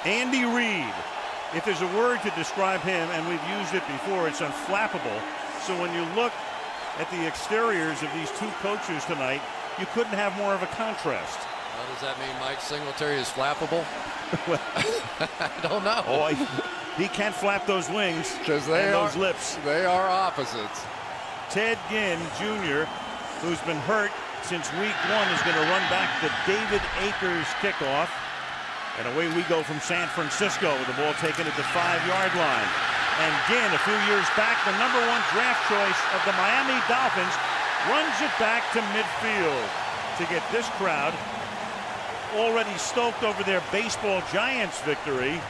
Andy Reid. If there's a word to describe him, and we've used it before, it's unflappable. So when you look at the exteriors of these two coaches tonight, you couldn't have more of a contrast. Well, does that mean Mike Singletary is flappable? I don't know. Oh, he can't flap those wings and those lips. They are opposites. Ted Ginn Jr., who's been hurt since week 1, is going to run back the David Akers kickoff. And away we go from San Francisco with the ball taken at the 5-yard line. And Ginn, a few years back, the #1 draft choice of the Miami Dolphins, runs it back to midfield to get this crowd already stoked over their baseball Giants victory.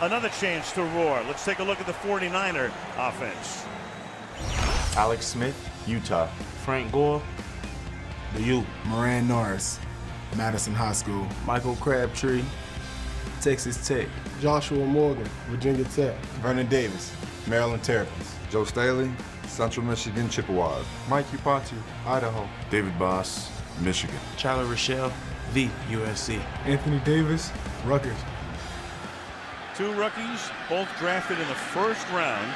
Another chance to roar. Let's take a look at the 49er offense. Alex Smith, Utah. Frank Gore, the U. Moran Norris, Madison High School. Michael Crabtree, Texas Tech. Joshua Morgan, Virginia Tech. Vernon Davis, Maryland Terrapins. Joe Staley, Central Michigan Chippewas. Mike Upati, Idaho. David Boss, Michigan. Charlie Rochelle, the USC. Anthony Davis, Rutgers. Two rookies, both drafted in the first round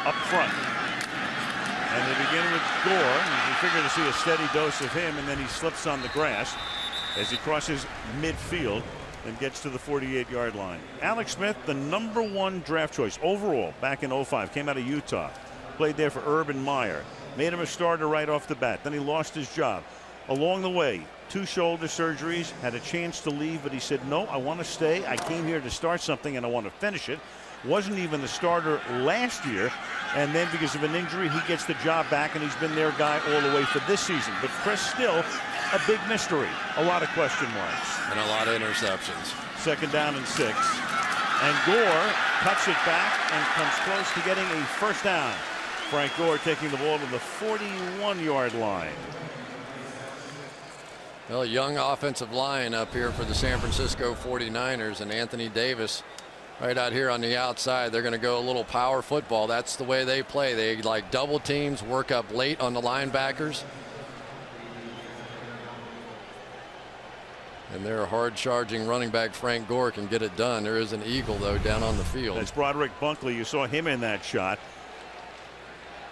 up front. And they begin with Gore. You figure to see a steady dose of him, and then he slips on the grass as he crosses midfield and gets to the 48-yard line. Alex Smith, the #1 draft choice overall back in 05, came out of Utah, played there for Urban Meyer, made him a starter right off the bat. Then he lost his job. Along the way, 2 shoulder surgeries, had a chance to leave, but he said, no, I want to stay. I came here to start something and I want to finish it. Wasn't even the starter last year, and then because of an injury, he gets the job back, and he's been their guy all the way for this season. But Chris, still a big mystery, a lot of question marks. And a lot of interceptions. 2nd down and 6. And Gore cuts it back and comes close to getting a first down. Frank Gore taking the ball to the 41-yard line. Well, young offensive line up here for the San Francisco 49ers, and Anthony Davis right out here on the outside. They're going to go a little power football. That's the way they play. They like double teams, work up late on the linebackers. And their hard-charging running back Frank Gore can get it done. There is an eagle, though, down on the field. That's Broderick Bunkley. You saw him in that shot.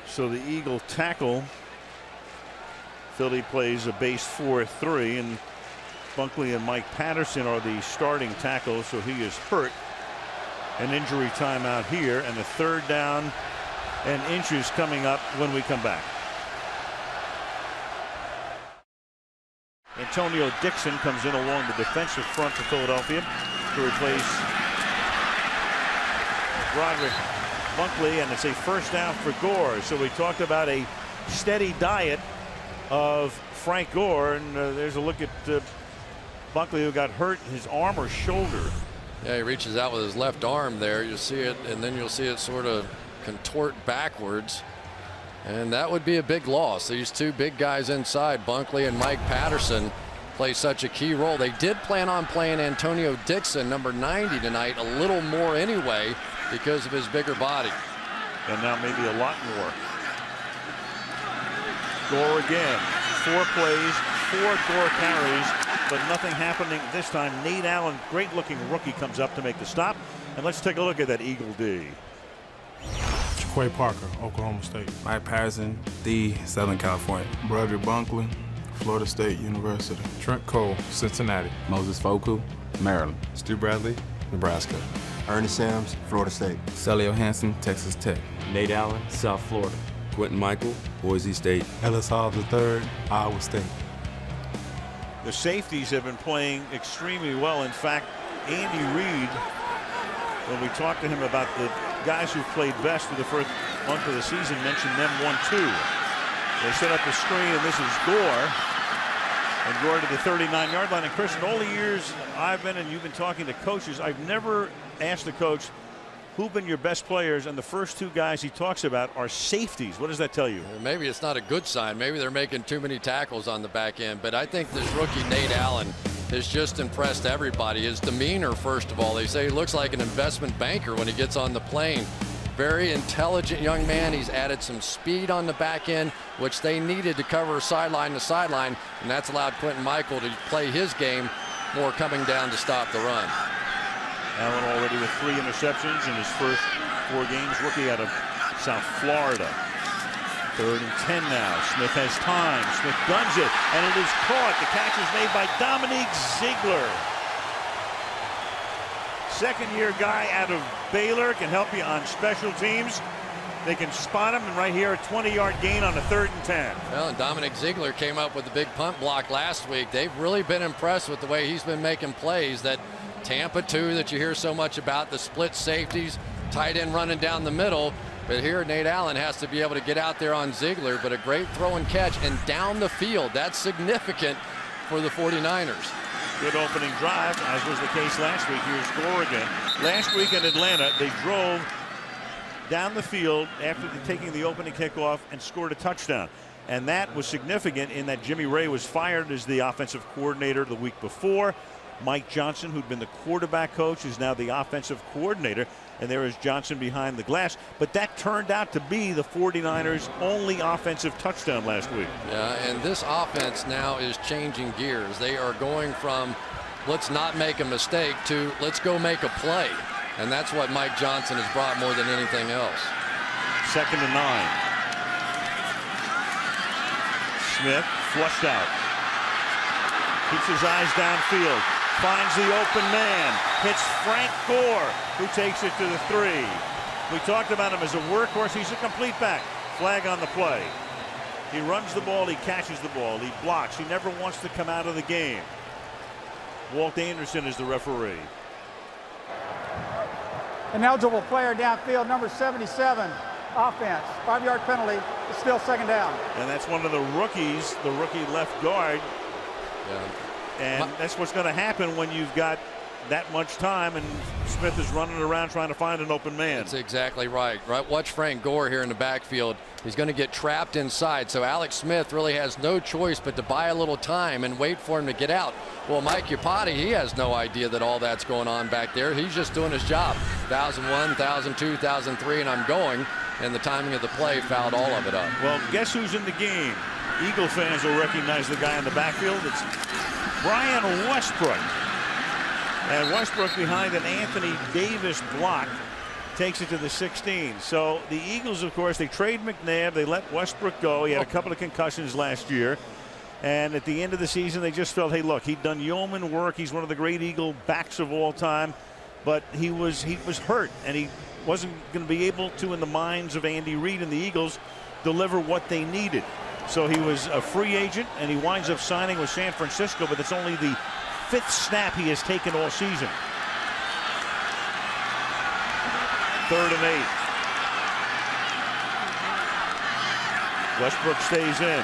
So the Eagle tackle. Philly plays a base 4-3, and Bunkley and Mike Patterson are the starting tackles, so he is hurt. An injury timeout here, and the 3rd down and inches coming up when we come back. Antonio Dixon comes in along the defensive front for Philadelphia to replace Broderick Bunkley, and it's a first down for Gore. So we talked about a steady diet of Frank Gore, and there's a look at Bunkley, who got hurt his arm or shoulder. Yeah, he reaches out with his left arm there. You see it, and then you'll see it sort of contort backwards. And that would be a big loss. These two big guys inside, Bunkley and Mike Patterson, play such a key role. They did plan on playing Antonio Dixon, number 90, tonight, a little more anyway because of his bigger body. And now maybe a lot more. Gore again. 4 plays, 4 Gore carries, but nothing happening this time. Nate Allen, great looking rookie, comes up to make the stop. And let's take a look at that Eagle D. Quay Parker, Oklahoma State. Mike Patterson, the Southern California. Broderick Bunkley, Florida State University. Trent Cole, Cincinnati. Moses Foku, Maryland. Stu Bradley, Nebraska. Ernie Sams, Florida State. Celio Hansen, Texas Tech. Nate Allen, South Florida. Quentin Michael, Boise State. Ellis Hall III, Iowa State. The safeties have been playing extremely well. In fact, Andy Reid, when we talked to him about the guys who played best for the first month of the season, mentioned them 1-2. They set up the screen, and this is Gore. And Gore to the 39-yard line. And Chris, in all the years I've been and you've been talking to coaches, I've never asked a coach who've been your best players, and the first 2 guys he talks about are safeties. What does that tell you? Maybe it's not a good sign. Maybe they're making too many tackles on the back end. But I think this rookie Nate Allen has just impressed everybody. His demeanor, first of all, they say he looks like an investment banker when he gets on the plane. Very intelligent young man. He's added some speed on the back end, which they needed to cover sideline to sideline, and that's allowed Quentin Michael to play his game more coming down to stop the run. Allen already with 3 interceptions in his first 4 games. Rookie out of South Florida. 3rd and 10 now. Smith has time. Smith guns it, and it is caught. The catch is made by Dominique Ziegler. Second-year guy out of Baylor, can help you on special teams. They can spot him, and right here, a 20-yard gain on a 3rd and 10. Well, and Dominic Ziegler came up with a big punt block last week. They've really been impressed with the way he's been making plays. That Tampa 2 that you hear so much about, the split safeties, tight end running down the middle. But here, Nate Allen has to be able to get out there on Ziegler, but a great throw and catch and down the field. That's significant for the 49ers. Good opening drive, as was the case last week. Here's Gore again. Last week in Atlanta, they drove down the field after taking the opening kickoff and scored a touchdown. And that was significant in that Jimmy Ray was fired as the offensive coordinator the week before. Mike Johnson, who'd been the quarterback coach, is now the offensive coordinator. And there is Johnson behind the glass. But that turned out to be the 49ers' only offensive touchdown last week. Yeah, and this offense now is changing gears. They are going from let's not make a mistake to let's go make a play. And that's what Mike Johnson has brought more than anything else. 2nd and 9. Smith flushed out. Keeps his eyes downfield. Finds the open man. Hits Frank Gore, who takes it to the 3. We talked about him as a workhorse. He's a complete back. Flag on the play. He runs the ball. He catches the ball. He blocks. He never wants to come out of the game. Walt Anderson is the referee. An eligible player downfield, number 77, offense. 5-yard penalty. It's still 2nd down. And that's one of the rookies, the rookie left guard. Yeah. And that's what's going to happen when you've got that much time and Smith is running around trying to find an open man. That's exactly right. Watch Frank Gore here in the backfield. He's going to get trapped inside. So Alex Smith really has no choice but to buy a little time and wait for him to get out. Well, Mike Iupati, he has no idea that all that's going on back there. He's just doing his job. 1,001, 1,002, 1,003, and I'm going. And the timing of the play fouled all of it up. Well, guess who's in the game? Eagle fans will recognize the guy in the backfield. It's Brian Westbrook. And Westbrook behind an Anthony Davis block takes it to the 16. So the Eagles, of course, they trade McNabb. They let Westbrook go. He had a couple of concussions last year. And at the end of the season, they just felt, hey, look, he'd done yeoman work. He's one of the great Eagle backs of all time. But he was hurt, and he wasn't going to be able to, in the minds of Andy Reid and the Eagles, deliver what they needed. So he was a free agent, and he winds up signing with San Francisco, but it's only the 5th snap he has taken all season. 3rd and 8. Westbrook stays in.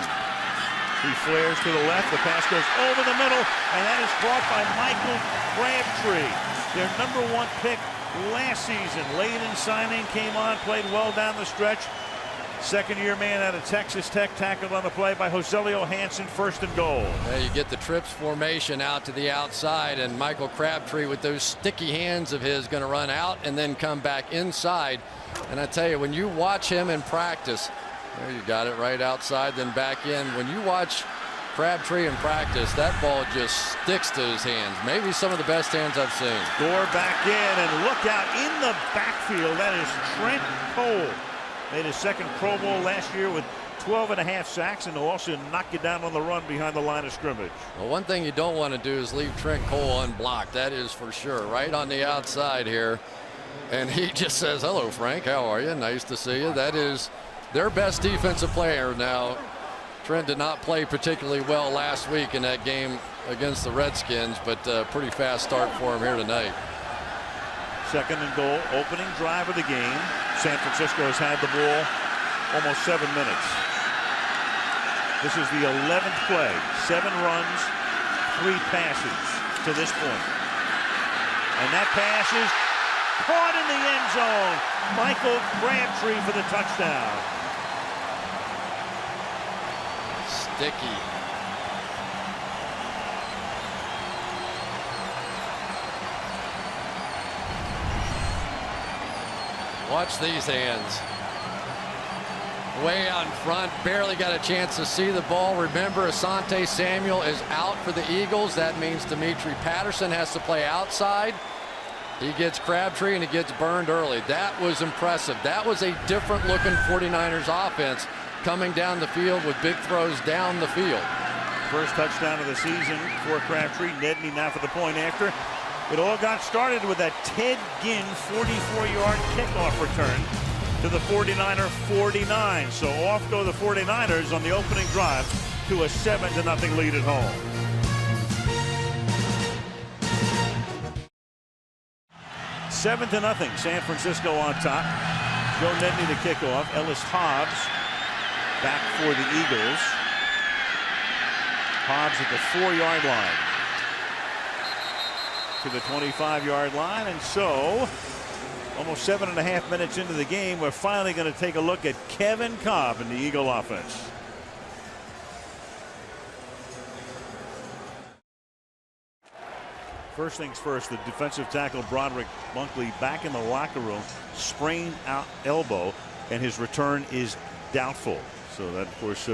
He flares to the left. The pass goes over the middle, and that is caught by Michael Crabtree, their #1 pick last season. Late in signing, came on, played well down the stretch. Second-year man out of Texas Tech, tackled on the play by Joselio Hansen, 1st and goal. Yeah, you get the trips formation out to the outside, and Michael Crabtree with those sticky hands of his going to run out and then come back inside. And I tell you, when you watch him in practice, there you got it, right outside, then back in. When you watch Crabtree in practice, that ball just sticks to his hands. Maybe some of the best hands I've seen. Gore back in, and look out in the backfield. That is Trent Cole. Made his 2nd Pro Bowl last year with 12.5 sacks, and he'll also knock you down on the run behind the line of scrimmage. Well, one thing you don't want to do is leave Trent Cole unblocked. That is for sure. Right on the outside here. And he just says, hello, Frank. How are you? Nice to see you. That is their best defensive player now. Trent did not play particularly well last week in that game against the Redskins, but pretty fast start for him here tonight. 2nd and goal, opening drive of the game. San Francisco has had the ball almost 7 minutes. This is the 11th play. 7 runs, 3 passes to this point. And that pass is caught in the end zone. Michael Crabtree for the touchdown. Sticky. Watch these hands. way out in front, barely got a chance to see the ball. Remember, Asante Samuel is out for the Eagles. That means Demetri Patterson has to play outside. He gets Crabtree and he gets burned early. That was impressive. That was a different looking 49ers offense coming down the field with big throws down the field. First touchdown of the season for Crabtree. Nedney now for the point after. It all got started with that Ted Ginn 44-yard kickoff return to the 49er 49. So off go the 49ers on the opening drive to a 7-0 lead at home. Seven to nothing. San Francisco on top. Joe Nedney to kick off. Ellis Hobbs back for the Eagles. Hobbs at the 4-yard line to the 25-yard line, and so almost 7.5 minutes into the game, we're finally going to take a look at Kevin Kolb in the Eagle offense. First things first, the defensive tackle Broderick Bunkley back in the locker room, sprained out elbow, and his return is doubtful. So that, of course,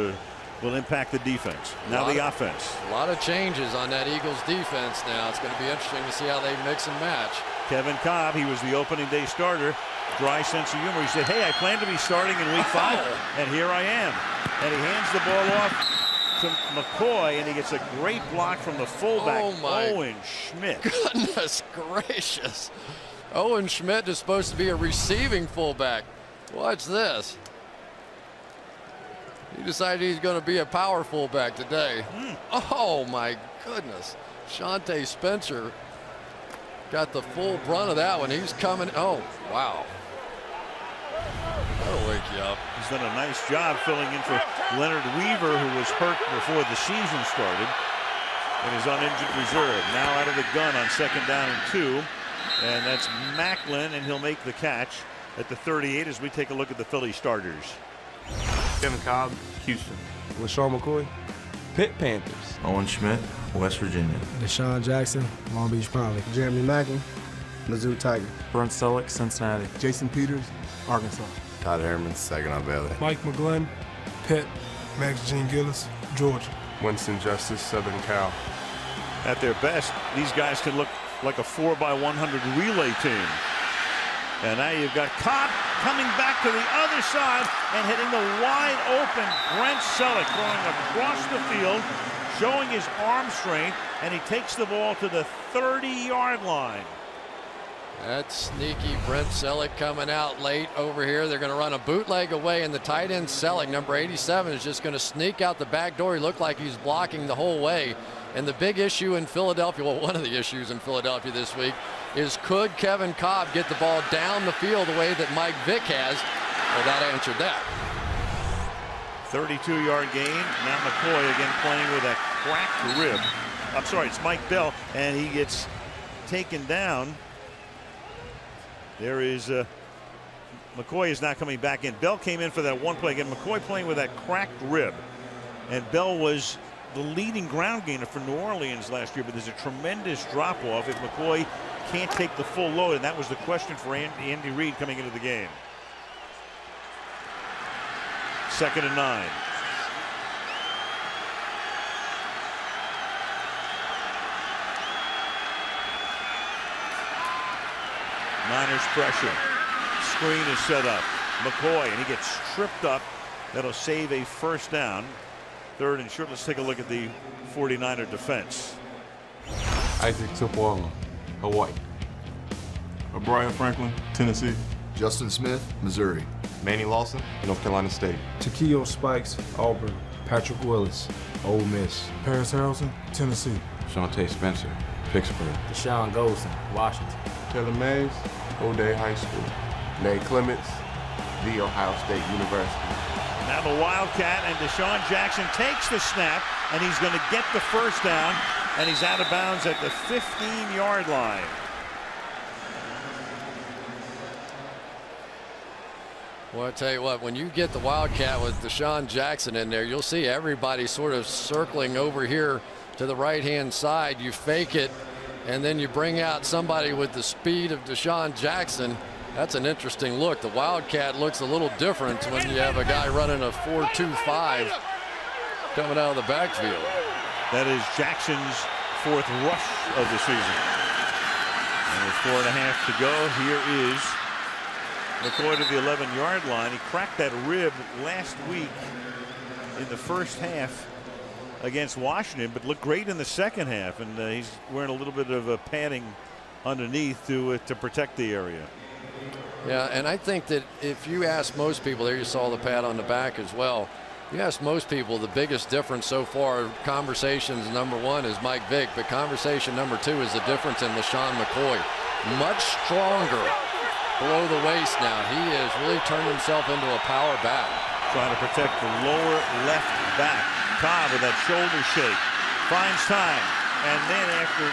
will impact the defense. Now the offense. A lot of changes on that Eagles defense now. It's going to be interesting to see how they mix and match. Kevin Kolb, he was the opening day starter. Dry sense of humor. He said, hey, I plan to be starting in week 5, and here I am. And he hands the ball off to McCoy, and he gets a great block from the fullback, Owen Schmidt. Goodness gracious. Owen Schmidt is supposed to be a receiving fullback. Watch this. He decided he's going to be a power fullback today. Oh, my goodness. Shante Spencer got the full brunt of that one. He's coming. Oh, wow. That'll wake you up. He's done a nice job filling in for Leonard Weaver, who was hurt before the season started and is on injured reserve. Now out of the gun on 2nd down and 2. And that's Macklin, and he'll make the catch at the 38 as we take a look at the Philly starters. Kevin Kolb, Houston. LaShawn McCoy, Pitt Panthers. Owen Schmidt, West Virginia. Deshaun Jackson, Long Beach Poly. Jeremy Mackin, Mizzou Tiger. Brent Selleck, Cincinnati. Jason Peters, Arkansas. Todd Herman, Saginaw Valley. Mike McGlynn, Pitt. Max Gene Gillis, Georgia. Winston Justice, Southern Cal. At their best, these guys can look like a 4x100 relay team. And now you've got Kolb coming back to the other side and hitting the wide open Brent Selleck, going across the field, showing his arm strength, and he takes the ball to the 30-yard line. That's sneaky Brent Selleck coming out late over here. They're going to run a bootleg away, and the tight end Selleck, number 87, is just going to sneak out the back door. He looked like he's blocking the whole way. And the big issue in Philadelphia, well, one of the issues in Philadelphia this week, is could Kevin Kolb get the ball down the field the way that Mike Vick has? Well, that answered that. 32-yard gain. Now McCoy again playing with a cracked rib. I'm sorry, it's Mike Bell, and he gets taken down. There is McCoy is not coming back in. Bell came in for that one play. Again, McCoy playing with that cracked rib. And Bell was the leading ground gainer for New Orleans last year, but there's a tremendous drop-off if McCoy can't take the full load, and that was the question for Andy Reid coming into the game. 2nd and 9. Niners pressure. Screen is set up. McCoy, and he gets tripped up. That'll save a first down. 3rd and short. Let's take a look at the 49er defense. Isaac Tupuola, Hawaii. Brian Franklin, Tennessee. Justin Smith, Missouri. Manny Lawson, North Carolina State. Takeo Spikes, Auburn. Patrick Willis, Ole Miss. Paris Harrelson, Tennessee. Shante Spencer, Pittsburgh. Deshaun Golson, Washington. Taylor Mays, O'Day High School. Nate Clements, The Ohio State University. Now the Wildcat, and Deshaun Jackson takes the snap, and he's going to get the first down, and he's out of bounds at the 15-yard line. Well, I tell you what, when you get the Wildcat with Deshaun Jackson in there, you'll see everybody sort of circling over here to the right-hand side. You fake it, and then you bring out somebody with the speed of Deshaun Jackson, That's an interesting look. The Wildcat looks a little different when you have a guy running a 4.25 coming out of the backfield. That is Jackson's 4th rush of the season. And with 4.5 to go, here is McCoy to the 11-yard line. He cracked that rib last week in the first half against Washington, but looked great in the second half. And he's wearing a little bit of a padding underneath to protect the area. Yeah, and I think that if you ask most people, there you saw the pad on the back as well. You ask most people, the biggest difference so far, conversations number 1 is Mike Vick, but conversation number 2 is the difference in LeSean McCoy. Much stronger below the waist now. He has really turned himself into a power back. Trying to protect the lower left back. Cobb with that shoulder shake. Finds time. And then after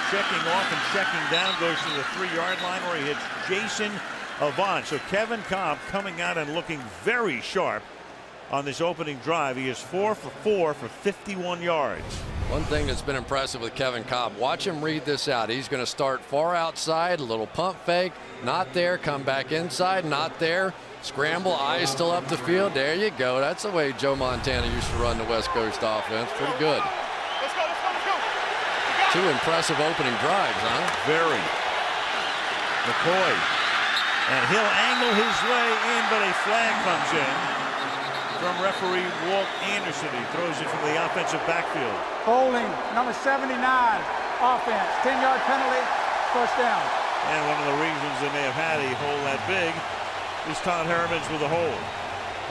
checking off and checking down, goes to the 3-yard line where he hits Jason Avant. So Kevin Cobb coming out and looking very sharp on this opening drive. He is 4 for 4 for 51 yards. One thing that's been impressive with Kevin Cobb, watch him read this out. He's going to start far outside, a little pump fake, not there, come back inside, not there, scramble, eyes still up the field. There you go. That's the way Joe Montana used to run the West Coast offense. Pretty good. Let's go. 2 impressive opening drives, huh? Very. McCoy. And he'll angle his way in, but a flag comes in from referee Walt Anderson. He throws it from the offensive backfield. Holding, number 79, offense. 10-yard penalty, first down. And one of the reasons they may have had a hole that big is Todd Herman's with a hold.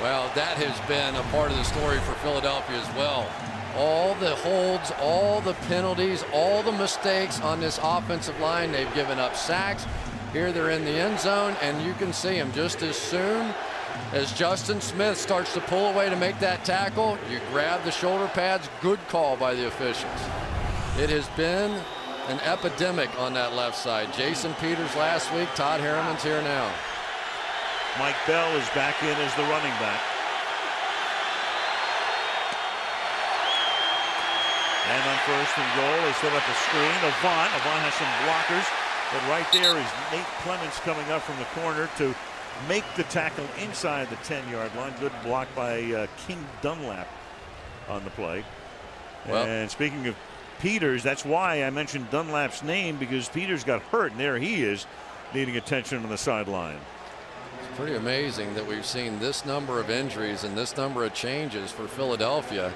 Well, that has been a part of the story for Philadelphia as well. All the holds, all the penalties, all the mistakes on this offensive line. They've given up sacks. Here they're in the end zone, and you can see him just as soon as Justin Smith starts to pull away to make that tackle. You grab the shoulder pads. Good call by the officials. It has been an epidemic on that left side. Jason Peters last week. Todd Herman's here now. Mike Bell is back in as the running back. And on 1st and goal, they set up a screen. Avant has some blockers, but right there is Nate Clements coming up from the corner to make the tackle inside the 10-yard line. Good block by King Dunlap on the play. Well, and speaking of Peters, that's why I mentioned Dunlap's name, because Peters got hurt, and there he is needing attention on the sideline. It's pretty amazing that we've seen this number of injuries and this number of changes for Philadelphia.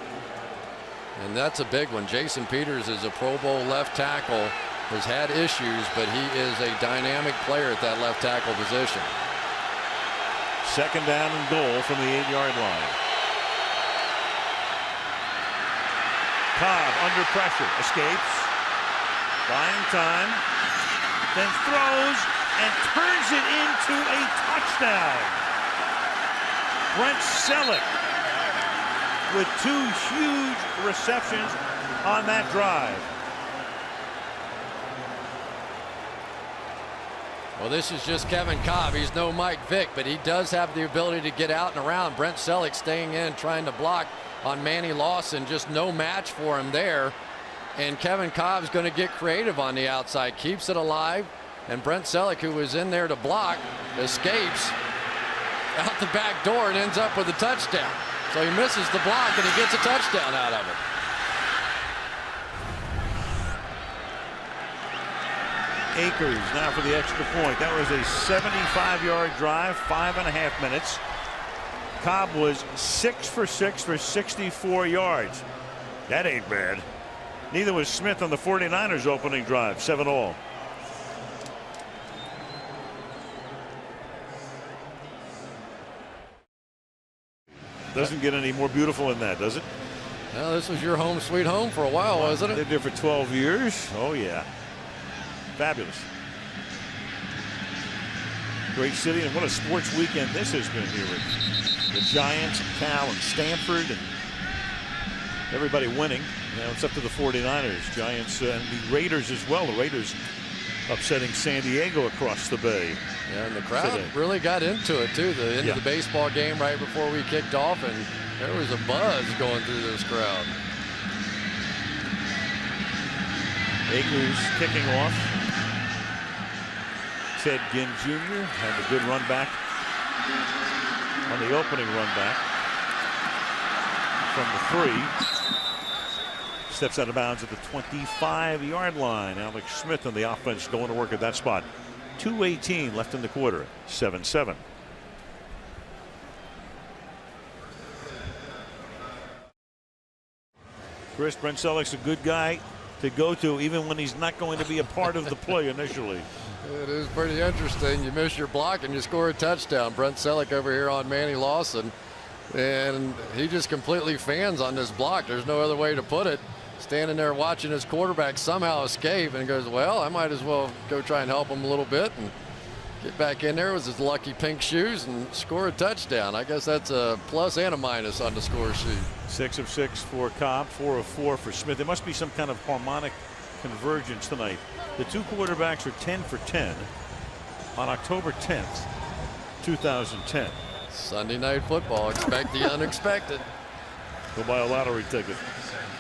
And that's a big one. Jason Peters is a Pro Bowl left tackle, has had issues, but he is a dynamic player at that left tackle position. 2nd down and goal from the 8-yard line. Cobb under pressure, escapes, buying time, then throws and turns it into a touchdown. Brent Selleck with 2 huge receptions on that drive. Well, this is just Kevin Cobb. He's no Mike Vick, but he does have the ability to get out and around. Brent Selleck staying in, trying to block on Manny Lawson. Just no match for him there. And Kevin Cobb's going to get creative on the outside, keeps it alive. And Brent Selleck, who was in there to block, escapes out the back door and ends up with a touchdown. So he misses the block and he gets a touchdown out of it. Akers now for the extra point. That was a 75-yard drive, 5.5 minutes. Cobb was 6 for 6 for 64 yards. That ain't bad. Neither was Smith on the 49ers opening drive, 7 all. Doesn't get any more beautiful than that, does it? Well, this was your home sweet home for a while, wasn't it? Lived there for 12 years. Oh, yeah. Fabulous. Great city, and what a sports weekend this has been here with the Giants and Cal and Stanford and everybody winning. Now it's up to the 49ers, Giants, and the Raiders as well. The Raiders upsetting San Diego across the bay. Yeah, and the crowd really got into it too. The end of the baseball game right before we kicked off, and there was a buzz going through this crowd. Akers kicking off. Ted Ginn Jr. had a good run back on the opening run back from the 3. Steps out of bounds at the 25-yard line. Alex Smith on the offense going to work at that spot. 2:18 left in the quarter. 7-7. Chris, Brent Celek's a good guy to go to even when he's not going to be a part of the play initially. It is pretty interesting. You miss your block and you score a touchdown. Brent Celek over here on Manny Lawson, and he just completely fans on this block. There's no other way to put it. Standing there watching his quarterback somehow escape and goes, well, I might as well go try and help him a little bit and get back in there with his lucky pink shoes and score a touchdown. I guess that's a plus and a minus on the score sheet. 6 of 6 for Cobb, 4 of 4 for Smith. There must be some kind of harmonic convergence tonight. The two quarterbacks are 10 for 10 on October 10th, 2010. Sunday Night Football. Expect the unexpected. Go buy a lottery ticket.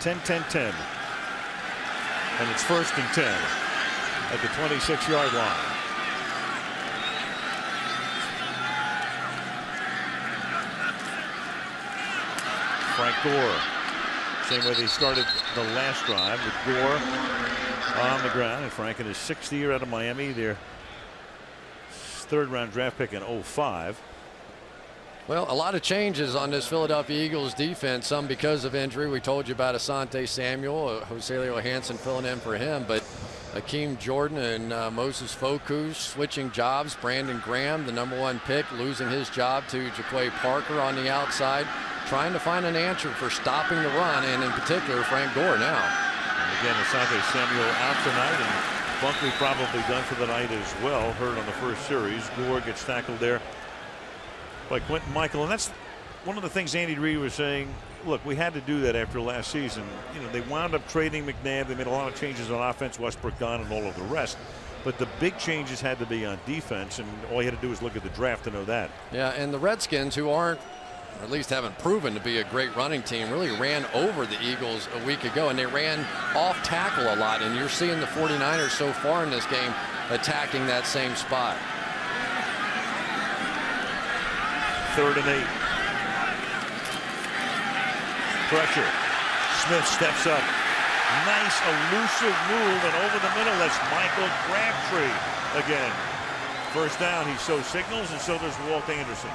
10-10-10. And it's 1st and 10 at the 26-yard line. Frank Gore. Same way they started the last drive with Gore on the ground. And Frank in his 6th year out of Miami. Their 3rd-round draft pick in 05. Well, a lot of changes on this Philadelphia Eagles defense, some because of injury. We told you about Asante Samuel, Joselio Hansen filling in for him, but Hakeem Jordan and Moses Foku switching jobs. Brandon Graham, the #1 pick, losing his job to Jaquay Parker on the outside, trying to find an answer for stopping the run, and in particular Frank Gore now. And again, Asante Samuel out tonight, and Bunkley probably done for the night as well. Hurt on the first series. Gore gets tackled there by Quentin Michael, and that's one of the things Andy Reid was saying. Look, we had to do that after last season. You know, they wound up trading McNabb. They made a lot of changes on offense, Westbrook gone and all of the rest. But the big changes had to be on defense, and all you had to do was look at the draft to know that. Yeah, and the Redskins, who aren't, or at least haven't proven to be a great running team, really ran over the Eagles a week ago, and they ran off tackle a lot. And you're seeing the 49ers so far in this game attacking that same spot. 3rd and 8. Pressure. Smith steps up. Nice elusive move, and over the middle, that's Michael Crabtree again. 1st down. He so signals, and so does Walt Anderson.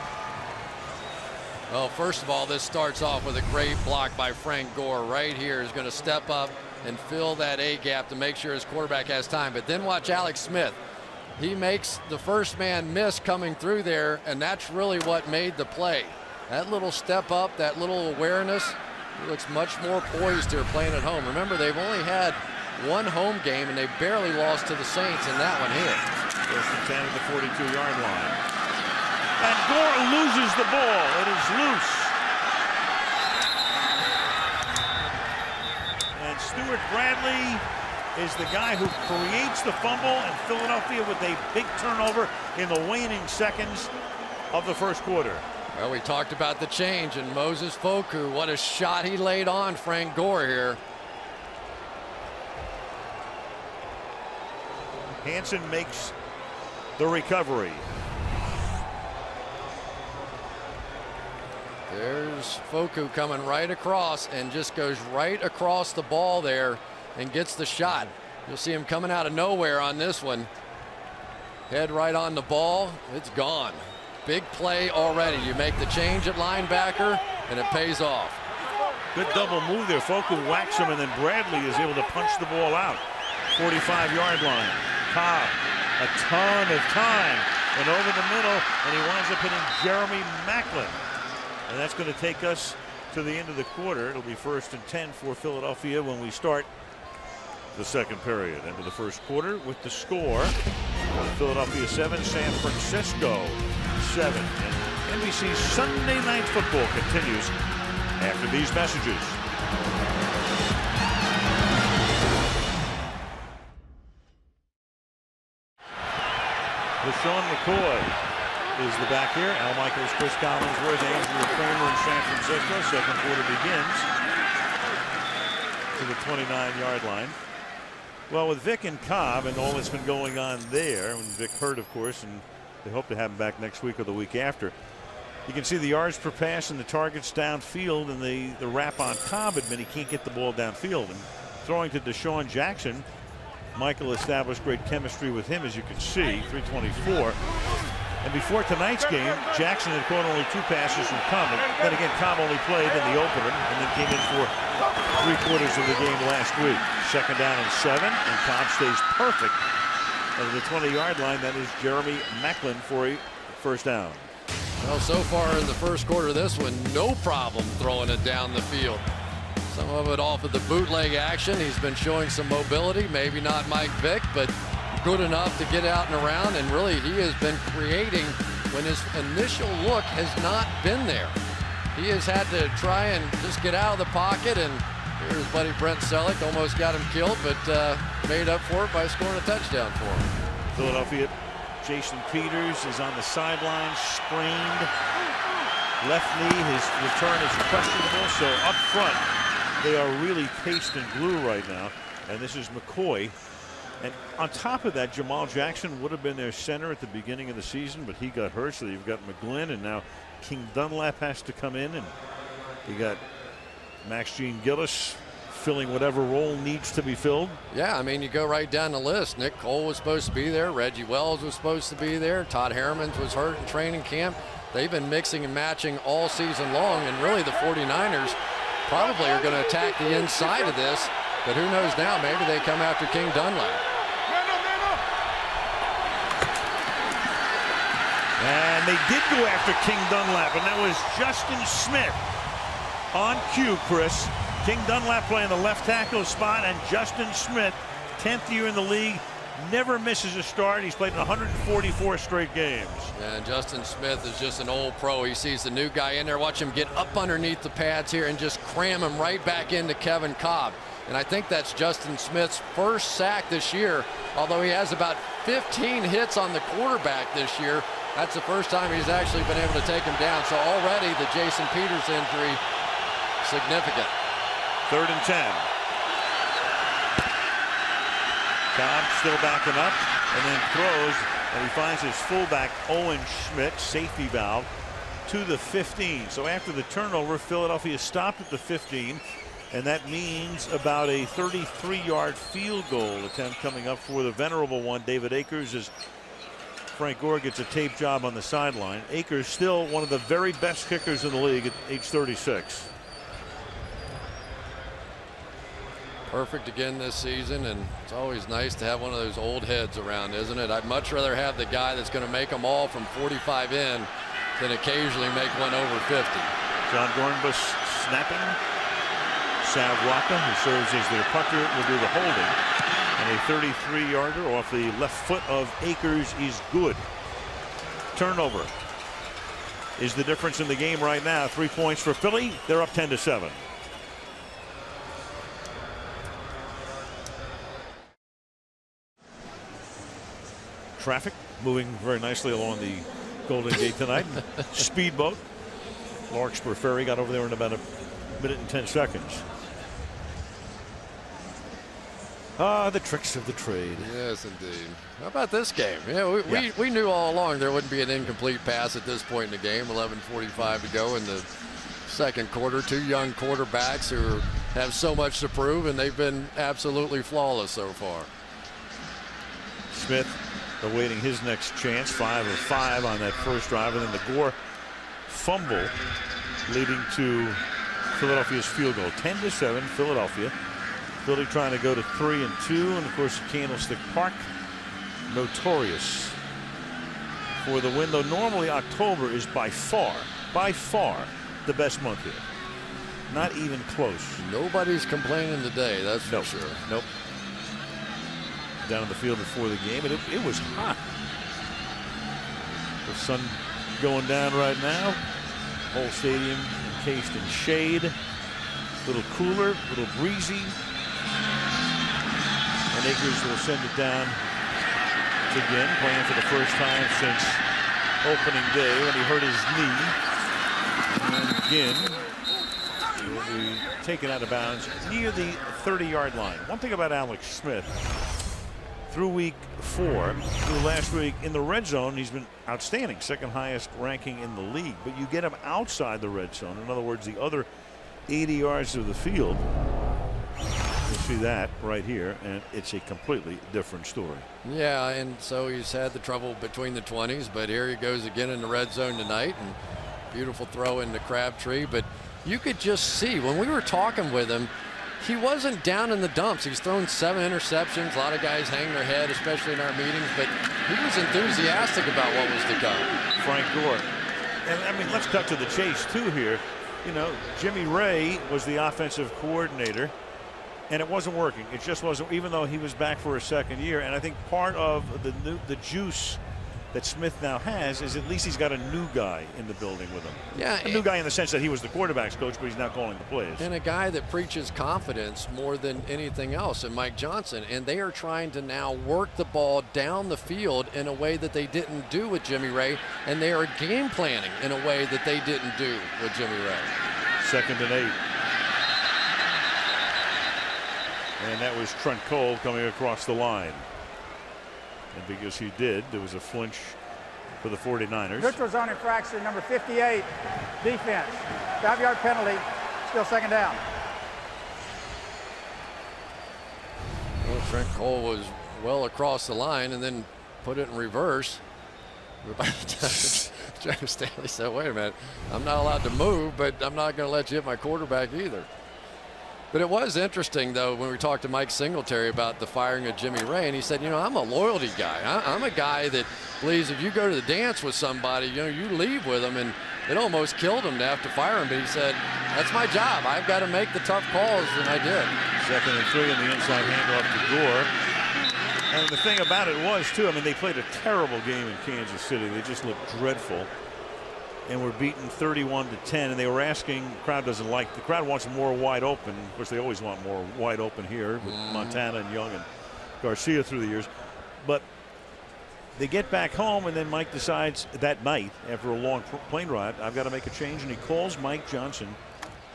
Well, first of all, this starts off with a great block by Frank Gore. Right here is going to step up and fill that A gap to make sure his quarterback has time. But then watch Alex Smith. He makes the first man miss coming through there, and that's really what made the play. That little step up, that little awareness, he looks much more poised here playing at home. Remember, they've only had one home game, and they barely lost to the Saints in that one here. 1st and 10 at the 42-yard line. And Gore loses the ball. It is loose. And Stuart Bradley is the guy who creates the fumble, and Philadelphia with a big turnover in the waning seconds of the 1st quarter. Well, we talked about the change, and Moses Foku, what a shot he laid on Frank Gore here. Hansen makes the recovery. There's Foku coming right across and just goes right across the ball there and gets the shot. You'll see him coming out of nowhere on this one. Head right on the ball. It's gone. Big play already. You make the change at linebacker, and it pays off. Good double move there. Foku whacks him, and then Bradley is able to punch the ball out. 45-yard line. Cobb, a ton of time, and over the middle, and he winds up hitting Jeremy Maclin. And that's going to take us to the end of the quarter. It'll be 1st and 10 for Philadelphia when we start the 2nd period. End of the 1st quarter with the score. Philadelphia 7, San Francisco 7. And NBC's Sunday Night Football continues after these messages. LaShawn McCoy is the back here. Al Michaels, Chris Collinsworth, Andrew Kramer in San Francisco. 2nd quarter begins to the 29-yard line. Well, with Vic and Cobb and all that's been going on there, and Vic hurt, of course, and they hope to have him back next week or the week after. You can see the yards per pass and the targets downfield, and the rap on Cobb admit he can't get the ball downfield. And throwing to Deshaun Jackson, Michael established great chemistry with him, as you can see, 324. And before tonight's game, Jackson had caught only 2 passes from Cobb. Then again, Cobb only played in the opener and then came in for 3/4 of the game last week. 2nd down and 7, and Cobb stays perfect at the 20-yard line. That is Jeremy Maclin for a first down. Well, so far in the first quarter of this one, no problem throwing it down the field. Some of it off of the bootleg action. He's been showing some mobility, maybe not Mike Vick, but good enough to get out and around, and really he has been creating when his initial look has not been there. He has had to try and just get out of the pocket, and here's buddy Brent Selleck, almost got him killed, but made up for it by scoring a touchdown for him. Philadelphia, Jason Peters is on the sideline, sprained left knee. His return is questionable, so up front they are really paste and glue right now, and this is McCoy. And on top of that, Jamal Jackson would have been their center at the beginning of the season, but he got hurt, so you've got McGlynn, and now King Dunlap has to come in, and you got Max Gene Gillis filling whatever role needs to be filled. Yeah, I mean, you go right down the list. Nick Cole was supposed to be there. Reggie Wells was supposed to be there. Todd Hermans was hurt in training camp. They've been mixing and matching all season long, and really the 49ers probably are going to attack the inside of this. But who knows now, maybe they come after King Dunlap. And they did go after King Dunlap, and that was Justin Smith on cue, Chris. King Dunlap playing the left tackle spot, and Justin Smith, 10th year in the league, never misses a start. He's played in 144 straight games. And Justin Smith is just an old pro. He sees the new guy in there. Watch him get up underneath the pads here and just cram him right back into Kevin Cobb. And I think that's Justin Smith's first sack this year, although he has about 15 hits on the quarterback this year. That's the first time he's actually been able to take him down. So already the Jason Peters injury, significant. 3rd and 10. Cobb still backing up, and then throws, and he finds his fullback Owen Schmidt, safety valve, to the 15. So after the turnover, Philadelphia stopped at the 15, and that means about a 33-yard field goal attempt coming up for the venerable one, David Akers, as Frank Gore gets a tape job on the sideline. Akers still one of the very best kickers in the league at age 36. Perfect again this season, and it's always nice to have one of those old heads around, isn't it? I'd much rather have the guy that's going to make them all from 45 in than occasionally make one over 50. John Dornbus snapping. Sav Rocca, who serves as their punter, will do the holding. And a 33-yarder off the left foot of Akers is good. Turnover is the difference in the game right now. 3 points for Philly. They're up 10-7. Traffic moving very nicely along the Golden Gate tonight. Speedboat. Larkspur Ferry got over there in about a minute and 10 seconds. Ah, the tricks of the trade. Yes, indeed. How about this game? Yeah, we knew all along there wouldn't be an incomplete pass at this point in the game. 11:45 to go in the second quarter. 2 young quarterbacks who have so much to prove, and they've been absolutely flawless so far. Smith awaiting his next chance. 5 of 5 on that first drive, and then the Gore fumble leading to Philadelphia's field goal. 10-7 Philadelphia. Philly trying to go to 3-2, and of course Candlestick Park notorious for the win, though normally October is by far the best month here. Not even close. Nobody's complaining today, that's for sure. Nope. Down on the field before the game, and it was hot. The sun going down right now. Whole stadium encased in shade. A little cooler, a little breezy. And Akers will send it down again, playing for the first time since opening day when he hurt his knee. And again, be taken out of bounds near the 30-yard line. One thing about Alex Smith, through week 4, through last week in the red zone, he's been outstanding, second highest ranking in the league. But you get him outside the red zone, in other words, the other 80 yards of the field. You'll see that right here, and it's a completely different story. Yeah, and so he's had the trouble between the 20s, but here he goes again in the red zone tonight, and beautiful throw into Crabtree. But you could just see when we were talking with him, he wasn't down in the dumps. He's thrown 7 interceptions. A lot of guys hang their head, especially in our meetings, but he was enthusiastic about what was to come. Frank Gore. And I mean, let's cut to the chase too here. You know, Jimmy Ray was the offensive coordinator, and it wasn't working. It just wasn't, even though he was back for a second year. And I think part of the juice that Smith now has is at least he's got a new guy in the building with him. Yeah, a new guy in the sense that he was the quarterback's coach, but he's not calling the plays. And a guy that preaches confidence more than anything else, and Mike Johnson. And they are trying to now work the ball down the field in a way that they didn't do with Jimmy Ray, and they are game planning in a way that they didn't do with Jimmy Ray. 2nd and 8. And that was Trent Cole coming across the line. And because he did, there was a flinch for the 49ers. Neutral zone infraction, number 58, defense. 5-yard penalty, still 2nd down. Well, Trent Cole was well across the line and then put it in reverse. Joe Stanley said, wait a minute, I'm not allowed to move, but I'm not going to let you hit my quarterback either. But it was interesting, though, when we talked to Mike Singletary about the firing of Jimmy Ray, and he said, you know, I'm a loyalty guy. I'm a guy that believes if you go to the dance with somebody, you know, you leave with them, and it almost killed him to have to fire him. But he said, that's my job. I've got to make the tough calls, and I did. 2nd and 3, and the inside handoff to Gore. And the thing about it was, too, I mean, they played a terrible game in Kansas City. They just looked dreadful. And were beaten 31-10, and they were asking, the crowd doesn't like, the crowd wants more wide open. Of course, they always want more wide open here with Montana and Young and Garcia through the years. But they get back home, and then Mike decides that night, after a long plane ride, I've got to make a change, and he calls Mike Johnson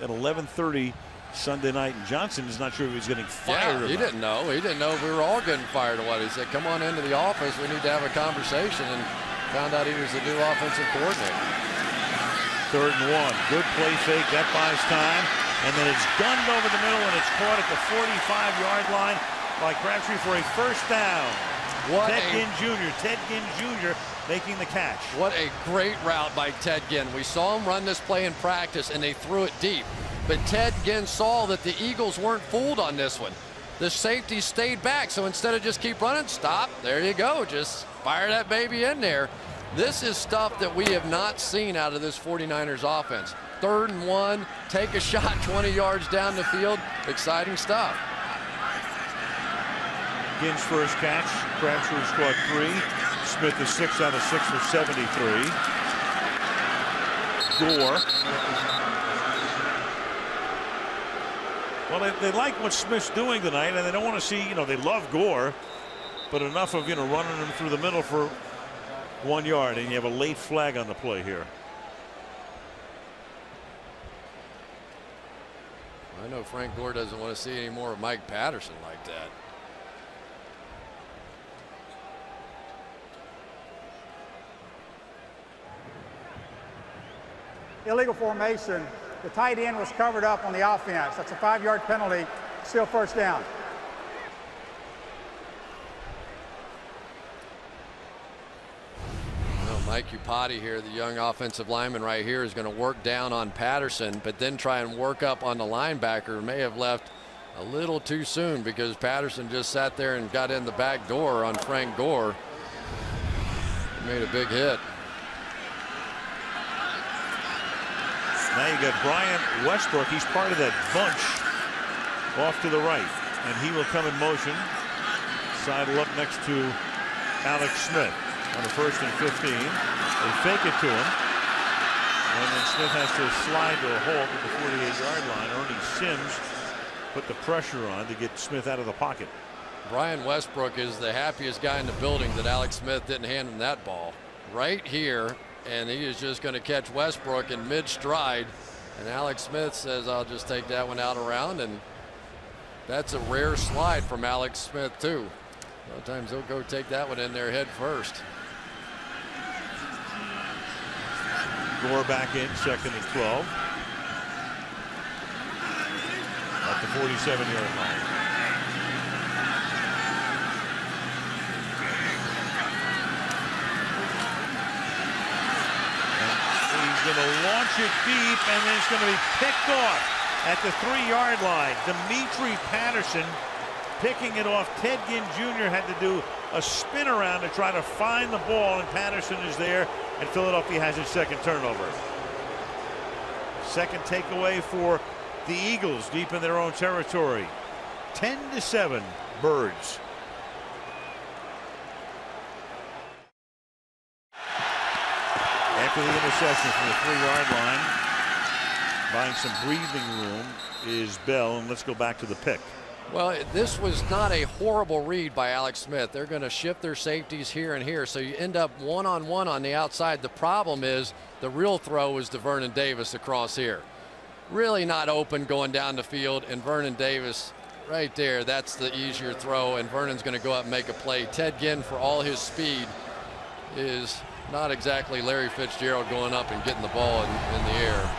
at 11:30 Sunday night, and Johnson is not sure if he's getting fired. Yeah, he didn't know. He didn't know if we were all getting fired or what. He said, come on into the office. We need to have a conversation, and found out he was the new offensive coordinator. 3rd and 1. Good play fake. That buys time. And then it's gunned over the middle, and it's caught at the 45-yard line by Crabtree for a 1st down. Ted Ginn Jr. making the catch. What a great route by Ted Ginn. We saw him run this play in practice, and they threw it deep. But Ted Ginn saw that the Eagles weren't fooled on this one. The safety stayed back, so instead of just keep running, stop. There you go. Just fire that baby in there. This is stuff that we have not seen out of this 49ers offense. 3rd and 1, take a shot 20 yards down the field. Exciting stuff. Ginn's first catch. Crabtree's caught 3. Smith is 6 out of 6 for 73. Gore. Well, they like what Smith's doing tonight, and they don't want to see, you know, they love Gore, but enough of, you know, running him through the middle for 1 yard, and you have a late flag on the play here. I know Frank Gore doesn't want to see any more of Mike Patterson like that. Illegal formation. The tight end was covered up on the offense. That's a 5-yard penalty, still 1st down. Mike Iupati here, the young offensive lineman right here, is going to work down on Patterson, but then try and work up on the linebacker. May have left a little too soon because Patterson just sat there and got in the back door on Frank Gore. He made a big hit. Now you got Brian Westbrook. He's part of that bunch off to the right, and he will come in motion. Sidle up next to Alex Smith. On the 1st and 15, they fake it to him, and then Smith has to slide to a halt at the 48-yard line. Ernie Sims put the pressure on to get Smith out of the pocket. Brian Westbrook is the happiest guy in the building that Alex Smith didn't hand him that ball right here, and he is just going to catch Westbrook in mid-stride And Alex Smith says, I'll just take that one out around, and that's a rare slide from Alex Smith too. Sometimes they'll go take that one in there head first. Gore back in, 2nd and 12. At the 47-yard line. He's going to launch it deep, and then it's going to be picked off at the 3-yard line. Dimitri Patterson picking it off. Ted Ginn Jr. had to do a spin around to try to find the ball, and Patterson is there, and Philadelphia has its 2nd turnover. 2nd takeaway for the Eagles deep in their own territory. 10-7 Birds. After the interception from the 3-yard line, buying some breathing room is Bell, and let's go back to the pick. Well, this was not a horrible read by Alex Smith. They're going to shift their safeties here and here, so you end up one-on-one on the outside. The problem is the real throw was to Vernon Davis across here. Really not open going down the field, and Vernon Davis right there, that's the easier throw, and Vernon's going to go up and make a play. Ted Ginn, for all his speed, is not exactly Larry Fitzgerald going up and getting the ball in the air.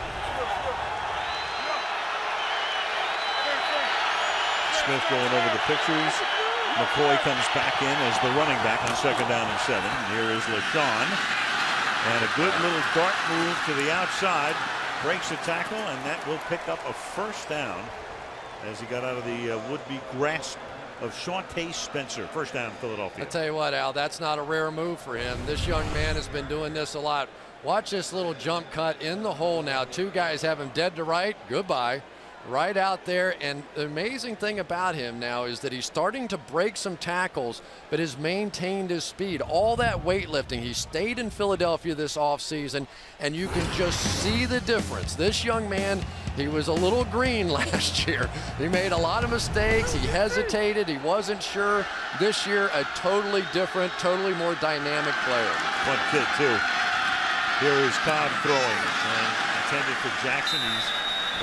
Smith going over the pictures. McCoy comes back in as the running back on 2nd down and 7. And here is LaShawn. And a good little dart move to the outside. Breaks a tackle, and that will pick up a 1st down as he got out of the would-be grasp of Shawntae Spencer. 1st down, Philadelphia. I tell you what, Al, that's not a rare move for him. This young man has been doing this a lot. Watch this little jump cut in the hole now. 2 guys have him dead to right. Goodbye. Right out there, and the amazing thing about him now is that he's starting to break some tackles, but has maintained his speed. All that weightlifting, he stayed in Philadelphia this offseason, and you can just see the difference. This young man, he was a little green last year. He made a lot of mistakes. He hesitated. He wasn't sure. This year, a totally different, totally more dynamic player. One kid, too. Here is Cobb throwing, and intended for Jackson. He's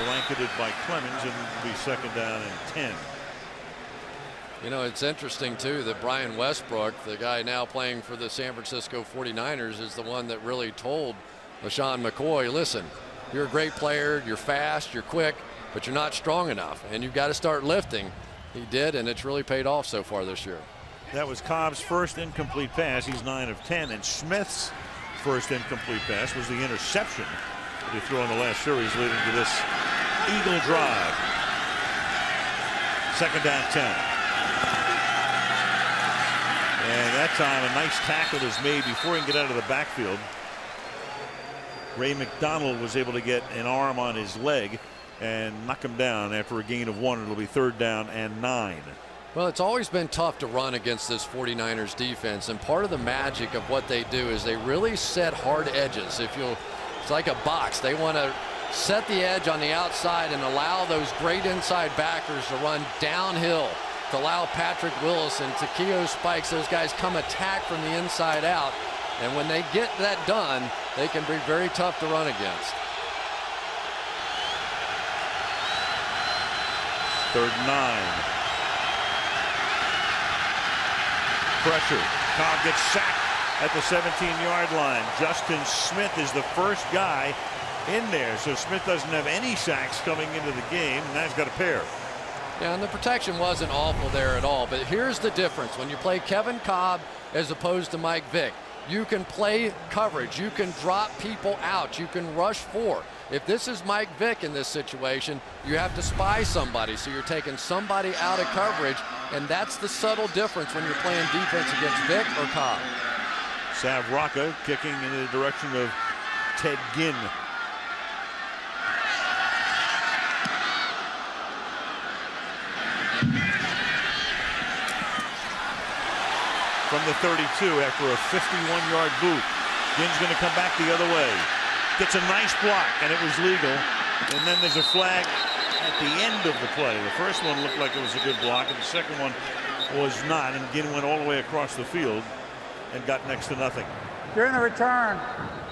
blanketed by Clemens, and it'll be 2nd down and 10. You know, it's interesting too that Brian Westbrook, the guy now playing for the San Francisco 49ers, is the one that really told LaShawn McCoy, listen, you're a great player, you're fast, you're quick, but you're not strong enough, and you've got to start lifting. He did, and it's really paid off so far this year. That was Cobb's first incomplete pass. He's 9 of 10, and Smith's first incomplete pass was the interception that he threw in the last series, leading to this Eagle drive. 2nd down 10. And that time a nice tackle is made before he can get out of the backfield. Ray McDonald was able to get an arm on his leg and knock him down after a gain of 1. It'll be 3rd down and 9. Well, it's always been tough to run against this 49ers defense, and part of the magic of what they do is they really set hard edges. It's like a box. They want to set the edge on the outside and allow those great inside backers to run downhill, to allow Patrick Willis and Takeo Spikes, those guys come attack from the inside out, and when they get that done, they can be very tough to run against. 3rd and 9. Pressure. Cobb gets sacked at the 17-yard line. Justin Smith is the first guy in there, so Smith doesn't have any sacks coming into the game, and now he's got a pair. Yeah, and the protection wasn't awful there at all, but here's the difference. When you play Kevin Cobb as opposed to Mike Vick, you can play coverage, you can drop people out, you can rush 4. If this is Mike Vick in this situation, you have to spy somebody, so you're taking somebody out of coverage, and that's the subtle difference when you're playing defense against Vick or Cobb. Sav Rocca kicking in the direction of Ted Ginn. From the 32 after a 51-yard boot. Ginn's going to come back the other way. Gets a nice block, and it was legal. And then there's a flag at the end of the play. The first one looked like it was a good block, and the second one was not. And Ginn went all the way across the field and got next to nothing. During the return,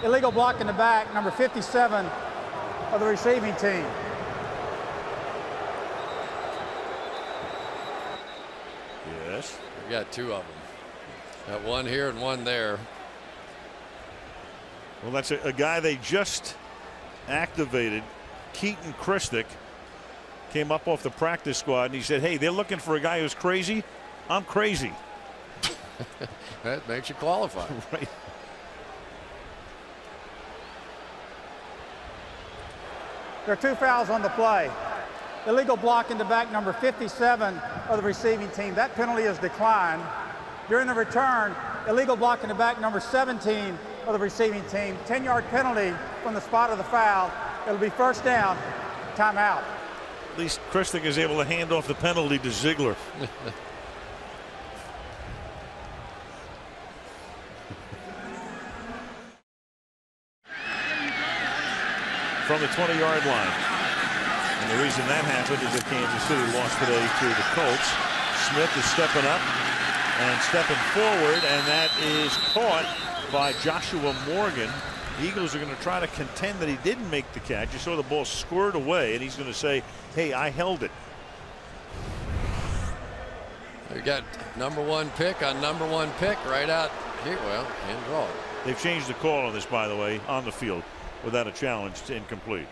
illegal block in the back, number 57, of the receiving team. Yes. We got two of them. Got one here and one there. Well, that's a guy they just activated. Keaton Christic came up off the practice squad and he said, hey, they're looking for a guy who's crazy. I'm crazy. That makes you qualify. Right. There are 2 fouls on the play. Illegal block into back number 57 of the receiving team. That penalty is declined. During the return, illegal block into back number 17 of the receiving team. 10-yard penalty from the spot of the foul. It'll be first down, timeout. At least Christic is able to hand off the penalty to Ziegler. From the 20-yard line. And the reason that happened is that Kansas City lost today to the Colts. Smith is stepping up and stepping forward, and that is caught by Joshua Morgan. The Eagles are going to try to contend that he didn't make the catch. You saw the ball squirt away, and he's going to say, hey, I held it. We got #1 pick on #1 pick right out here. Well, can't draw it. They've changed the call on this, by the way, on the field without a challenge to incomplete.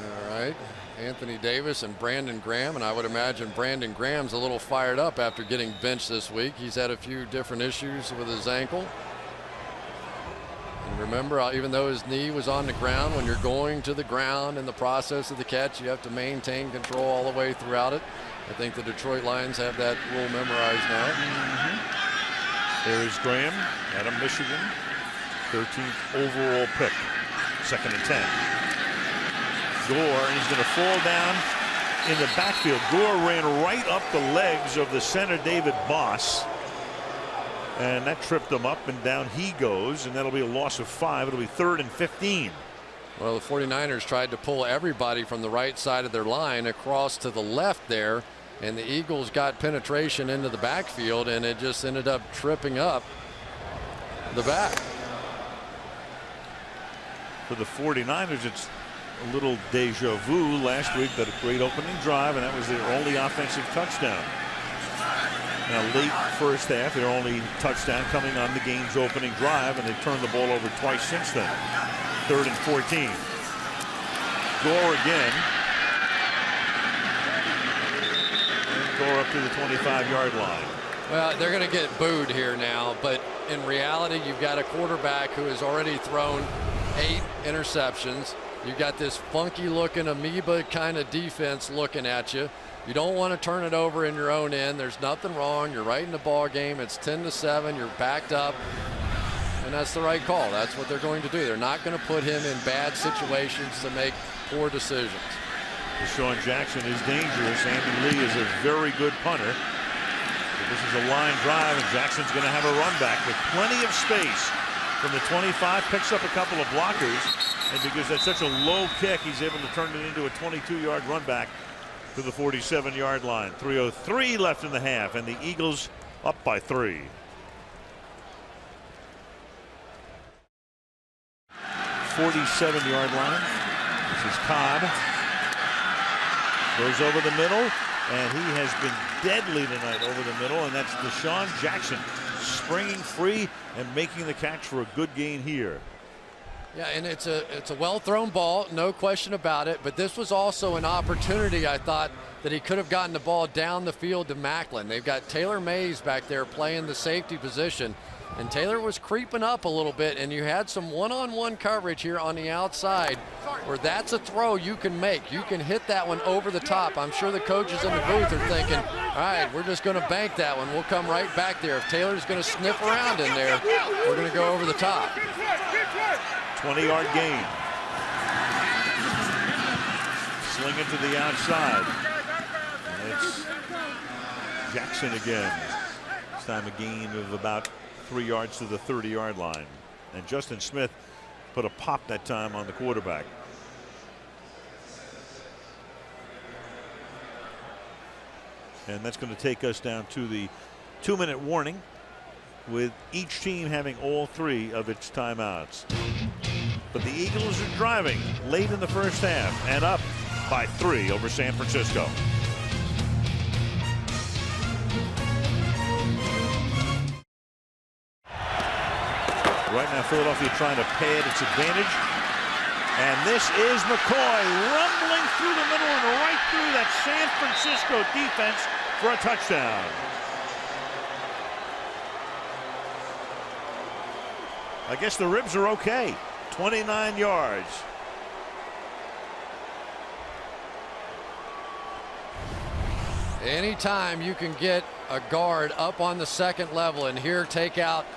All right. Anthony Davis and Brandon Graham, and I would imagine Brandon Graham's a little fired up after getting benched this week. He's had a few different issues with his ankle. And remember, even though his knee was on the ground, when you're going to the ground in the process of the catch, you have to maintain control all the way throughout it. I think the Detroit Lions have that rule memorized now. There is Graham out of Michigan, 13th overall pick, 2nd and 10. Gore, and he's going to fall down in the backfield. Gore ran right up the legs of the center, David Boss, and that tripped him up, and down he goes, and that'll be a loss of 5. It'll be 3rd and 15. Well, the 49ers tried to pull everybody from the right side of their line across to the left there, and the Eagles got penetration into the backfield, and it just ended up tripping up the back. For the 49ers, it's a little deja vu. Last week, that a great opening drive, and that was their only offensive touchdown. Now, late first half, their only touchdown coming on the game's opening drive, and they've turned the ball over twice since then. 3rd and 14. Gore again. And Gore up to the 25-yard line. Well, they're going to get booed here now, but in reality, you've got a quarterback who has already thrown 8 interceptions. You've got this funky-looking amoeba kind of defense looking at you. You don't want to turn it over in your own end. There's nothing wrong. You're right in the ball game. It's 10-7. You're backed up. And that's the right call. That's what they're going to do. They're not going to put him in bad situations to make poor decisions. Deshaun Jackson is dangerous. Andy Lee is a very good punter. But this is a line drive, and Jackson's going to have a run back with plenty of space. From the 25, picks up a couple of blockers. And because that's such a low kick, he's able to turn it into a 22-yard run back to the 47-yard line. 3:03 left in the half, and the Eagles up by 3. '47-yard line. This is Cobb. Goes over the middle, and he has been deadly tonight over the middle, and that's Deshaun Jackson springing free and making the catch for a good gain here. Yeah, and it's a well-thrown ball, no question about it. But this was also an opportunity, I thought, that he could have gotten the ball down the field to Macklin. They've got Taylor Mays back there playing the safety position. And Taylor was creeping up a little bit, and you had some one-on-one coverage here on the outside where that's a throw you can make. You can hit that one over the top. I'm sure the coaches in the booth are thinking, all right, we're just going to bank that one. We'll come right back there. If Taylor's going to sniff around in there, we're going to go over the top. 20-yard gain. Sling it to the outside. And it's Jackson again. This time a gain of about 3 yards to the 30-yard line. And Justin Smith put a pop that time on the quarterback. And that's going to take us down to the 2-minute warning, with each team having all 3 of its timeouts. But the Eagles are driving late in the first half and up by 3 over San Francisco. Right now, Philadelphia trying to pad its advantage. And this is McCoy rumbling through the middle and right through that San Francisco defense for a touchdown. I guess the ribs are okay. 29 yards. Anytime you can get a guard up on the second level and here take out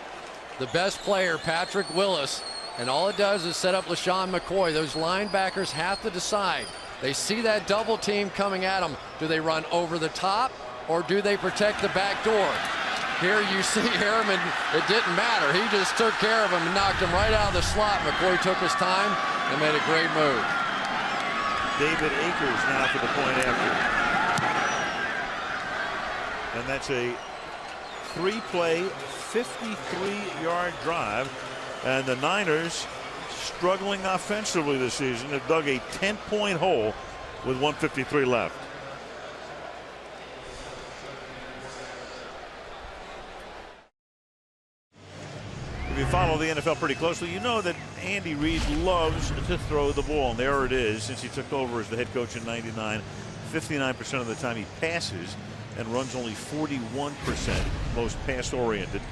the best player, Patrick Willis, and all it does is set up LeSean McCoy. Those linebackers have to decide. They see that double team coming at them. Do they run over the top or do they protect the back door? Here you see Harriman, it didn't matter. He just took care of him and knocked him right out of the slot. McCoy took his time and made a great move. David Akers now for the point after. And that's a 3-play, 53-yard drive. And the Niners struggling offensively this season. Have dug a 10-point hole with 1:53 left. If you follow the NFL pretty closely, you know that Andy Reid loves to throw the ball. And there it is since he took over as the head coach in '99. 59% of the time he passes and runs only 41%, most pass-oriented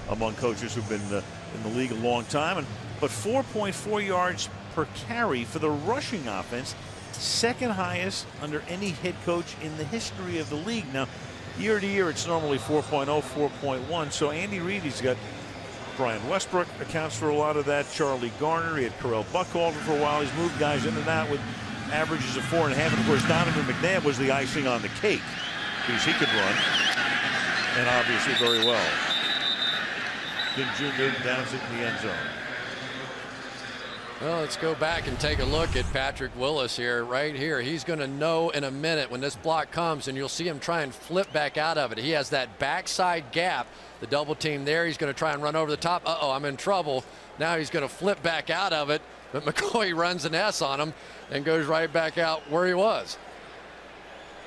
among coaches who've been in the league a long time. But 4.4 yards per carry for the rushing offense, second highest under any head coach in the history of the league. Now, year to year, it's normally 4.0, 4.1. So Andy Reid, he's got Brian Westbrook accounts for a lot of that. Charlie Garner, he had Carell Buchalter for a while. He's moved guys in and out with averages of 4.5. And of course, Donovan McNabb was the icing on the cake because he could run, and obviously very well. King Jr. downs it in the end zone. Well, let's go back and take a look at Patrick Willis here, right here. He's going to know in a minute when this block comes, and you'll see him try and flip back out of it. He has that backside gap, the double team there. He's going to try and run over the top. Uh-oh, I'm in trouble. Now he's going to flip back out of it, but McCoy runs an S on him and goes right back out where he was.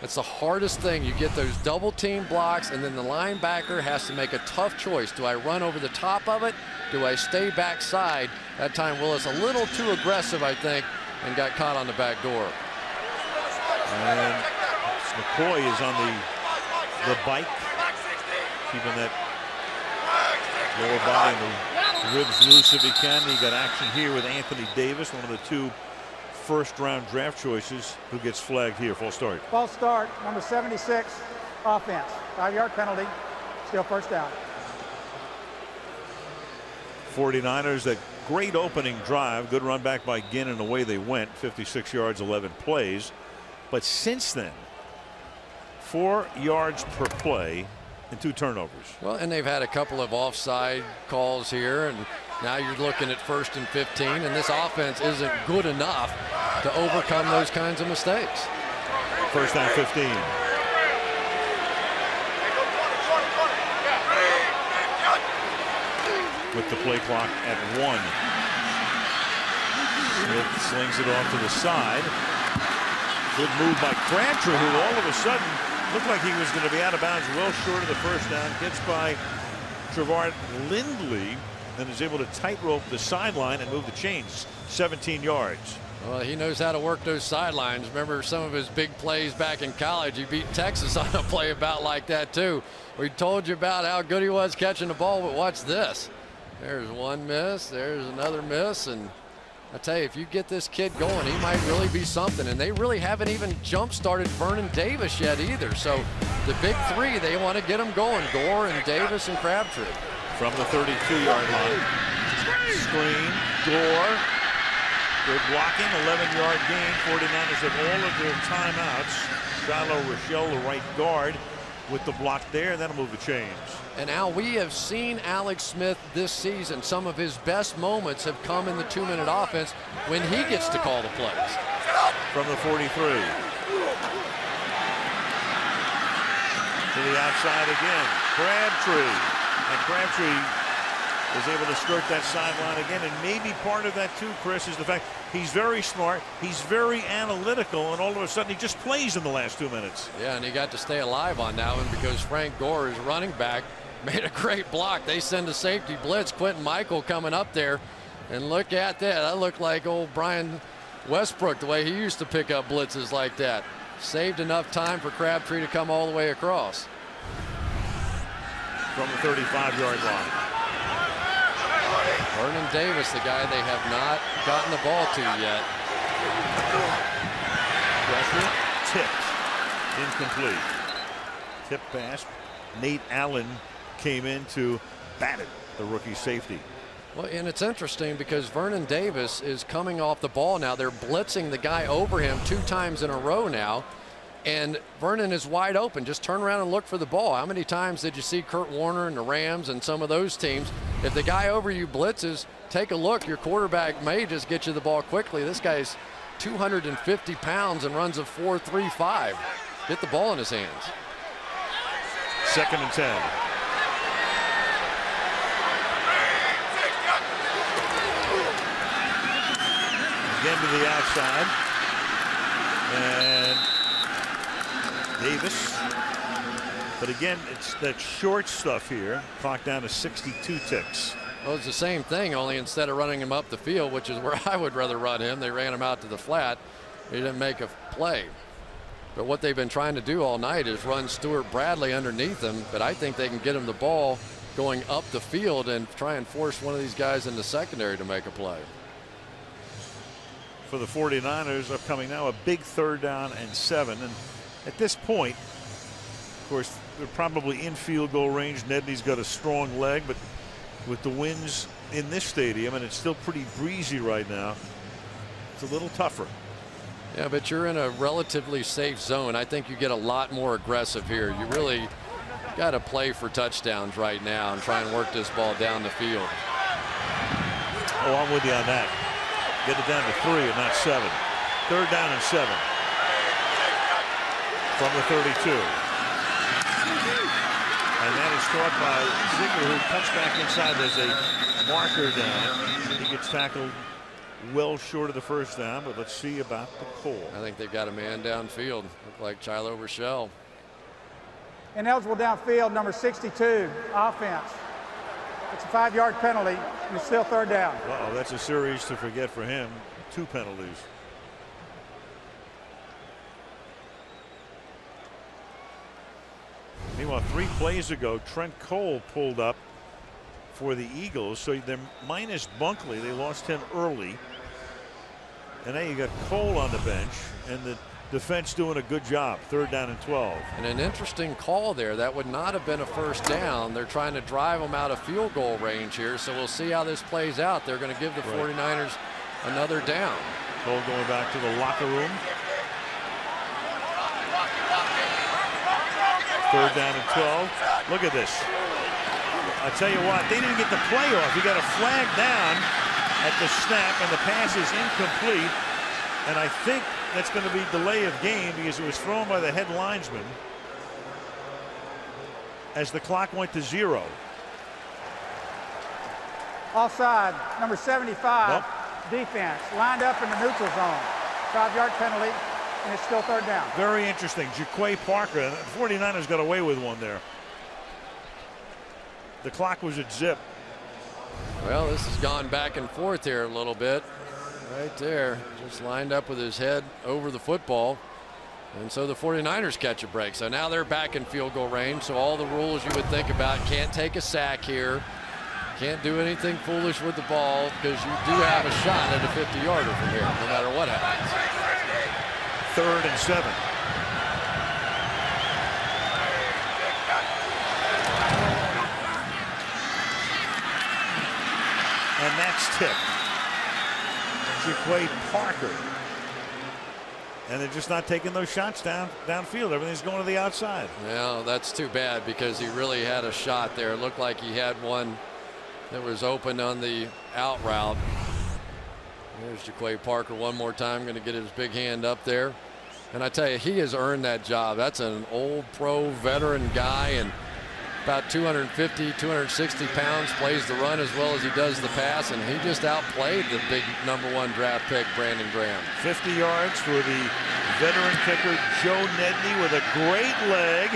That's the hardest thing. You get those double team blocks, and then the linebacker has to make a tough choice. Do I run over the top of it? Do I stay backside? That time Willis a little too aggressive, I think, and got caught on the back door. And McCoy is on the bike, keeping that lower body and the ribs loose if he can. He got action here with Anthony Davis, one of the 2 first-round draft choices, who gets flagged here. False start. False start, number 76, offense. 5-yard penalty, still first down. 49ers, that great opening drive, good run back by Ginn, and away they went. 56 yards, 11 plays. But since then, 4 yards per play and 2 turnovers. Well, and they've had a couple of offside calls here, and now you're looking at 1st and 15, and this offense isn't good enough to overcome those kinds of mistakes. 1st and 15. With the play clock at 1. Smith slings it off to the side. Good move by Crabtree, who all of a sudden looked like he was going to be out of bounds, well short of the first down. Gets by Trevart Lindley and is able to tightrope the sideline and move the chains 17 yards. Well, he knows how to work those sidelines. Remember some of his big plays back in college. He beat Texas on a play about like that too. We told you about how good he was catching the ball, but watch this. There's one miss, there's another miss, and I tell you, if you get this kid going, he might really be something. And they really haven't even jump-started Vernon Davis yet either. So the big 3, they want to get them going, Gore and Davis and Crabtree. From the 32-yard line. Screen, Gore. Good blocking, 11-yard gain. 49ers have all of their timeouts. Shiloh Rochelle, the right guard, with the block there, and that'll move the chains. And Al, we have seen Alex Smith this season. Some of his best moments have come in the 2-minute offense when he gets to call the plays. From the 43. To the outside again. Crabtree. And Crabtree is able to skirt that sideline again. And maybe part of that too, Chris, is the fact he's very smart, he's very analytical, and all of a sudden he just plays in the last 2 minutes. Yeah, and he got to stay alive on that one because Frank Gore, his running back, made a great block. They send a safety blitz. Quentin Michael coming up there, and look at that. That looked like old Brian Westbrook, the way he used to pick up blitzes like that. Saved enough time for Crabtree to come all the way across. From the 35-yard line. Vernon Davis, the guy they have not gotten the ball to yet. Pressure, tipped, incomplete. Tip pass. Nate Allen came in to bat it, the rookie safety. Well, and it's interesting because Vernon Davis is coming off the ball now. They're blitzing the guy over him 2 times in a row now. And Vernon is wide open. Just turn around and look for the ball. How many times did you see Kurt Warner and the Rams and some of those teams? If the guy over you blitzes, take a look. Your quarterback may just get you the ball quickly. This guy's 250 pounds and runs a 4.35. Get the ball in his hands. 2nd and 10. Again to the outside. And Davis. But again, it's that short stuff here. Clock down to 62 ticks. Well, it's the same thing, only instead of running him up the field, which is where I would rather run him, they ran him out to the flat. He didn't make a play. But what they've been trying to do all night is run Stuart Bradley underneath him. But I think they can get him the ball going up the field and try and force one of these guys in the secondary to make a play. For the 49ers, upcoming now, a big 3rd down and 7. And at this point, of course, they're probably in field goal range. Nedney's got a strong leg, but with the winds in this stadium, and it's still pretty breezy right now, it's a little tougher. Yeah, but you're in a relatively safe zone. I think you get a lot more aggressive here. You really got to play for touchdowns right now and try and work this ball down the field. Oh, I'm with you on that. Get it down to 3 and not 7. 3rd down and 7. From the 32. And that is caught by Ziegler, who cuts back inside. There's a marker down. He gets tackled well short of the 1st down, but let's see about the call. I think they've got a man downfield. Look like Chilo Rochelle. Ineligible downfield, number 62, offense. It's a 5-yard penalty, and it's still 3rd down. Uh-oh, that's a series to forget for him. 2 penalties. Meanwhile, 3 plays ago, Trent Cole pulled up for the Eagles, so they're minus Bunkley. They lost him early. And now you got Cole on the bench, and the defense doing a good job. 3rd down and 12. And an interesting call there. That would not have been a 1st down. They're trying to drive them out of field goal range here, so we'll see how this plays out. They're going to give the 49ers another down. Cole going back to the locker room. 3rd down and 12. Look at this. I tell you what, they didn't get the play off. He got a flag down at the snap, and the pass is incomplete. And I think that's going to be delay of game because it was thrown by the head linesman as the clock went to 0. Offside, number 75, defense, lined up in the neutral zone. 5-yard penalty, and it's still 3rd down. Very interesting. Jaquay Parker, the 49ers got away with one there. The clock was at zip. Well, this has gone back and forth here a little bit. Right there, just lined up with his head over the football. And so the 49ers catch a break. So now they're back in field goal range. So all the rules you would think about, can't take a sack here. Can't do anything foolish with the ball because you do have a shot at a 50-yarder from here, no matter what happens. 3rd and 7. And that's tipped. Jaquay Parker. And they're just not taking those shots downfield. Everything's going to the outside. Well, that's too bad because he really had a shot there. It looked like he had one that was open on the out route. There's Jaquay Parker one more time, going to get his big hand up there. And I tell you, he has earned that job. That's an old pro veteran guy, and about 250, 260 pounds, plays the run as well as he does the pass, and he just outplayed the big #1 draft pick, Brandon Graham. 50 yards for the veteran kicker, Joe Nedney, with a great leg,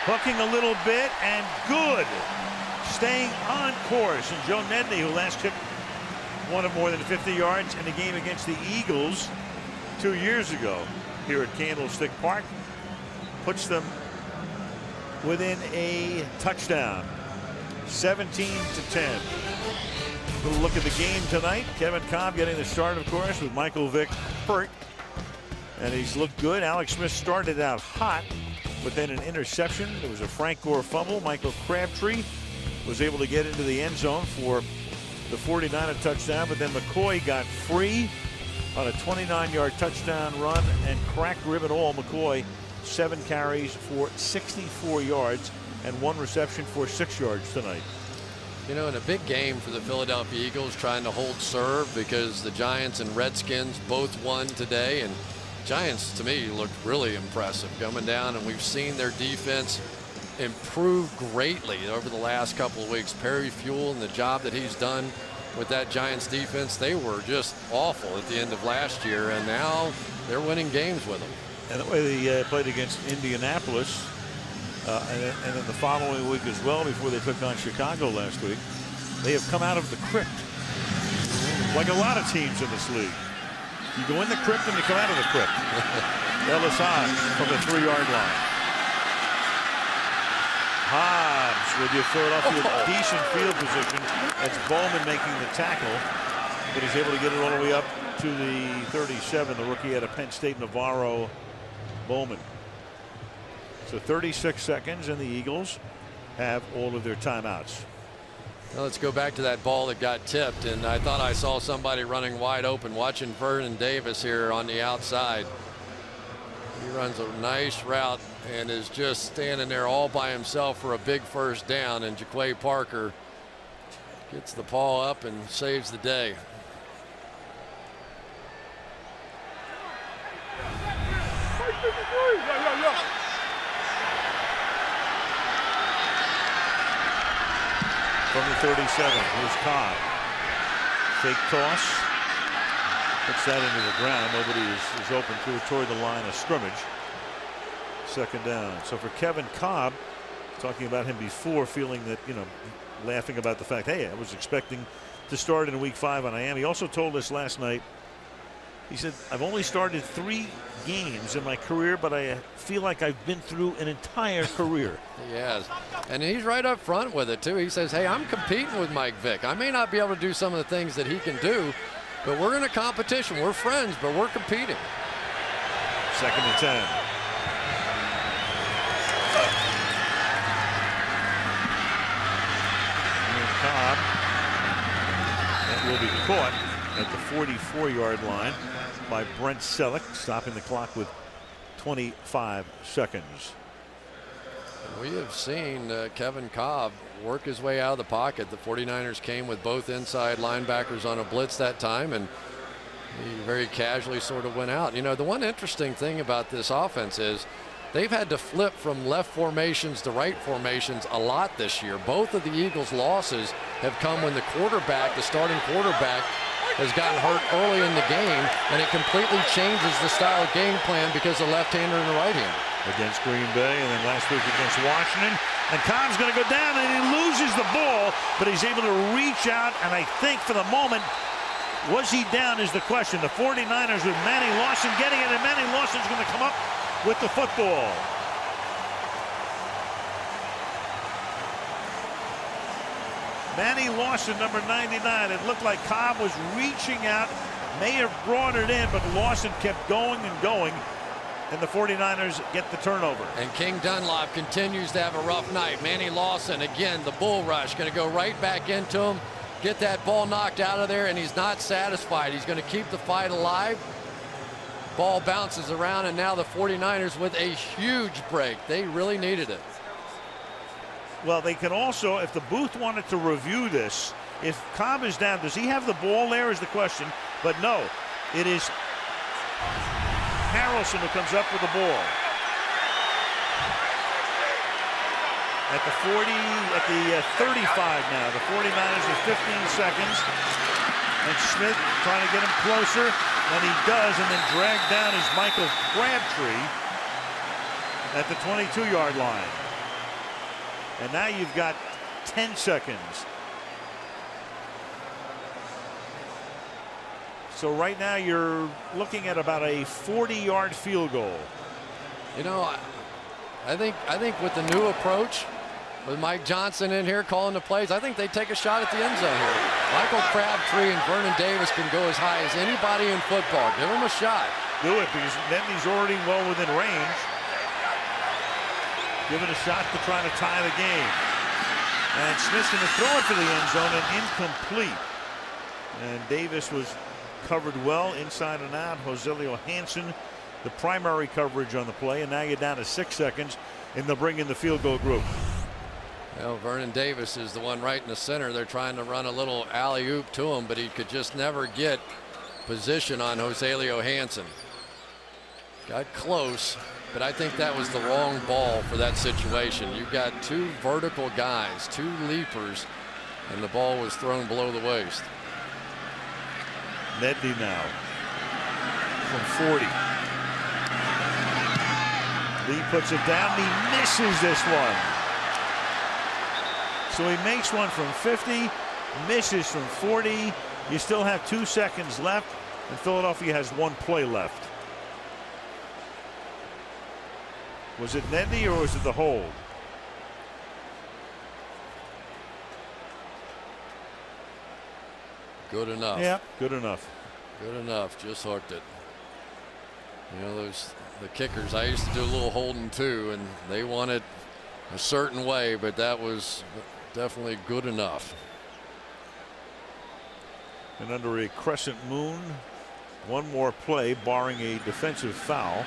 hooking a little bit, and good. Staying on course. And Joe Nedney, who last kicked one of more than 50 yards in a game against the Eagles 2 years ago here at Candlestick Park, puts them within a touchdown, 17-10. We'll look at the game tonight. Kevin Kolb getting the start, of course, with Michael Vick hurt, and he's looked good. Alex Smith started out hot, but then an interception. There was a Frank Gore fumble. Michael Crabtree was able to get into the end zone for the 49er touchdown, but then McCoy got free on a 29-yard touchdown run and cracked rib and all. McCoy, 7 carries for 64 yards and 1 reception for 6 yards tonight. You know, in a big game for the Philadelphia Eagles, trying to hold serve because the Giants and Redskins both won today, and Giants, to me, looked really impressive coming down, and we've seen their defense improve greatly over the last couple of weeks. Perry Fewell and the job that he's done with that Giants defense, they were just awful at the end of last year, and now they're winning games with them. And the way they played against Indianapolis, and then the following week as well, before they took on Chicago last week, they have come out of the crypt, like a lot of teams in this league. You go in the crypt and you come out of the crypt. Ellis Hobbs from the 3-yard line. Hobbs with your Philadelphia decent field position. That's Bowman making the tackle, but he's able to get it all the way up to the 37. The rookie out of Penn State, Navarro Bowman. So 36 seconds, and the Eagles have all of their timeouts. Now let's go back to that ball that got tipped, and I thought I saw somebody running wide open, watching Vernon Davis here on the outside. He runs a nice route and is just standing there all by himself for a big first down, and Jaquay Parker gets the ball up and saves the day. From the 37, here's Cobb. Fake toss. Puts that into the ground. Nobody is open toward the line of scrimmage. Second down. So for Kevin Kolb, talking about him before, feeling that, you know, laughing about the fact, hey, I was expecting to start in week 5 and I am. He also told us last night, he said, I've only started 3 games in my career, but I feel like I've been through an entire career. He has. And he's right up front with it, too. He says, hey, I'm competing with Mike Vick. I may not be able to do some of the things that he can do, but we're in a competition. We're friends, but we're competing. Second and 10. Cobb. That will be caught at the 44-yard line by Brent Selleck, stopping the clock with 25 seconds. We have seen Kevin Kolb work his way out of the pocket. The 49ers came with both inside linebackers on a blitz that time, and he very casually sort of went out. You know, the one interesting thing about this offense is they've had to flip from left formations to right formations a lot this year. Both of the Eagles' losses have come when the quarterback, the starting quarterback, has gotten hurt early in the game, and it completely changes the style of game plan because of left-hander and the right-hander. Against Green Bay, and then last week against Washington. And Cobb's going to go down, and he loses the ball, but he's able to reach out, and I think for the moment, was he down is the question. The 49ers with Manny Lawson getting it, and Manny Lawson's going to come up with the football. Manny Lawson, number 99. It looked like Cobb was reaching out, may have brought it in, but Lawson kept going and going, and the 49ers get the turnover. And King Dunlop continues to have a rough night. Manny Lawson, again, the bull rush, going to go right back into him, get that ball knocked out of there, and he's not satisfied. He's going to keep the fight alive. Ball bounces around, and now the 49ers with a huge break. They really needed it. Well, they can also, if the booth wanted to review this, if Cobb is down, does he have the ball there is the question. But no, it is Harrelson who comes up with the ball. at the 40, at the 35 now. The 49ers with 15 seconds. And Smith trying to get him closer, and he does, and then dragged down is Michael Crabtree at the 22-yard line. And now you've got 10 seconds. So right now you're looking at about a 40-yard field goal. You know, I think with the new approach, with Mike Johnson in here calling the plays, I think they take a shot at the end zone here. Michael Crabtree and Vernon Davis can go as high as anybody in football. Give them a shot. Do it, because Nedney's already well within range. Give it a shot to try to tie the game. And Smith's going to throw it to the end zone and incomplete. And Davis was covered well inside and out. Joselio Hansen, the primary coverage on the play, and now you're down to 6 seconds, and they'll bring in the field goal group. Well, Vernon Davis is the one right in the center. They're trying to run a little alley-oop to him, but he could just never get position on Joselio Hansen. Got close, but I think that was the wrong ball for that situation. You've got two vertical guys, two leapers, and the ball was thrown below the waist. Nedney now from 40. Lee puts it down. He misses this one. So he makes one from 50, misses from 40. You still have 2 seconds left, and Philadelphia has 1 play left. Was it Nedney or was it the hold? Good enough. Yeah, good enough. Good enough. Just hooked it. You know, the kickers, I used to do a little holding too, and they want it a certain way, but that was definitely good enough. And under a crescent moon, 1 more play barring a defensive foul,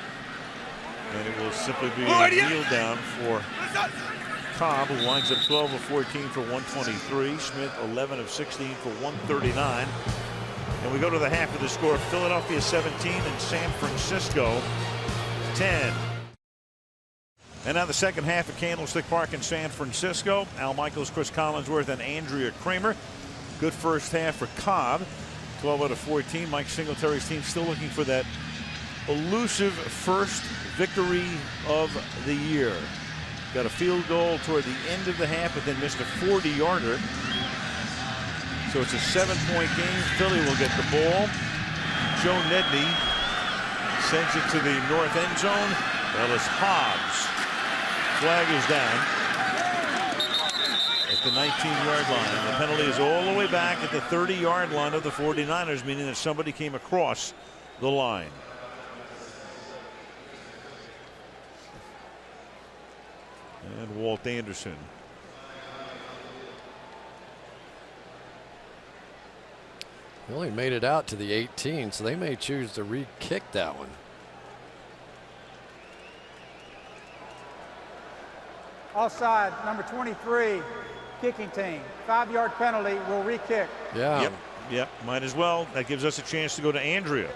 and it will simply be a kneel down for Cobb, who winds up 12 of 14 for 123. Smith 11 of 16 for 139. And we go to the half of the score. Philadelphia 17 and San Francisco 10. And now the second half at Candlestick Park in San Francisco. Al Michaels, Chris Collinsworth, and Andrea Kramer. Good first half for Cobb. 12 out of 14. Mike Singletary's team still looking for that elusive first victory of the year. Got a field goal toward the end of the half, but then missed a 40-yarder. So it's a 7-point game. Philly will get the ball. Joe Nedney sends it to the north end zone. Ellis Hobbs. Flag is down at the 19-yard line. The penalty is all the way back at the 30-yard line of the 49ers, meaning that somebody came across the line. And Walt Anderson. He only made it out to the 18, so they may choose to re-kick that one. Offside, number 23, kicking team. 5-yard penalty, will re-kick. Yeah. Yep, might as well. That gives us a chance to go to Andrea.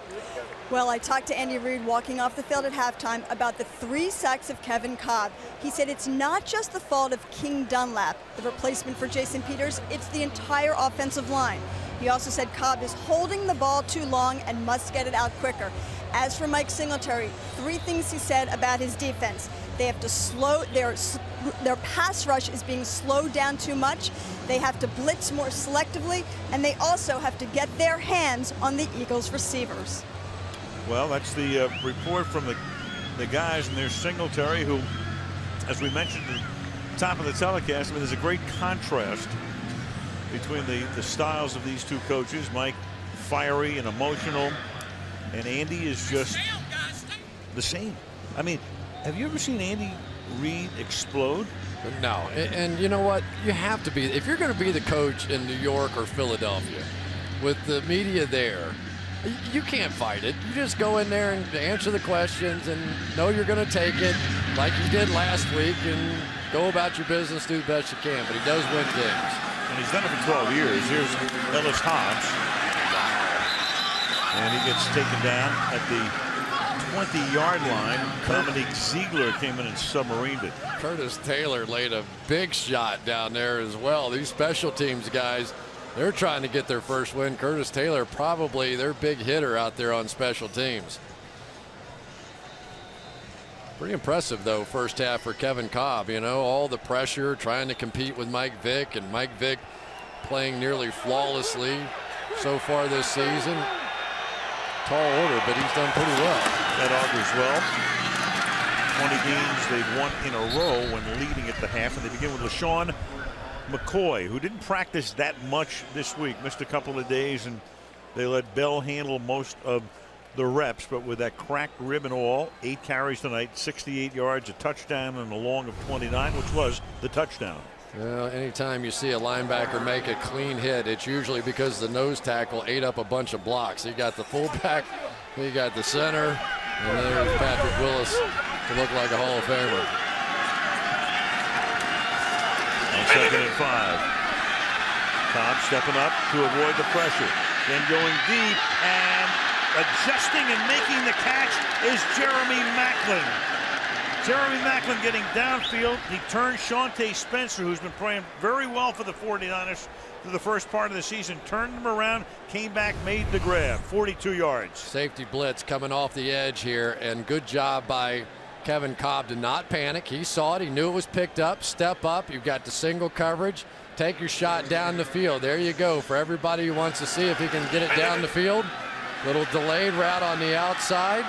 Well, I talked to Andy Reid walking off the field at halftime about the 3 sacks of Kevin Cobb. He said it's not just the fault of King Dunlap, the replacement for Jason Peters, it's the entire offensive line. He also said Cobb is holding the ball too long and must get it out quicker. As for Mike Singletary, 3 things he said about his defense. They have to slow, their pass rush is being slowed down too much. They have to blitz more selectively, and they also have to get their hands on the Eagles receivers. Well, that's the report from the guys, and there's Singletary, who, as we mentioned at the top of the telecast, I mean, there's a great contrast between the styles of these two coaches. Mike, fiery and emotional, and Andy is just the same. I mean, have you ever seen Andy Reid explode? No, and you know what? You have to be, if you're going to be the coach in New York or Philadelphia, with the media there, you can't fight it. You just go in there and answer the questions and know you're going to take it like you did last week and go about your business, do the best you can. But he does win games. And he's done it for 12 years. Here's Ellis Hobbs. And he gets taken down at the 20-yard line. Dominique Ziegler came in and submarined it. Curtis Taylor laid a big shot down there as well. These special teams guys, they're trying to get their first win. Curtis Taylor probably their big hitter out there on special teams. Pretty impressive, though, first half for Kevin Kolb. You know, all the pressure, trying to compete with Mike Vick, and Mike Vick playing nearly flawlessly so far this season. Tall order, but he's done pretty well. That augurs well. 20 games they've won in a row when leading at the half, and they begin with LaShawn McCoy, who didn't practice that much this week, missed a couple of days, and they let Bell handle most of the reps, but with that cracked rib and all, 8 carries tonight, 68 yards, a touchdown, and a long of 29, which was the touchdown. Well, anytime you see a linebacker make a clean hit, it's usually because the nose tackle ate up a bunch of blocks. You got the fullback, you got the center, and there's Patrick Willis to look like a Hall of Famer. On 2nd and 5. Kolb stepping up to avoid the pressure, then going deep, and adjusting and making the catch is Jeremy Maclin. Jeremy Maclin getting downfield. He turned Shawntae Spencer, who's been playing very well for the 49ers through the first part of the season, turned him around, came back, made the grab, 42 yards. Safety blitz coming off the edge here, and good job by Kevin Kolb to not panic. He saw it, he knew it was picked up. Step up, you've got the single coverage. Take your shot down the field. There you go for everybody who wants to see if he can get it down the field. Little delayed route on the outside.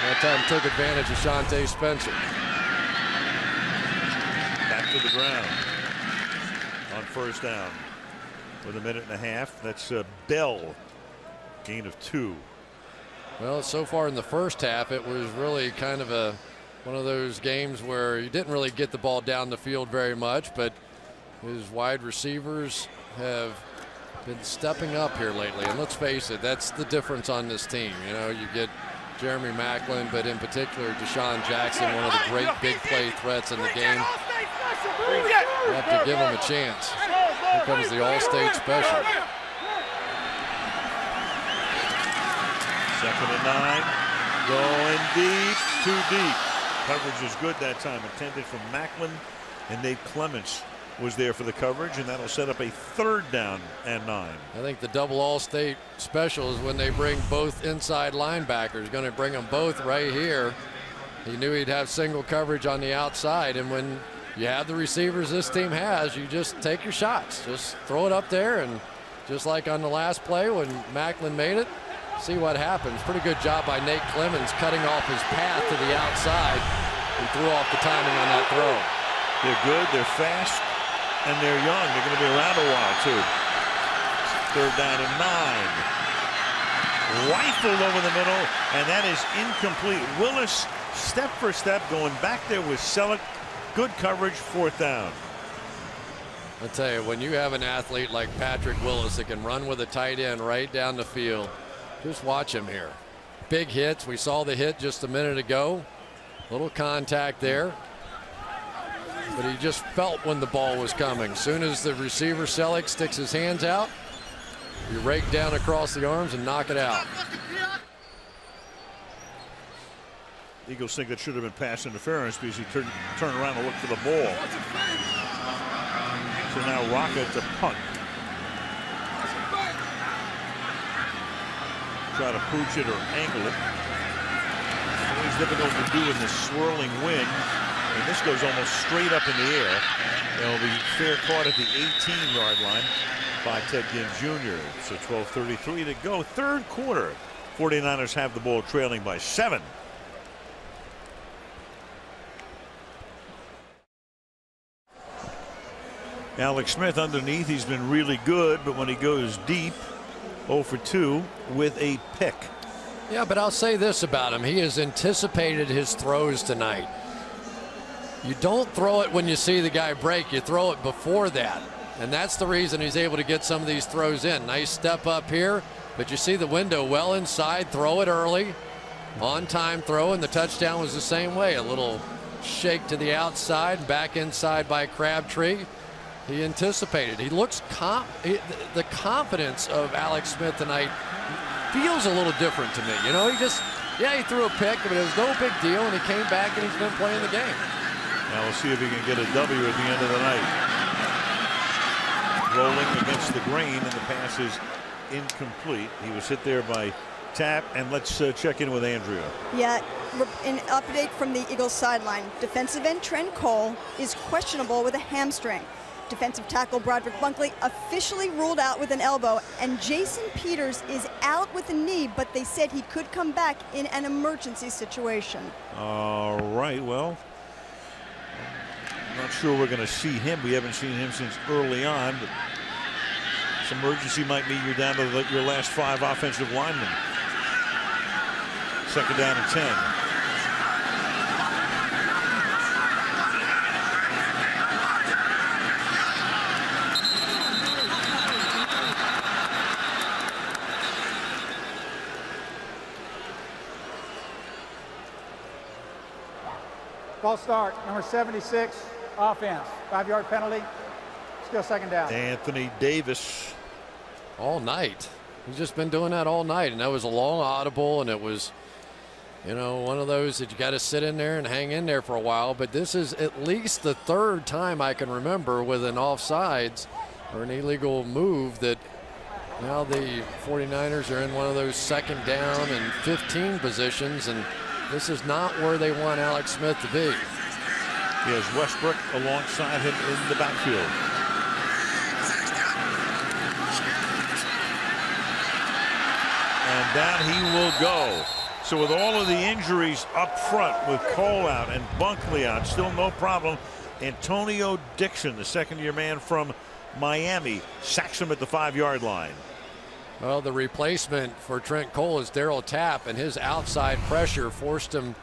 That time took advantage of Shawntae Spencer. Back to the ground on first down with 1.5 minutes. That's Bell, gain of 2. Well, so far in the first half, it was really kind of one of those games where you didn't really get the ball down the field very much, but his wide receivers have been stepping up here lately. And let's face it, that's the difference on this team. You know, you get Jeremy Maclin, but in particular Deshaun Jackson, one of the great big play threats in the game. You have to give him a chance. Here comes the All-State special. 2nd and 9, going deep, too deep. Coverage is good that time, intended for Maclin, and Nate Clements was there for the coverage, and that'll set up a 3rd down and 9. I think the double All-State special is when they bring both inside linebackers. Going to bring them both right here. He knew he'd have single coverage on the outside, and when you have the receivers this team has, you just take your shots. Just throw it up there, and just like on the last play when Maclin made it, see what happens. Pretty good job by Nate Clements cutting off his path to the outside. He threw off the timing on that throw. They're good, they're fast, and they're young. They're going to be around a while, too. 3rd down and 9. Rifled over the middle, and that is incomplete. Willis, step for step, going back there with Selleck. Good coverage, 4th down. I'll tell you, when you have an athlete like Patrick Willis that can run with a tight end right down the field, just watch him here. Big hits. We saw the hit just a minute ago. Little contact there. But he just felt when the ball was coming. Soon as the receiver Selleck sticks his hands out, you rake down across the arms and knock it out. Eagles think that should have been pass interference because he turned around and looked for the ball. So now Rocket to punt. Try to pooch it or angle it. Always difficult to do in this swirling wind. And this goes almost straight up in the air. It'll be fair caught at the 18-yard line by Ted Ginn Jr. So 12:33 to go. 3rd quarter. 49ers have the ball trailing by 7. Alex Smith underneath. He's been really good, but when he goes deep, 0 for 2 with a pick. Yeah, but I'll say this about him. He has anticipated his throws tonight. You don't throw it when you see the guy break. You throw it before that. And that's the reason he's able to get some of these throws in. Nice step up here, but you see the window well inside. Throw it early. On-time throw, and the touchdown was the same way. A little shake to the outside, back inside by Crabtree. He anticipated. He looks the confidence of Alex Smith tonight feels a little different to me. You know, Yeah, he threw a pick, but it was no big deal, and he came back and he's been playing the game. Now we'll see if he can get a W at the end of the night. Rolling against the grain, and the pass is incomplete. He was hit there by Tapp, and let's check in with Andrea. Yeah, an update from the Eagles sideline. Defensive end Trent Cole is questionable with a hamstring. Defensive tackle Broderick Bunkley officially ruled out with an elbow, and Jason Peters is out with a knee, but they said he could come back in an emergency situation. All right, well, I'm not sure we're going to see him. We haven't seen him since early on, but this emergency might mean you're down to your last 5 offensive linemen. Second down and 10. False start, number 76, offense. 5-yard penalty, still second down. Anthony Davis. All night. He's just been doing that all night, and that was a long audible, and it was, you know, one of those that you got to sit in there and hang in there for a while. But this is at least the 3rd time I can remember with an offsides or an illegal move that now the 49ers are in one of those second down and 15 positions, and this is not where they want Alex Smith to be. He has Westbrook alongside him in the backfield. And down he will go. So with all of the injuries up front, with Cole out and Bunkley out, still no problem. Antonio Dixon, the second-year man from Miami, sacks him at the 5-yard line. Well, the replacement for Trent Cole is Darryl Tapp, and his outside pressure forced him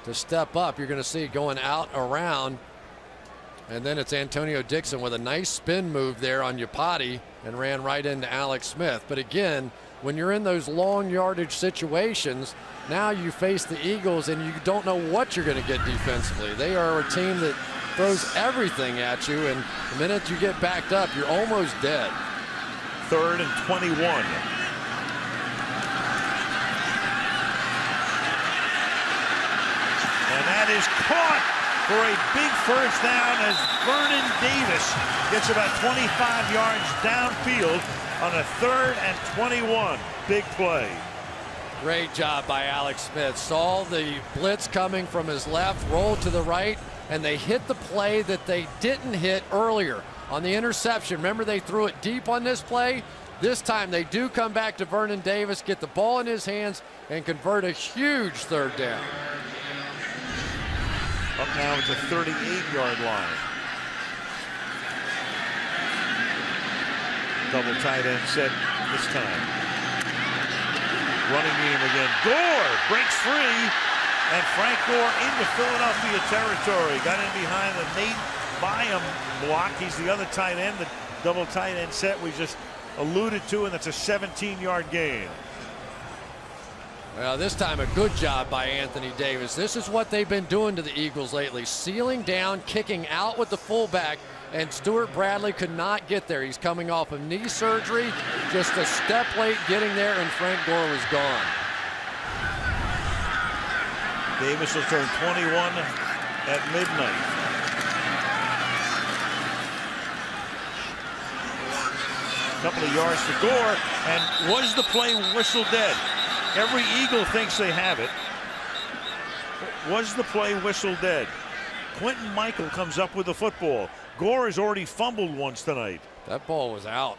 to step up. You're going to see going out around, and then it's Antonio Dixon with a nice spin move there on Yapati and ran right into Alex Smith. But again, when you're in those long yardage situations, now you face the Eagles and you don't know what you're going to get defensively. They are a team that throws everything at you, and the minute you get backed up, you're almost dead. 3rd and 21. And that is caught for a big first down as Vernon Davis gets about 25 yards downfield on a 3rd and 21. Big play. Great job by Alex Smith. Saw the blitz coming from his left, rolled to the right, and they hit the play that they didn't hit earlier on the interception. Remember, they threw it deep on this play. This time they do come back to Vernon Davis, get the ball in his hands, and convert a huge 3rd down. Up now at the 38-yard line. Double tight end set this time. Running game again. Gore breaks free, and Frank Gore into Philadelphia territory. Got in behind the Nate Byam block. He's the other tight end. The double tight end set we just alluded to, and that's a 17-yard gain. Well, this time a good job by Anthony Davis. This is what they've been doing to the Eagles lately. Sealing down, kicking out with the fullback, and Stuart Bradley could not get there. He's coming off of knee surgery, just a step late getting there, and Frank Gore was gone. Davis will turn 21 at midnight. Couple of yards for Gore, and was the play whistle dead? Every Eagle thinks they have it. Was the play whistle dead? Quentin Michael comes up with the football. Gore has already fumbled once tonight. That ball was out.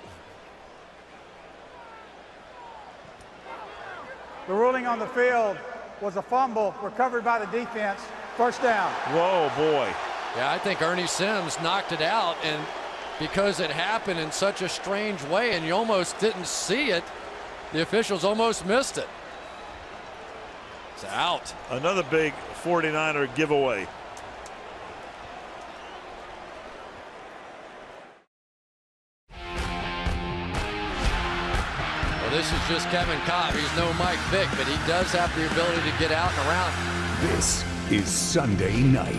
The ruling on the field was a fumble recovered by the defense. First down. Whoa, boy. Yeah, I think Ernie Sims knocked it out, and because it happened in such a strange way and you almost didn't see it, the officials almost missed it. It's out. Another big 49er giveaway. Well, this is just Kevin Cobb. He's no Mike Vick, but he does have the ability to get out and around. This is Sunday night.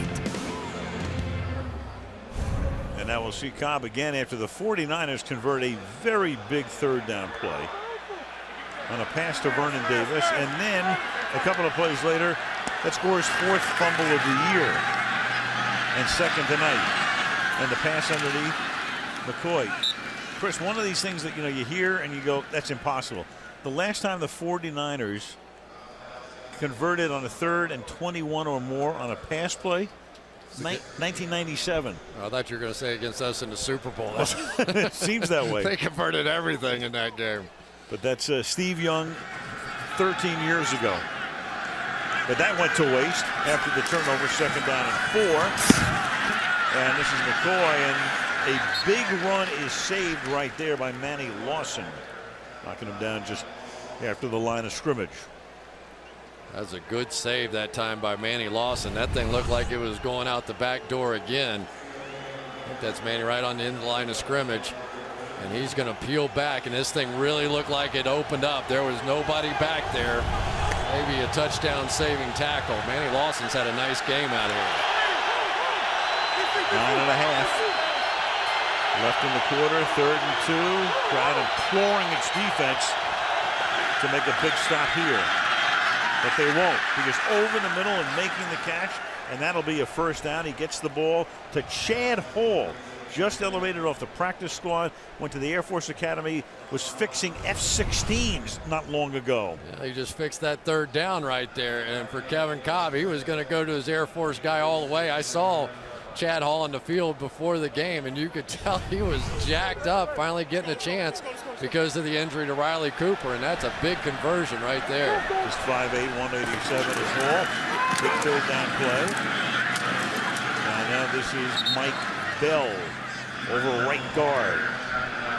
And now we'll see Cobb again after the 49ers convert a very big 3rd down play. on a pass to Vernon Davis, and then a couple of plays later, that scores 4th fumble of the year and 2nd tonight. And the pass underneath McCoy. Chris, one of these things that you hear and you go, that's impossible. The last time the 49ers converted on a 3rd and 21 or more on a pass play, 1997. I thought you were going to say against us in the Super Bowl. It seems that way. They converted everything in that game. But that's Steve Young 13 years ago. But that went to waste after the turnover, 2nd down and 4. And this is McCoy, and a big run is saved right there by Manny Lawson, knocking him down just after the line of scrimmage. That's a good save that time by Manny Lawson. That thing looked like it was going out the back door again. I think that's Manny right on the end line of scrimmage. And he's going to peel back, and this thing really looked like it opened up. There was nobody back there. Maybe a touchdown saving tackle. Manny Lawson's had a nice game out here. 9.5 left in the quarter, 3rd and 2. Crowd imploring its defense to make a big stop here. But they won't. He goes over the middle and making the catch, and that'll be a 1st down. He gets the ball to Chad Hall, just elevated off the practice squad, went to the Air Force Academy, was fixing F-16s not long ago. Yeah, he just fixed that 3rd down right there. And for Kevin Kolb, he was going to go to his Air Force guy all the way. I saw Chad Hall on the field before the game, and you could tell he was jacked up, finally getting a chance because of the injury to Riley Cooper, and that's a big conversion right there. Just 5'8", 187 is Hall. Big 3rd down play. And now this is Mike Bell over right guard.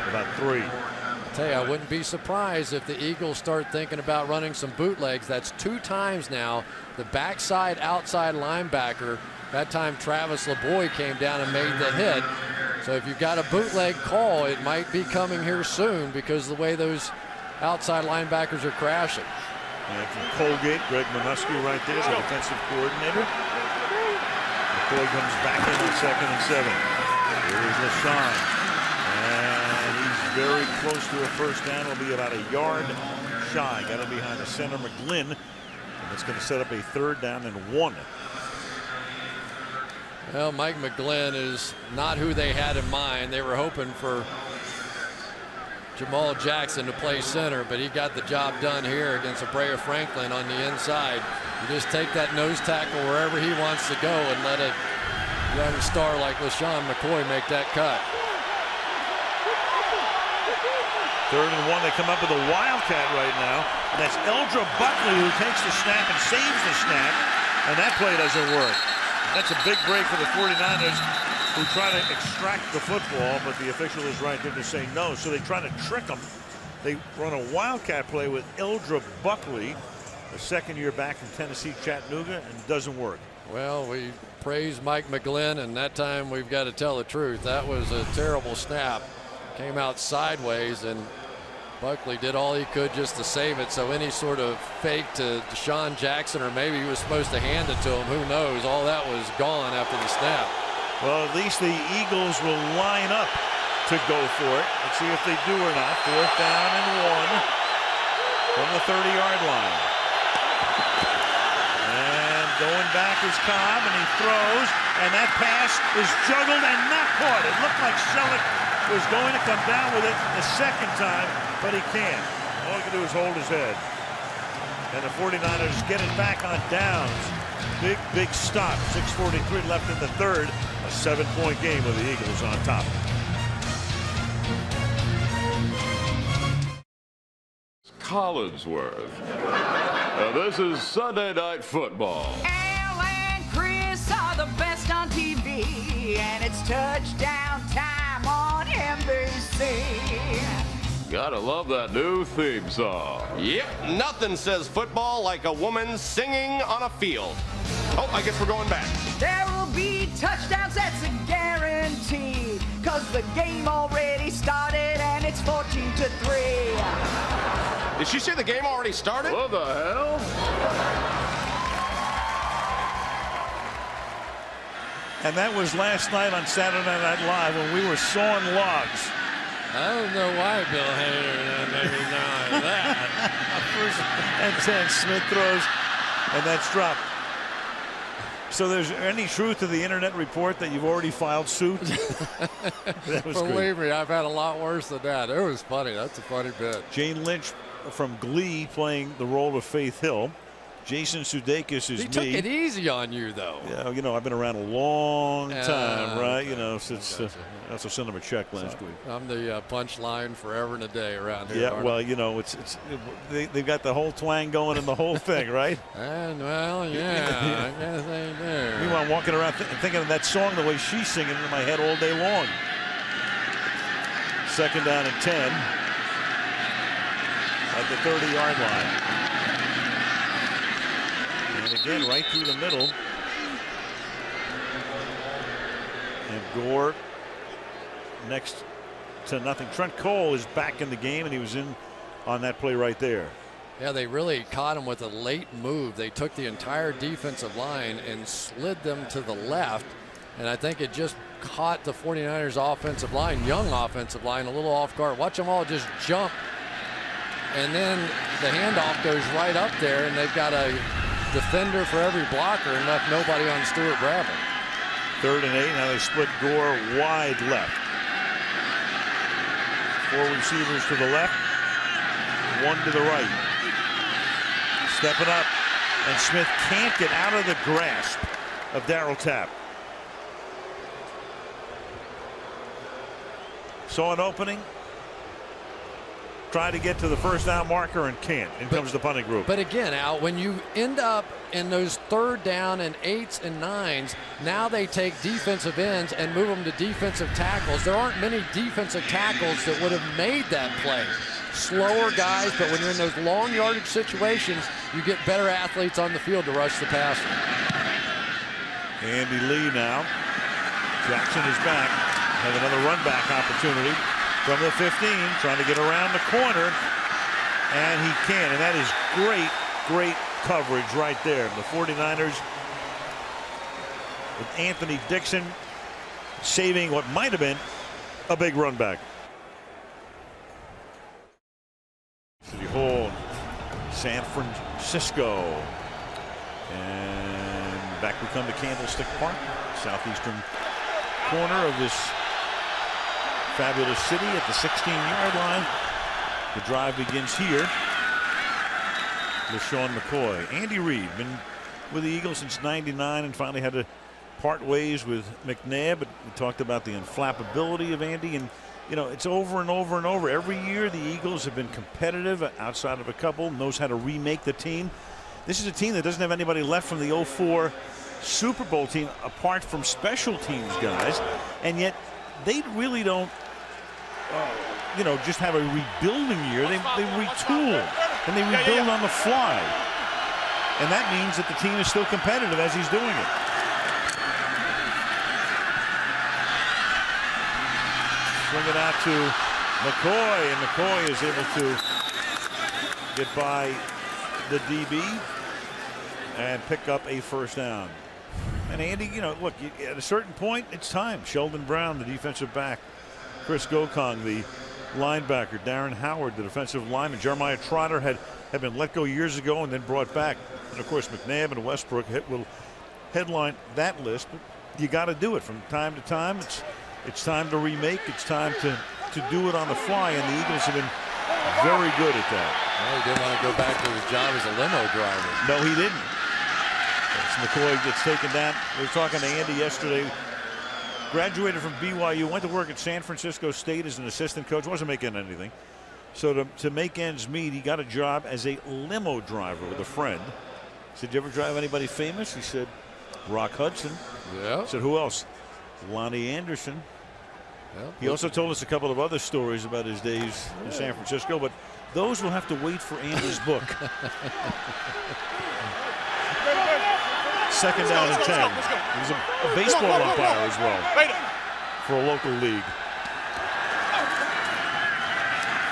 About 3. I'll tell you, I wouldn't be surprised if the Eagles start thinking about running some bootlegs. That's 2 times now. The backside outside linebacker, that time Travis LeBoy came down and made the hit. So if you've got a bootleg call, it might be coming here soon because of the way those outside linebackers are crashing. And from Colgate, Greg Minuski right there, the defensive coordinator. McCoy comes back in on 2nd and 7. Here is LaShawn. And he's very close to a 1st down. It'll be about a yard shy. Got him behind the center, McGlynn. And it's going to set up a 3rd down and 1. Well, Mike McGlynn is not who they had in mind. They were hoping for Jamal Jackson to play center, but he got the job done here against Brea Franklin on the inside. You just take that nose tackle wherever he wants to go and let a young star like LaShawn McCoy make that cut. 3rd and 1. They come up with a wildcat right now. And that's Eldra Buckley who takes the snap and saves the snap, and that play doesn't work. That's a big break for the 49ers, who try to extract the football, but the official is right there to say no. So they try to trick them. They run a wildcat play with Eldra Buckley, a 2nd year back from Tennessee Chattanooga, and it doesn't work. Well, we praise Mike McGlynn, and that time we've got to tell the truth. That was a terrible snap. Came out sideways, and Buckley did all he could just to save it. So any sort of fake to Deshaun Jackson, or maybe he was supposed to hand it to him, who knows? All that was gone after the snap. Well, at least the Eagles will line up to go for it. Let's see if they do or not. 4th down and 1 from the 30-yard line. And going back is Cobb, and he throws, and that pass is juggled and not caught. It looked like Selleck was going to come down with it the 2nd time, but he can't. All he can do is hold his head. And the 49ers get it back on downs. Big stop. 6:43 left in the 3rd. A 7-point game with the Eagles on top. Collinsworth. This is Sunday Night Football. Al and Chris are the best on TV, and it's touchdown time on NBC. Gotta love that new theme song. Yep, nothing says football like a woman singing on a field. Oh, I guess we're going back. There will be touchdowns, that's a guarantee, cause the game already started and it's 14-3. Did she say the game already started? What the hell? And that was last night on Saturday Night Live when we were sawing logs. I don't know why Bill Hader made me sound like that. First and 10. Smith throws, and that's dropped. So there's any truth to the internet report that you've already filed suit? That was Believe me, I've had a lot worse than that. It was funny. That's a funny bit. Jane Lynch from Glee playing the role of Faith Hill. Jason Sudeikis is me. He took it easy on you, though. Yeah, you know, I've been around a long time, right? You know, since also sent him a check last week. I'm the punchline forever and a day around here. Yeah, well, you know, they've got the whole twang going and the whole thing, right? And well, yeah, I guess they do. Meanwhile, I'm walking around thinking of that song the way she's singing in my head all day long. 2nd down and 10 at the 30-yard line. And again, right through the middle. And Gore next to nothing. Trent Cole is back in the game, and he was in on that play right there. Yeah, they really caught him with a late move. They took the entire defensive line and slid them to the left, and I think it just caught the 49ers offensive line, young offensive line, a little off guard. Watch them all just jump, and then the handoff goes right up there, and they've got a defender for every blocker and left nobody on Stuart Bradley. 3rd and 8. Now they split Gore wide left. 4 receivers to the left, 1 to the right. Stepping up, and Smith can't get out of the grasp of Darryl Tapp. Saw an opening, tried to get to the first down marker and can't. In comes the punting group. But again, Al, when you end up in those 3rd down and 8s and 9s, now they take defensive ends and move them to defensive tackles. There aren't many defensive tackles that would have made that play. Slower guys, but when you're in those long yardage situations, you get better athletes on the field to rush the passer. Andy Lee now. Jackson is back. Have another run back opportunity from the 15, trying to get around the corner, and he can. And that is great coverage right there. The 49ers with Anthony Dixon saving what might have been a big run back. Behold, San Francisco. And back we come to Candlestick Park, southeastern corner of this fabulous city at the 16-yard line. The drive begins here with Sean McCoy. Andy Reid, been with the Eagles since '99 and finally had to part ways with McNabb. But we talked about the inflappability of Andy, and you know, it's over and over and over. Every year the Eagles have been competitive outside of a couple, knows how to remake the team. This is a team that doesn't have anybody left from the '04 Super Bowl team apart from special teams guys, and yet they really don't you know, just have a rebuilding year. They retool and they rebuild on the fly, and that means that the team is still competitive as he's doing it. Swing it out to McCoy, and McCoy is able to get by the DB and pick up a first down. And Andy, you know, look, at a certain point, it's time. Sheldon Brown, the defensive back, Chris Gokong, the linebacker, Darren Howard, the defensive lineman, Jeremiah Trotter had been let go years ago and then brought back. And of course, McNabb and Westbrook will headline that list. But you got to do it from time to time. It's time to remake. It's time to do it on the fly, and the Eagles have been very good at that. Well, he didn't want to go back to his job as a limo driver. No, he didn't. As McCoy gets taken down. We were talking to Andy yesterday. Graduated from BYU, went to work at San Francisco State as an assistant coach. Wasn't making anything. So to make ends meet, he got a job as a limo driver with a friend. He said, "Did you ever drive anybody famous?" He said, "Rock Hudson." Yeah. I said, "Who else?" Lonnie Anderson. Yep. He also told us a couple of other stories about his days in San Francisco, but those will have to wait for Andy's book. 2nd down and 10. He was a baseball umpire as well for a local league.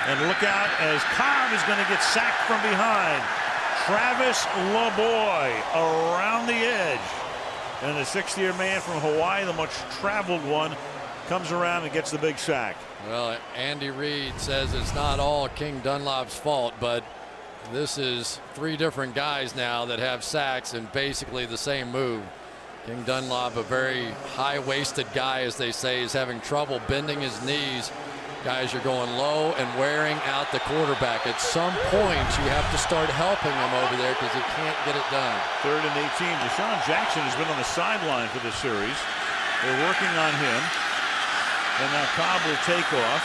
And look out as Cobb is going to get sacked from behind. Travis LeBoy around the edge. And the 6th-year man from Hawaii, the much traveled one, comes around and gets the big sack. Well, Andy Reid says it's not all King Dunlap's fault, but this is 3 different guys now that have sacks and basically the same move. King Dunlap, a very high-waisted guy, as they say, is having trouble bending his knees. Guys are going low and wearing out the quarterback. At some point, you have to start helping him over there because he can't get it done. 3rd and 18. Deshaun Jackson has been on the sideline for this series. They're working on him. And now Cobb will take off.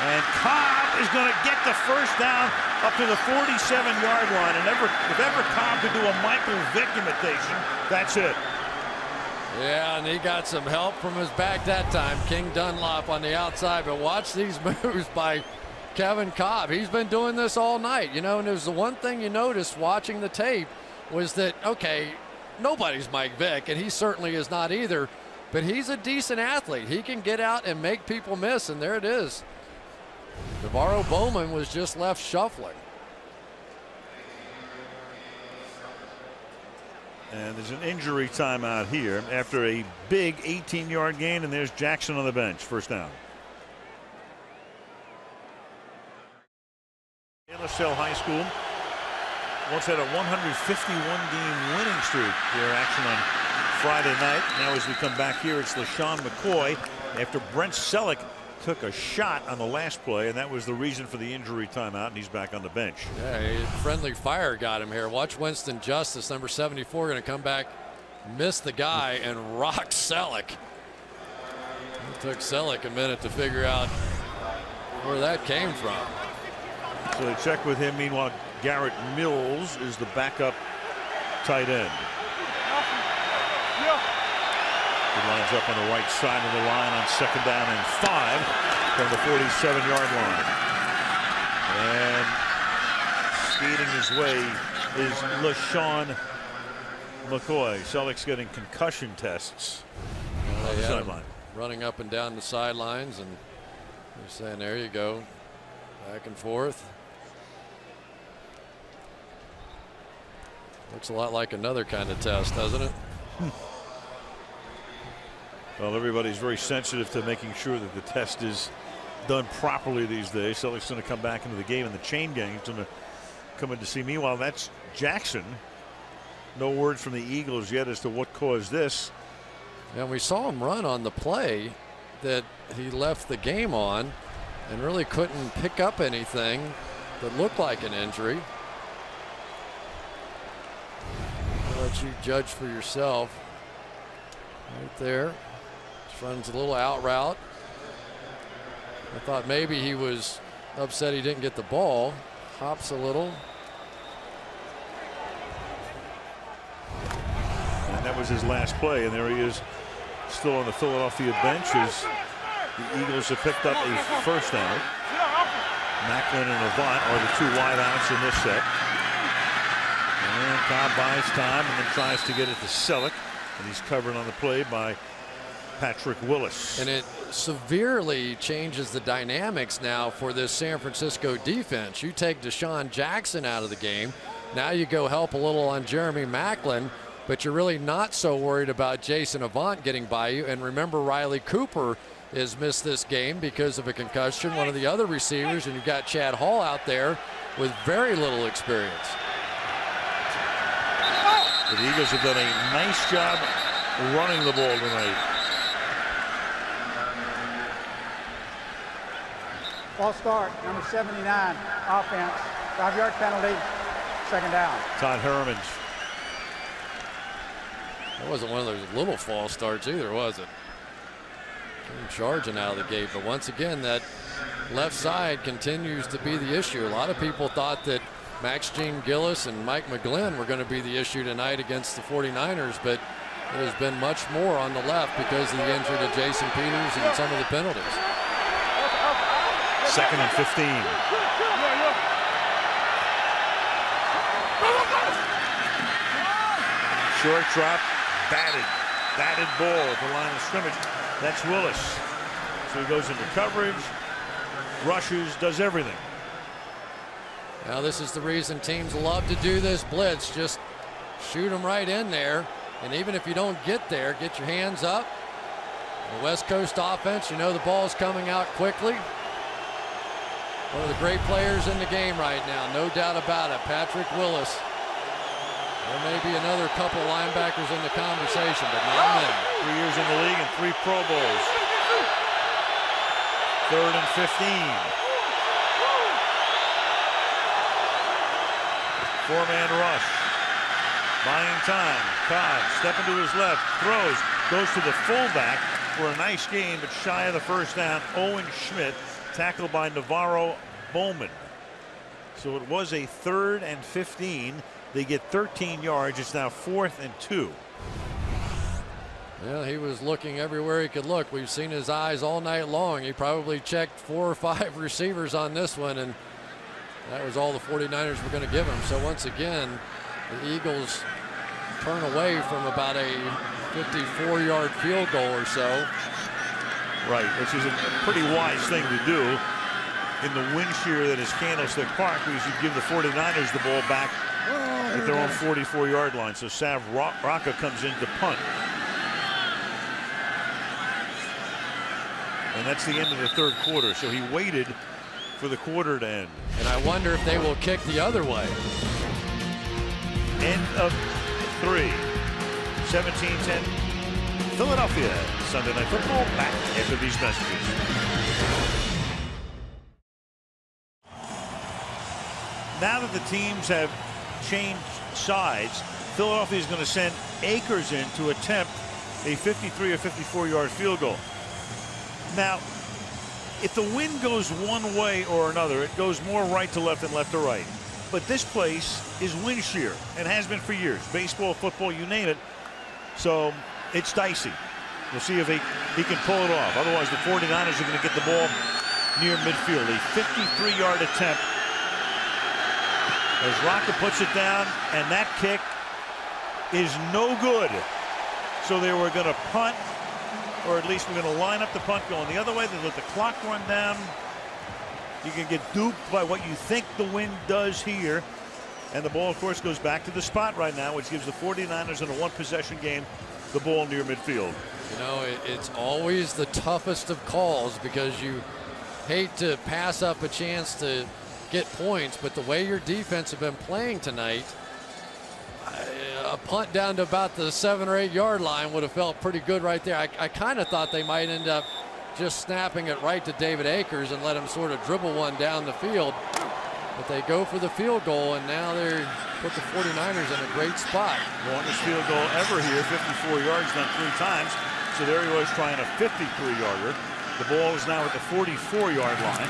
And Cobb is going to get the first down up to the 47-yard line. And if ever Cobb could do a Michael Vick imitation, that's it. Yeah, and he got some help from his back that time. King Dunlap on the outside, but watch these moves by Kevin Cobb. He's been doing this all night, you know, and there's the one thing you noticed watching the tape was that, okay, nobody's Mike Vick, and he certainly is not either, but he's a decent athlete. He can get out and make people miss, and there it is. Navarro Bowman was just left shuffling. And there's an injury timeout here after a big 18-yard gain, and there's Jackson on the bench. First down. LaSalle High School once had a 151-game winning streak. Their action on Friday night. Now as we come back here, it's LaShawn McCoy after Brent Selleck took a shot on the last play, and that was the reason for the injury timeout, and he's back on the bench. Yeah, friendly fire got him here. Watch Winston Justice, number 74, going to come back, miss the guy, and rock Selleck. It took Selleck a minute to figure out where that came from. So they check with him. Meanwhile, Garrett Mills is the backup tight end. He lines up on the right side of the line on 2nd down and 5 from the 47-yard line. And skating his way is LaShawn McCoy. Selleck's getting concussion tests on the sideline. Running up and down the sidelines, and they're saying, there you go, back and forth. Looks a lot like another kind of test, doesn't it? Well, everybody's very sensitive to making sure that the test is done properly these days. Selleck's going to come back into the game, and the chain gang is going to come in to see. Meanwhile, that's Jackson. No word from the Eagles yet as to what caused this. And we saw him run on the play that he left the game on and really couldn't pick up anything that looked like an injury. I'll let you judge for yourself. Right there. Just runs a little out route. I thought maybe he was upset he didn't get the ball. Hops a little. And that was his last play, and there he is still on the Philadelphia bench as the Eagles have picked up a first down. Macklin and Avant are the 2 wideouts in this set. And Cobb buys time and then tries to get it to Selleck, and he's covered on the play by Patrick Willis. And it severely changes the dynamics now for this San Francisco defense. You take Deshaun Jackson out of the game. Now you go help a little on Jeremy Macklin, but you're really not so worried about Jason Avant getting by you. And remember, Riley Cooper has missed this game because of a concussion, one of the other receivers, and you've got Chad Hall out there with very little experience. The Eagles have done a nice job running the ball tonight. False start, number 79, offense, 5-yard penalty, 2nd down. Todd Hermans. That wasn't one of those little false starts either, was it? Came charging out of the gate, but once again, that left side continues to be the issue. A lot of people thought that Max Gene Gillis and Mike McGlynn were going to be the issue tonight against the 49ers, but it has been much more on the left because of the injury to Jason Peters and some of the penalties. 2nd and 15. Short drop, batted ball at the line of scrimmage. That's Willis. So he goes into coverage, rushes, does everything. Now this is the reason teams love to do this blitz. Just shoot them right in there. And even if you don't get there, get your hands up. The West Coast offense, you know the ball's coming out quickly. One of the great players in the game right now, no doubt about it, Patrick Willis. There may be another couple linebackers in the conversation, but not many. 3 years in the league and 3 Pro Bowls. 3rd and 15. 4-man rush. Buying time. Cobb stepping to his left, throws, goes to the fullback for a nice gain, but shy of the first down. Owen Schmidt, tackled by Navarro Bowman. So it was a 3rd and 15. They get 13 yards. It's now 4th and 2. Yeah, he was looking everywhere he could look. We've seen his eyes all night long. He probably checked 4 or 5 receivers on this one, and that was all the 49ers were going to give him. So once again, the Eagles turn away from about a 54-yard field goal or so. Right, which is a pretty wise thing to do in the wind shear that is Candlestick Park, because you give the 49ers the ball back at their own 44-yard line. So Sav Rocca comes in to punt. And that's the end of the 3rd quarter. So he waited for the quarter to end. And I wonder if they will kick the other way. End of 3. 17-10. Philadelphia. Sunday Night Football back after these messages. Now that the teams have changed sides, Philadelphia is going to send Akers in to attempt a 53 or 54-yard field goal. Now, if the wind goes one way or another, it goes more right to left than left to right. But this place is wind shear and has been for years. Baseball, football, you name it. So it's dicey. We'll see if he can pull it off. Otherwise, the 49ers are going to get the ball near midfield. A 53-yard attempt as Rocca puts it down, and that kick is no good. So they were going to punt, or at least we're going to line up the punt going the other way. They let the clock run down. You can get duped by what you think the wind does here. And the ball, of course, goes back to the spot right now, which gives the 49ers in a one-possession game the ball near midfield. You know, it's always the toughest of calls because you hate to pass up a chance to get points, but the way your defense have been playing tonight, a punt down to about the 7 or 8 yard line would have felt pretty good right there. I kind of thought they might end up just snapping it right to David Akers and let him sort of dribble one down the field. But they go for the field goal, and now they put the 49ers in a great spot. Longest field goal ever here, 54 yards, done 3 times. So there he was trying a 53-yarder. The ball is now at the 44-yard line.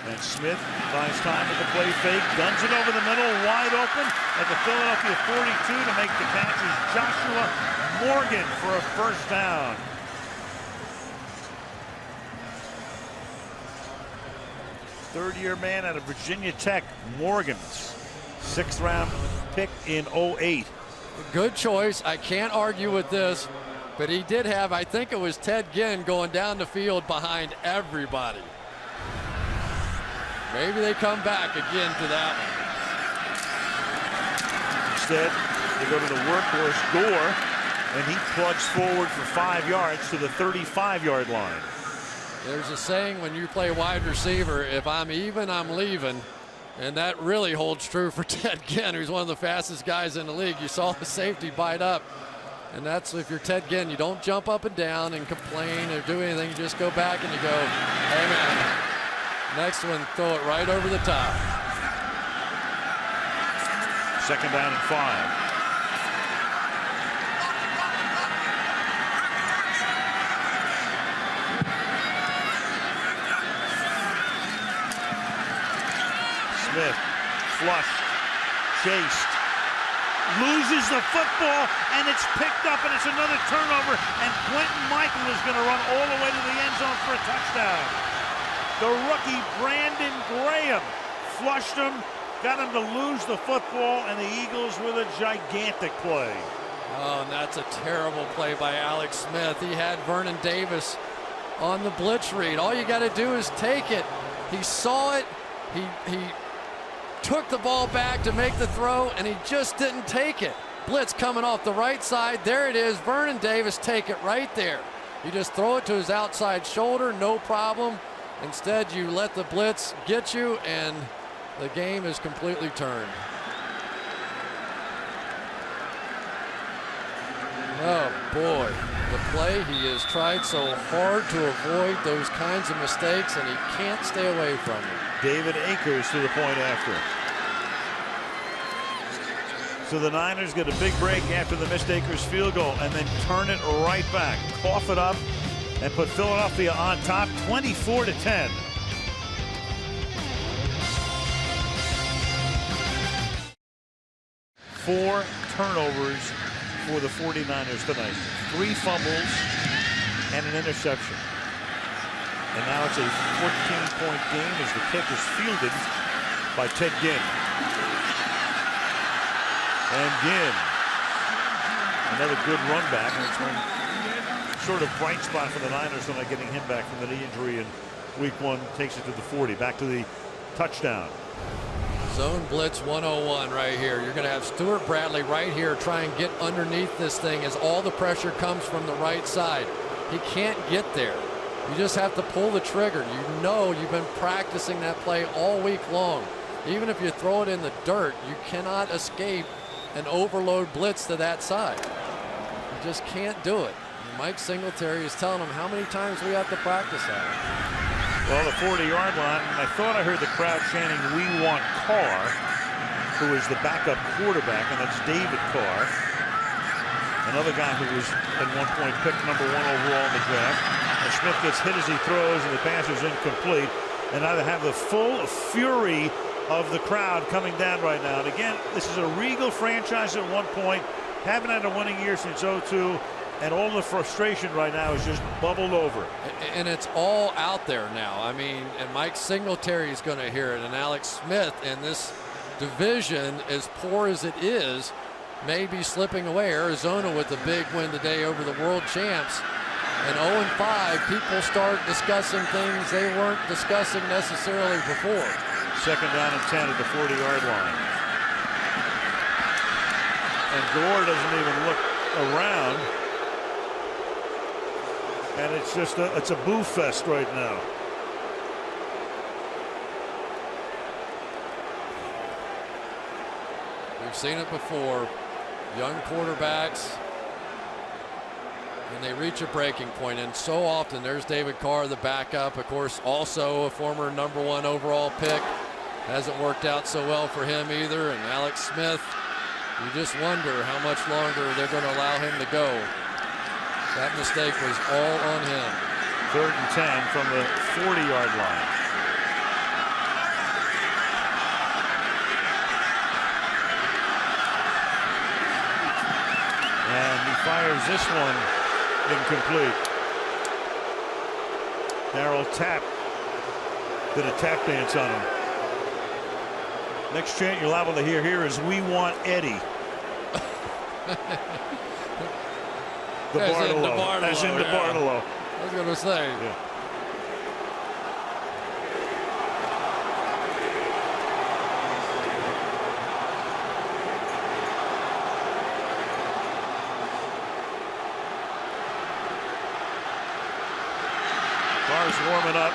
And Smith buys time with the play fake, guns it over the middle, wide open at the Philadelphia 42 to make the catch is Joshua Morgan for a first down. Third-year man out of Virginia Tech, Morgan, 6th round pick in 08. Good choice. I can't argue with this, but he did have, I think it was Ted Ginn going down the field behind everybody. Maybe they come back again to that one. Instead, they go to the workhorse Gore, and he plugs forward for 5 yards to the 35-yard line. There's a saying when you play wide receiver, if I'm even, I'm leaving. And that really holds true for Ted Ginn, who's one of the fastest guys in the league. You saw the safety bite up. And that's, if you're Ted Ginn, you don't jump up and down and complain or do anything. You just go back and you go, hey man, next one, throw it right over the top. 2nd down and 5. Smith, flushed, chased, loses the football, and it's picked up, and it's another turnover, and Quentin Michael is going to run all the way to the end zone for a touchdown. The rookie Brandon Graham flushed him, got him to lose the football, and the Eagles with a gigantic play. Oh, and that's a terrible play by Alex Smith. He had Vernon Davis on the blitz read. All you got to do is take it. He saw it. He took the ball back to make the throw, and he just didn't take it. Blitz coming off the right side. There it is. Vernon Davis, take it right there. You just throw it to his outside shoulder, no problem. Instead, you let the blitz get you, and the game is completely turned. Oh boy, the play, he has tried so hard to avoid those kinds of mistakes, and he can't stay away from them. David Akers to the point after. So the Niners get a big break after the missed Akers field goal and then turn it right back, cough it up, and put Philadelphia on top 24-10. Four turnovers for the 49ers tonight. 3 fumbles and an interception. And now it's a 14-point game as the kick is fielded by Ted Ginn. And Ginn, another good run back, and it's one sort of bright spot for the Niners when they're getting him back from the knee injury in week 1, takes it to the 40, back to the touchdown. Zone blitz 101 right here. You're going to have Stuart Bradley right here try and get underneath this thing as all the pressure comes from the right side. He can't get there. You just have to pull the trigger. You know you've been practicing that play all week long. Even if you throw it in the dirt, you cannot escape an overload blitz to that side. You just can't do it. And Mike Singletary is telling him how many times we have to practice that. Well, the 40-yard line, and I thought I heard the crowd chanting, "We want Carr," who is the backup quarterback, and that's David Carr, another guy who was at one point picked #1 overall in the draft. And Smith gets hit as he throws, and the pass is incomplete. And I have the full fury of the crowd coming down right now. And again, this is a Regal franchise at one point, haven't had a winning year since '02. And all the frustration right now is just bubbled over. And it's all out there now. I mean, and Mike Singletary is going to hear it. And Alex Smith in this division, as poor as it is, may be slipping away. Arizona with the big win today over the world champs. And 0-5, people start discussing things they weren't discussing necessarily before. 2nd down and 10 at the 40-yard line. And Gore doesn't even look around. And it's just it's a boo fest right now. We've seen it before. Young quarterbacks, and they reach a breaking point, and so often there's David Carr, the backup, of course, also a former #1 overall pick. Hasn't worked out so well for him either. And Alex Smith, you just wonder how much longer they're going to allow him to go. That mistake was all on him. 3rd and 10 from the 40-yard line. And he fires this one incomplete. Darryl Tapp did a tap dance on him. Next chant you're liable to hear here is "We Want Eddie." As in DeBartolo. I was going to say. Yeah. Carr's warming up.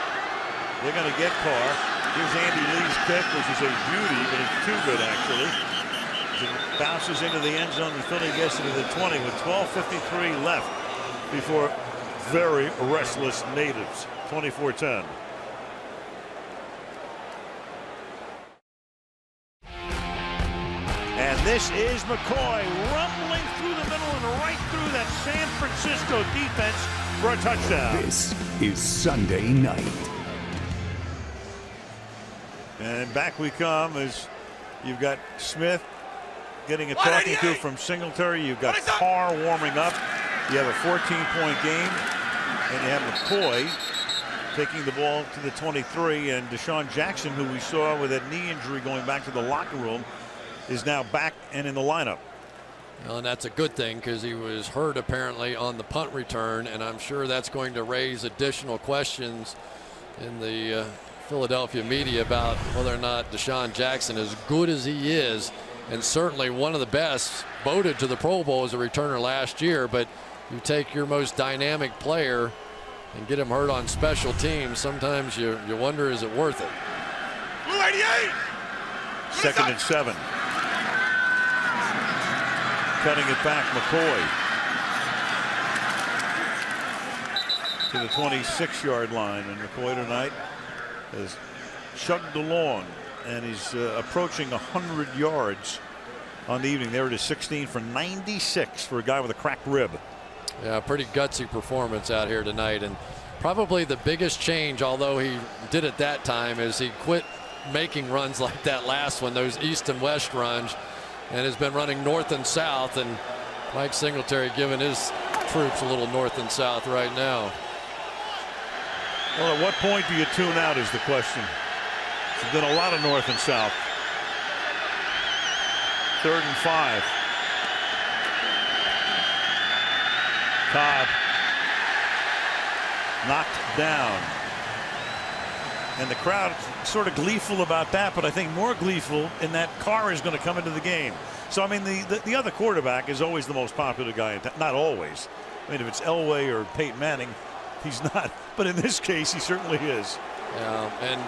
They're going to get Carr. Here's Andy Lee's kick, which is a beauty, but it's too good actually. It bounces into the end zone, and Philly gets into the 20 with 12:53 left before very restless natives. 24-10. And this is McCoy rumbling through the middle and right through that San Francisco defense for a touchdown. This is Sunday night. And back we come as you've got Smith getting a talking to from Singletary. You've got Carr warming up. You have a 14-point game. And you have McCoy taking the ball to the 23. And Deshaun Jackson, who we saw with that knee injury going back to the locker room, is now back and in the lineup. Well, and that's a good thing because he was hurt apparently on the punt return. And I'm sure that's going to raise additional questions in the Philadelphia media about whether or not Deshaun Jackson, as good as he is, and certainly one of the best, voted to the Pro Bowl as a returner last year, but you take your most dynamic player and get him hurt on special teams, sometimes you wonder, is it worth it? Blue 88. 2nd and 7. Cutting it back, McCoy to the 26-yard line, and McCoy tonight has chugged along, and he's approaching 100 yards on the evening. There it is, 16 for 96 for a guy with a cracked rib. Yeah, pretty gutsy performance out here tonight, and probably the biggest change, although he did it that time, is he quit making runs like that last one, those east and west runs, and has been running north and south, and Mike Singletary giving his troops a little north and south right now. Well, at what point do you tune out is the question. There's been a lot of north and south. 3rd and 5. Cobb knocked down. And the crowd sort of gleeful about that, but I think more gleeful in that Carr is going to come into the game. So, I mean, the other quarterback is always the most popular guy. Not always. I mean, if it's Elway or Peyton Manning, he's not. But in this case, he certainly is. Yeah, and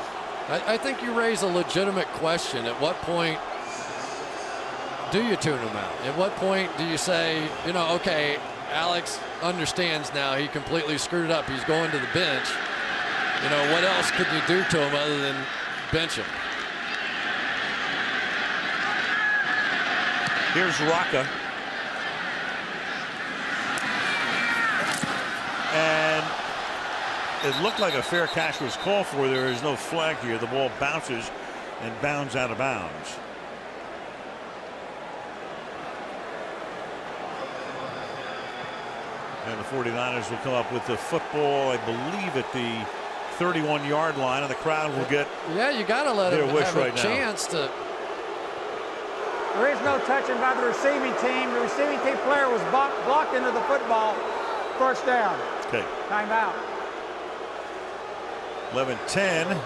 I think you raise a legitimate question. At what point do you tune him out? At what point do you say, you know, okay, Alex understands now he completely screwed up. He's going to the bench. You know, what else could you do to him other than bench him? Here's Rocca. And it looked like a fair catch was called for. There is no flag here. The ball bounces and bounds out of bounds. And the 49ers will come up with the football, I believe, at the 31-yard line, and the crowd will get you got to let him have right a chance to. There is no touching by the receiving team. The receiving team player was blocked into the football. 1st down. Okay. Timeout. 11-10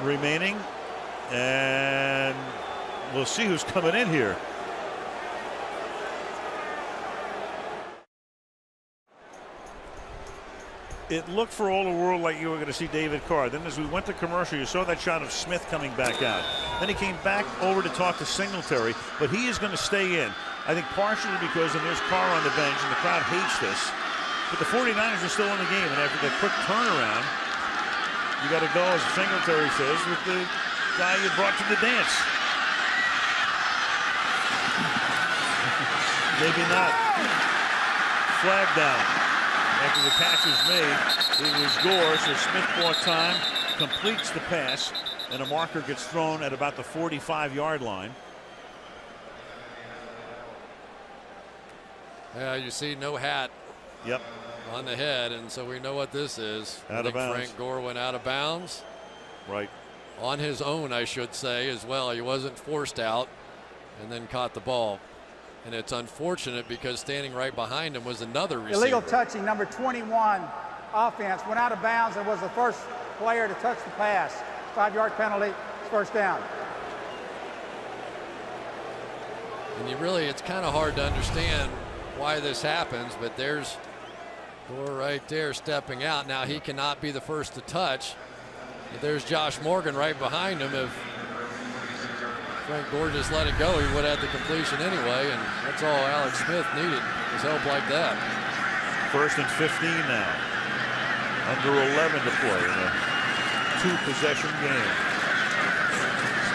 remaining, and we'll see who's coming in here. It looked for all the world like you were going to see David Carr. Then as we went to commercial, you saw that shot of Smith coming back out. Then he came back over to talk to Singletary, but he is going to stay in. I think partially because there's Carr on the bench and the crowd hates this. But the 49ers are still in the game, and after that quick turnaround, you got to go, as Singletary says, with the guy you brought to the dance. Maybe not. Flag down. After the catch was made, it was Gore, so Smith bought time, completes the pass, and a marker gets thrown at about the 45-yard line. Yeah, you see no hat. Yep. On the head, and so we know what this is. Out of bounds. Frank Gore went out of bounds. Right. On his own, I should say, as well. He wasn't forced out, and then caught the ball. And it's unfortunate because standing right behind him was another receiver. Illegal touching, number 21 offense, went out of bounds and was the first player to touch the pass. 5-yard penalty, 1st down. And you really, it's kind of hard to understand why this happens, but there's Gore right there stepping out. Now he cannot be the first to touch. But there's Josh Morgan right behind him. If Frank Gore just let it go, he would have the completion anyway, and that's all Alex Smith needed, was help like that. 1st and 15 now. Under 11 to play in a 2-possession game.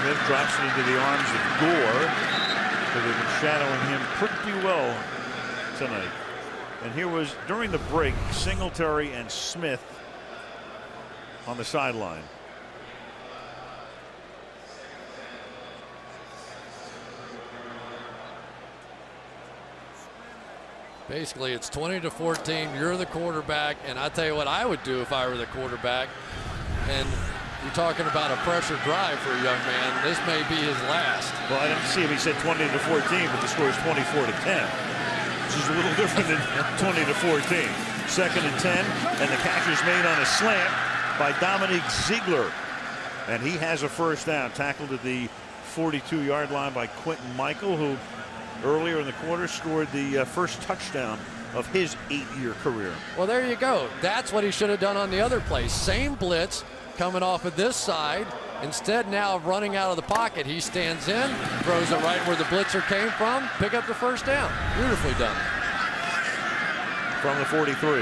Smith drops it into the arms of Gore, who have been shadowing him pretty well tonight. And here was, during the break, Singletary and Smith on the sideline. Basically, it's 20-14. You're the quarterback, and I tell you what I would do if I were the quarterback. And you're talking about a pressure drive for a young man. This may be his last. Well, I didn't see him. He said 20-14, but the score is 24-10. Which is a little different than 20-14. 2nd and 10, and the catch is made on a slant by Dominique Ziegler. And he has a 1st down, tackled at the 42-yard line by Quentin Michael, who earlier in the quarter scored the first touchdown of his 8-year career. Well, there you go. That's what he should have done on the other play. Same blitz coming off of this side. Instead now of running out of the pocket, he stands in, throws it right where the blitzer came from, pick up the first down. Beautifully done. From the 43.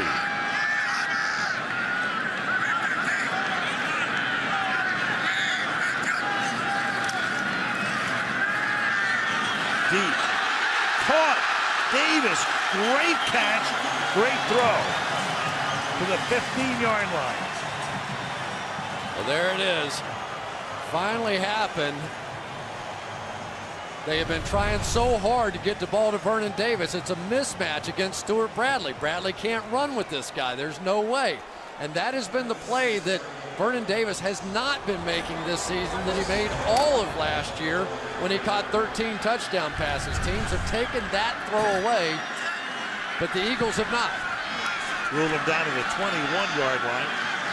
Deep. Caught. Davis. Great catch. Great throw. To the 15-yard line. Well, there it is. Finally happened. They have been trying so hard to get the ball to Vernon Davis. It's a mismatch against Stuart Bradley. Bradley can't run with this guy. There's no way. And that has been the play that Vernon Davis has not been making this season that he made all of last year when he caught 13 touchdown passes. Teams have taken that throw away, but the Eagles have not. Rule him down to the 21-yard line.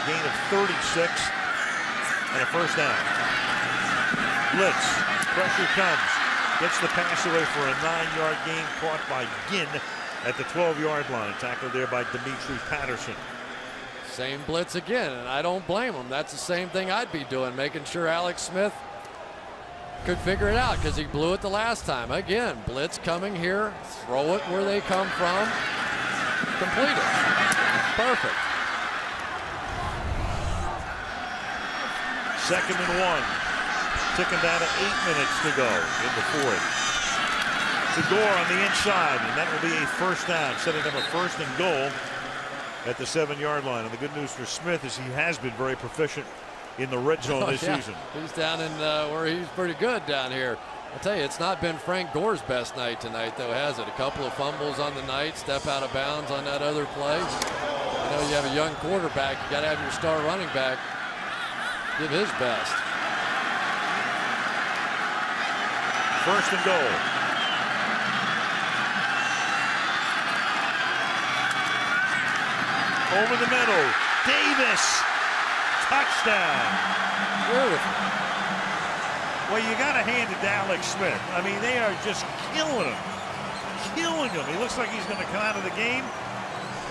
Gain of 36 and a first down. Blitz. Pressure comes. Gets the pass away for a 9-yard gain, caught by Ginn at the 12-yard line. Tackled there by Dimitri Patterson. Same blitz again, and I don't blame him. That's the same thing I'd be doing, making sure Alex Smith could figure it out because he blew it the last time. Again, blitz coming here, throw it where they come from, complete it. Perfect. 2nd and 1. Ticking down to 8 minutes to go in the fourth. Segura on the inside, and that will be a first down, setting up a 1st and goal at the 7-yard line. And the good news for Smith is he has been very proficient in the red zone this season. He's down in where he's pretty good down here. I'll tell you, it's not been Frank Gore's best night tonight, though, has it? A couple of fumbles on the night, step out of bounds on that other play. You know, you have a young quarterback, you got to have your star running back give his best. 1st and goal. Over the middle. Davis. Touchdown. Beautiful. Well, you got to hand it to Alex Smith. I mean, they are just killing him. Killing him. He looks like he's going to come out of the game.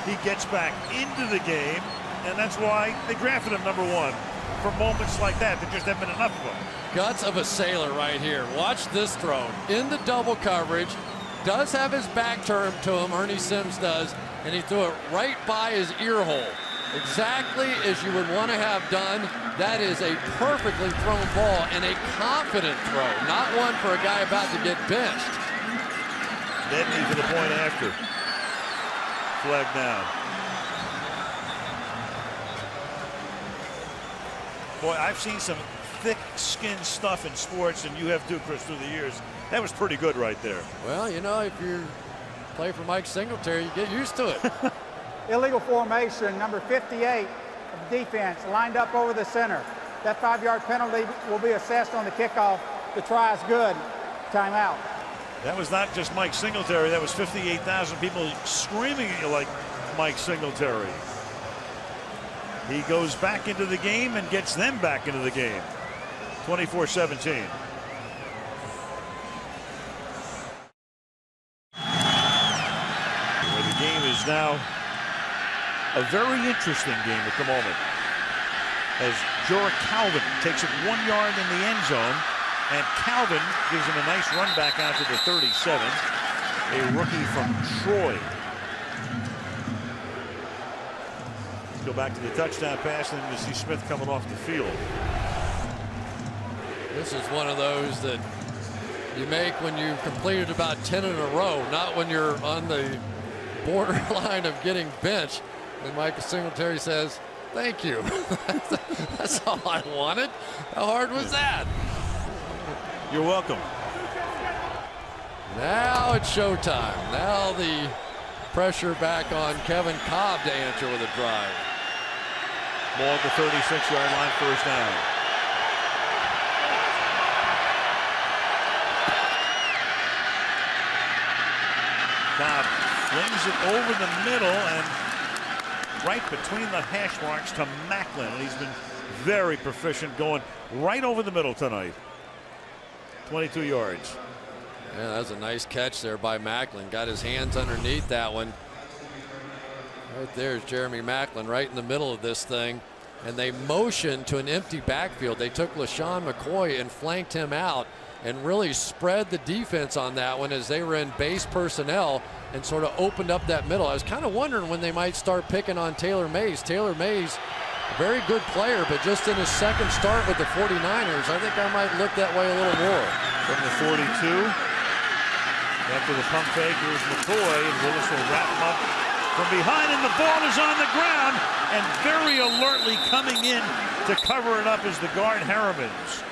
He gets back into the game, and that's why they drafted him number 1. For moments like that, there just haven't been enough of them. Guts of a sailor right here. Watch this throw. In the double coverage. Does have his back turned to him, Ernie Sims does, and he threw it right by his ear hole. Exactly as you would want to have done. That is a perfectly thrown ball and a confident throw, not one for a guy about to get benched. Deadly for the point after. Flag down. Boy, I've seen some thick-skinned stuff in sports, and you have too, Chris, through the years. That was pretty good right there. Well, you know, if you play for Mike Singletary, you get used to it. Illegal formation, number 58 of defense, lined up over the center. That 5-yard penalty will be assessed on the kickoff. The try is good. Timeout. That was not just Mike Singletary. That was 58,000 people screaming at you like Mike Singletary. He goes back into the game and gets them back into the game. 24-17. Where the game is now a very interesting game at the moment. As Jorah Calvin takes it 1 yard in the end zone, and Calvin gives him a nice run back out to the 37. A rookie from Troy. Go back to the touchdown pass, and then you see Smith coming off the field. This is one of those that you make when you've completed about 10 in a row, not when you're on the borderline of getting benched. And Mike Singletary says, thank you. That's all I wanted. How hard was that? You're welcome. Now it's showtime. Now the pressure back on Kevin Cobb to answer with a drive. Ball at the 36-yard line, first down. Cobb flings it over the middle and right between the hash marks to Macklin. And he's been very proficient going right over the middle tonight. 22 yards. Yeah, that was a nice catch there by Macklin. Got his hands underneath that one. Right there's Jeremy Maclin right in the middle of this thing. And they motioned to an empty backfield. They took LaShawn McCoy and flanked him out and really spread the defense on that one as they were in base personnel and sort of opened up that middle. I was kind of wondering when they might start picking on Taylor Mays. Taylor Mays, a very good player, but just in his second start with the 49ers, I think I might look that way a little more. From the 42, after the pump fake, here's McCoy, and Willis will wrap him up from behind, and the ball is on the ground, and very alertly coming in to cover it up is the guard Harrimans.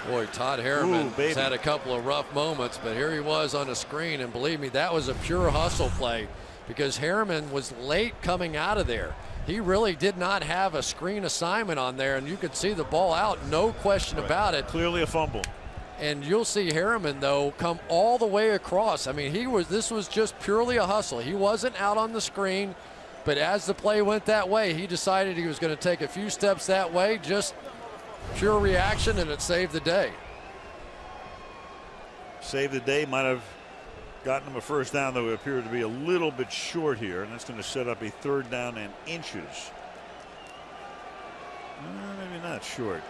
Boy, Todd Harriman has had a couple of rough moments, but here he was on the screen, and believe me, that was a pure hustle play because Harriman was late coming out of there. He really did not have a screen assignment on there, and you could see the ball out, no question about it. Clearly a fumble. And you'll see Harriman, though, come all the way across. I mean, this was just purely a hustle. He wasn't out on the screen, but as the play went that way, he decided he was going to take a few steps that way, just pure reaction, and it saved the day. Saved the day, might have gotten him a first down, though it appeared to be a little bit short here, and that's going to set up a 3rd down and inches. Maybe not short.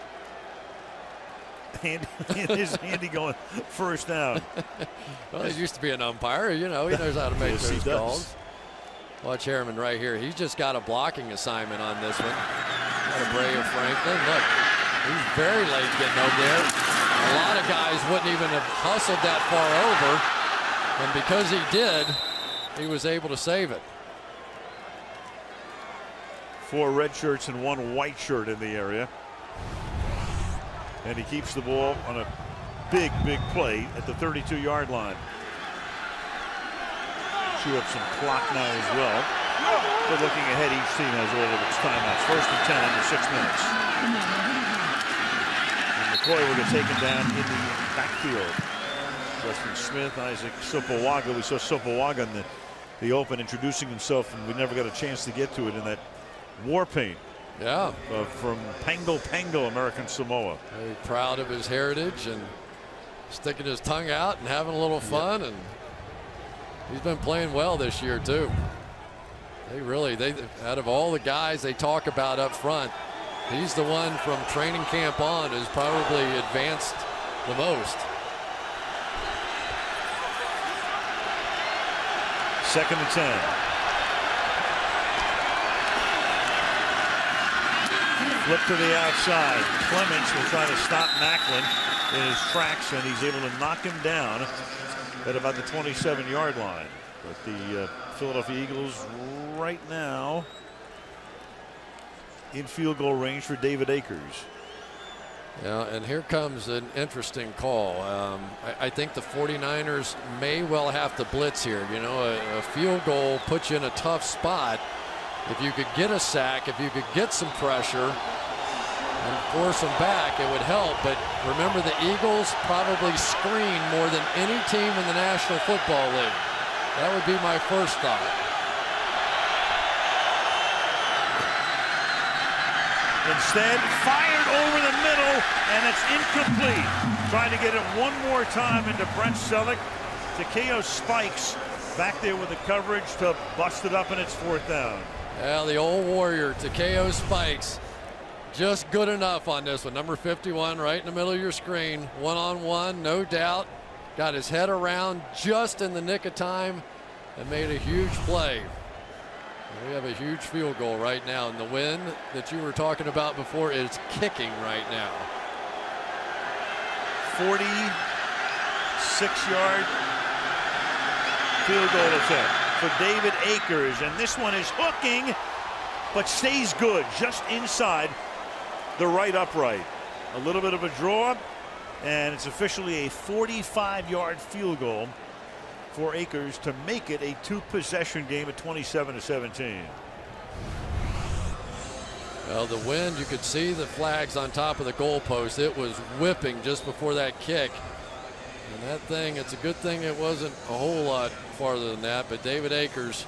Andy going first down. Well, he used to be an umpire. You know, he knows how to make Yes, those calls. Watch Harriman right here. He's just got a blocking assignment on this one. Got Abreu Franklin. Look, he's very late getting over there. A lot of guys wouldn't even have hustled that far over. And because he did, he was able to save it. 4 red shirts and 1 white shirt in the area. And he keeps the ball on a big play at the 32-yard line. Chew up some clock now as well. But looking ahead, each team has all of its timeouts. 1st and 10 under 6 minutes. And McCoy will get taken down in the backfield. Justin Smith, Isaac Sopoaga. We saw Sopoaga in the open introducing himself, and we never got a chance to get to it in that war paint. Yeah. From Pango, American Samoa. Very proud of his heritage and sticking his tongue out and having a little fun. And he's been playing well this year, too. They out of all the guys they talk about up front, he's the one from training camp on who's probably advanced the most. 2nd and 10. Flip to the outside. Clements will try to stop Maclin in his tracks, and he's able to knock him down at about the 27-yard line. But the Philadelphia Eagles right now in field goal range for David Akers. Yeah, and here comes an interesting call. I think the 49ers may well have to blitz here. You know, a field goal puts you in a tough spot. If you could get a sack, if you could get some pressure and force them back, it would help. But remember, the Eagles probably screen more than any team in the National Football League. That would be my first thought. Instead, fired over the middle, and it's incomplete. Trying to get it one more time into Brent Selleck. Takeo Spikes back there with the coverage to bust it up, and it's 4th down. Yeah, the old warrior, Takeo Spikes, just good enough on this one. Number 51 right in the middle of your screen. One-on-one, no doubt. Got his head around just in the nick of time and made a huge play. And we have a huge field goal right now, and the wind that you were talking about before is kicking right now. 46-yard field goal attempt for David Akers, and this one is hooking but stays good just inside the right upright. A little bit of a draw, and it's officially a 45-yard field goal for Akers to make it a 2-possession game at 27-17. Well, the wind, you could see the flags on top of the goalpost. It was whipping just before that kick. And that thing, it's a good thing it wasn't a whole lot farther than that, but David Akers,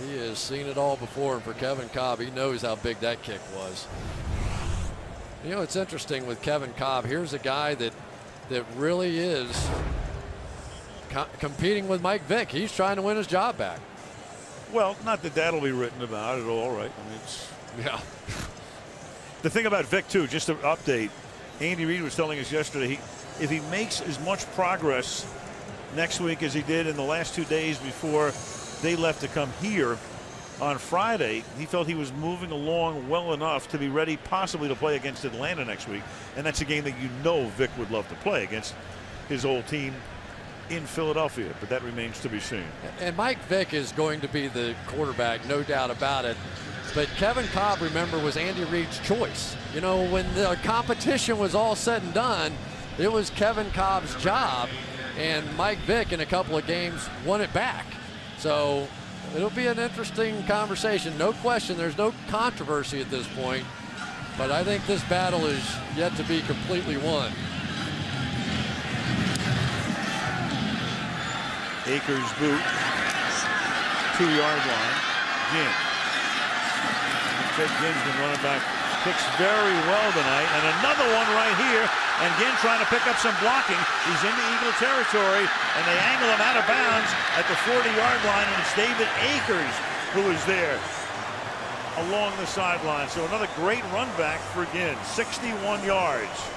he has seen it all before, and for Kevin Kolb, he knows how big that kick was. You know, it's interesting with Kevin Kolb. Here's a guy that really is competing with Mike Vick. He's trying to win his job back. Well, not that that'll be written about at all, right? I mean, it's yeah. The thing about Vick too, just to update, Andy Reid was telling us yesterday, if he makes as much progress next week as he did in the last 2 days before they left to come here on Friday, he felt he was moving along well enough to be ready possibly to play against Atlanta next week. And that's a game that Vick would love to play against his old team in Philadelphia, but that remains to be seen. And Mike Vick is going to be the quarterback, no doubt about it. But Kevin Kolb, remember, was Andy Reid's choice. You know, when the competition was all said and done, it was Kevin Kolb's job, and Mike Vick in a couple of games won it back. So it'll be an interesting conversation. No question, there's no controversy at this point, but I think this battle is yet to be completely won. Akers boot, 2-yard line. Ginn. Ted Ginn's been running back, picks very well tonight, and another one right here. And Ginn trying to pick up some blocking. He's into Eagle territory, and they angle him out of bounds at the 40-yard line, and it's David Akers who is there along the sideline. So another great run back for Ginn, 61 yards.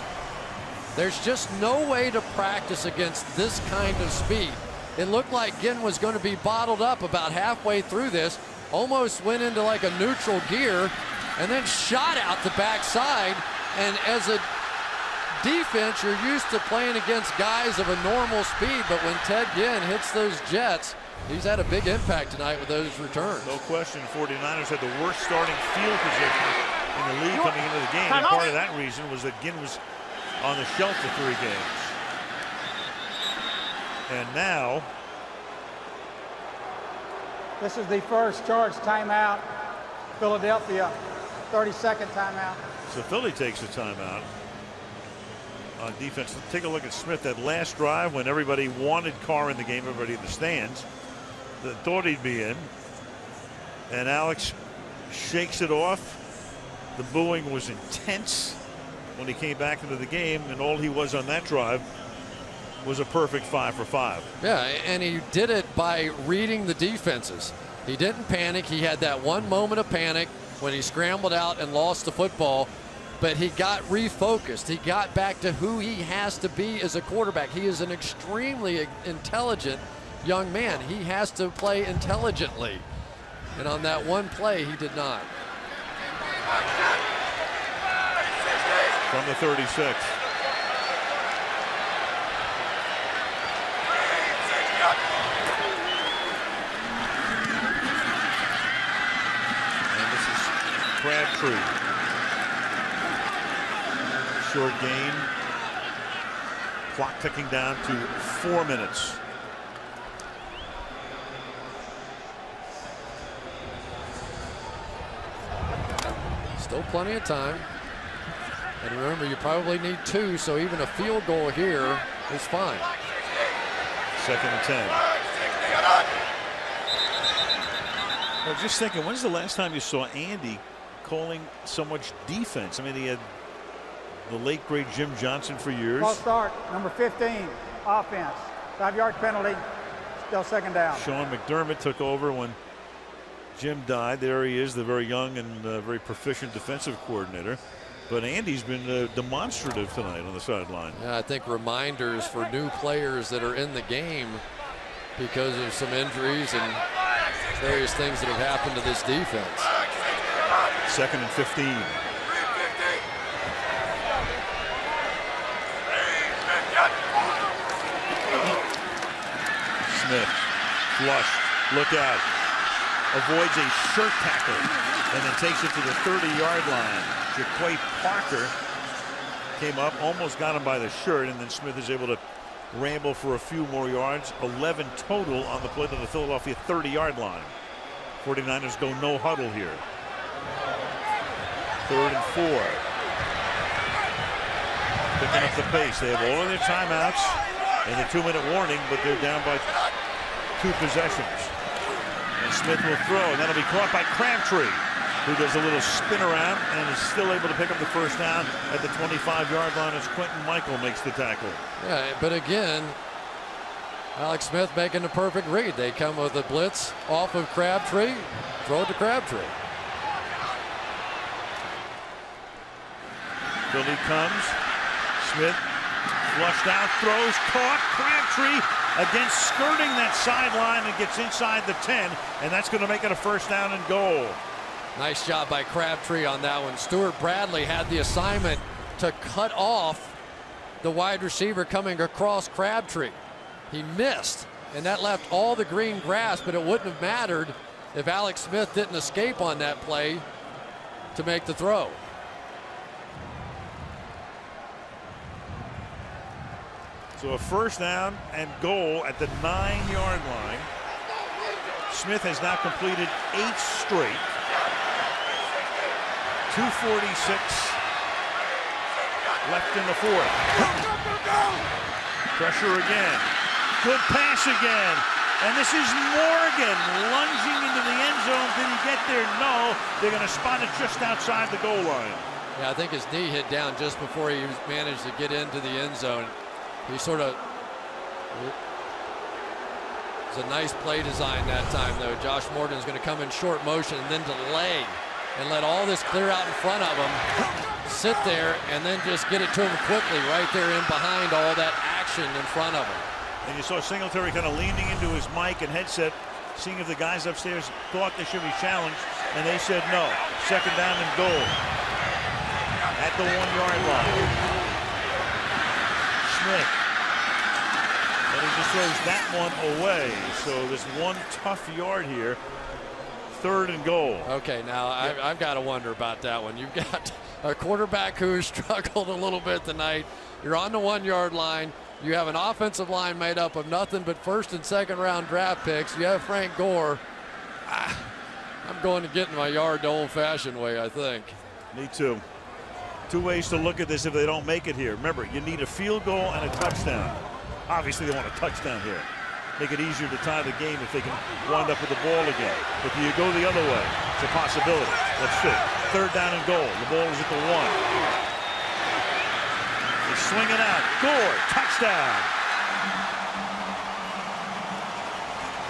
There's just no way to practice against this kind of speed. It looked like Ginn was going to be bottled up about halfway through this, almost went into like a neutral gear, and then shot out the backside. And as a defense, you're used to playing against guys of a normal speed, but when Ted Ginn hits those jets, he's had a big impact tonight with those returns. No question, 49ers had the worst starting field position in the league coming into the game, and part of that reason was that Ginn was on the shelf for 3 games. And now, this is the first charge timeout. Philadelphia, 32nd timeout. So Philly takes a timeout on defense. Take a look at Smith. That last drive when everybody wanted Carr in the game, everybody in the stands, that thought he'd be in. And Alex shakes it off. The booing was intense when he came back into the game, and all he was on that drive was a perfect 5 for 5. Yeah, and he did it by reading the defenses. He didn't panic. He had that one moment of panic when he scrambled out and lost the football, but he got refocused. He got back to who he has to be as a quarterback. He is an extremely intelligent young man. He has to play intelligently. And on that one play, he did not. From the 36. Crabtree. Short gain. Clock ticking down to 4 minutes. Still plenty of time. And remember, you probably need 2, so even a field goal here is fine. 2nd and 10. I was just thinking, when's the last time you saw Andy calling so much defense? I mean, he had the late great Jim Johnson for years. False start, number 15, offense. 5-yard penalty, still 2nd down. Sean McDermott took over when Jim died. There he is, the very young and very proficient defensive coordinator. But Andy's been demonstrative tonight on the sideline. Yeah, I think reminders for new players that are in the game because of some injuries and various things that have happened to this defense. 2nd and 15. Smith, flush, look out. Avoids a shirt tackle and then takes it to the 30-yard line. Jaquay Parker came up, almost got him by the shirt, and then Smith is able to ramble for a few more yards. 11 total on the play to the Philadelphia 30-yard line. 49ers go no huddle here. 3rd and 4. Picking up the pace. They have all of their timeouts and the 2-minute warning, but they're down by 2 possessions. And Smith will throw, and that'll be caught by Crabtree, who does a little spin around and is still able to pick up the first down at the 25-yard line as Quentin Michael makes the tackle. Yeah, but again, Alex Smith making the perfect read. They come with a blitz off of Crabtree, throw it to Crabtree. Philly comes. Smith flushed out, throws, caught. Crabtree against skirting that sideline and gets inside the 10, and that's going to make it a first down and goal. Nice job by Crabtree on that one. Stuart Bradley had the assignment to cut off the wide receiver coming across Crabtree. He missed, and that left all the green grass, but it wouldn't have mattered if Alex Smith didn't escape on that play to make the throw. So a first down and goal at the 9-yard line. Smith has now completed 8 straight. 2:46 left in the fourth. Pressure again. Good pass again. And this is Morgan lunging into the end zone. Did he get there? No. They're going to spot it just outside the goal line. Yeah, I think his knee hit down just before he managed to get into the end zone. He sort of, it's a nice play design that time though. Josh Morgan's going to come in short motion and then delay and let all this clear out in front of him, sit there and then just get it to him quickly right there in behind all that action in front of him. And you saw Singletary kind of leaning into his mic and headset, seeing if the guys upstairs thought they should be challenged, and they said no. Second down and goal at the 1-yard line. Smith. And he just throws that one away. So there's one tough yard here. 3rd and goal. Okay, now I've got to wonder about that one. You've got a quarterback who struggled a little bit tonight. You're on the 1-yard line. You have an offensive line made up of nothing but 1st and 2nd round draft picks. You have Frank Gore. I'm going to get in my yard the old-fashioned way, I think. Me too. 2 ways to look at this if they don't make it here. Remember, you need a field goal and a touchdown. Obviously, they want a touchdown here. Make it easier to tie the game if they can wind up with the ball again. But do you go the other way? It's a possibility. Let's see. 3rd down and goal. The ball is at the 1. They swing it out. Gore, touchdown.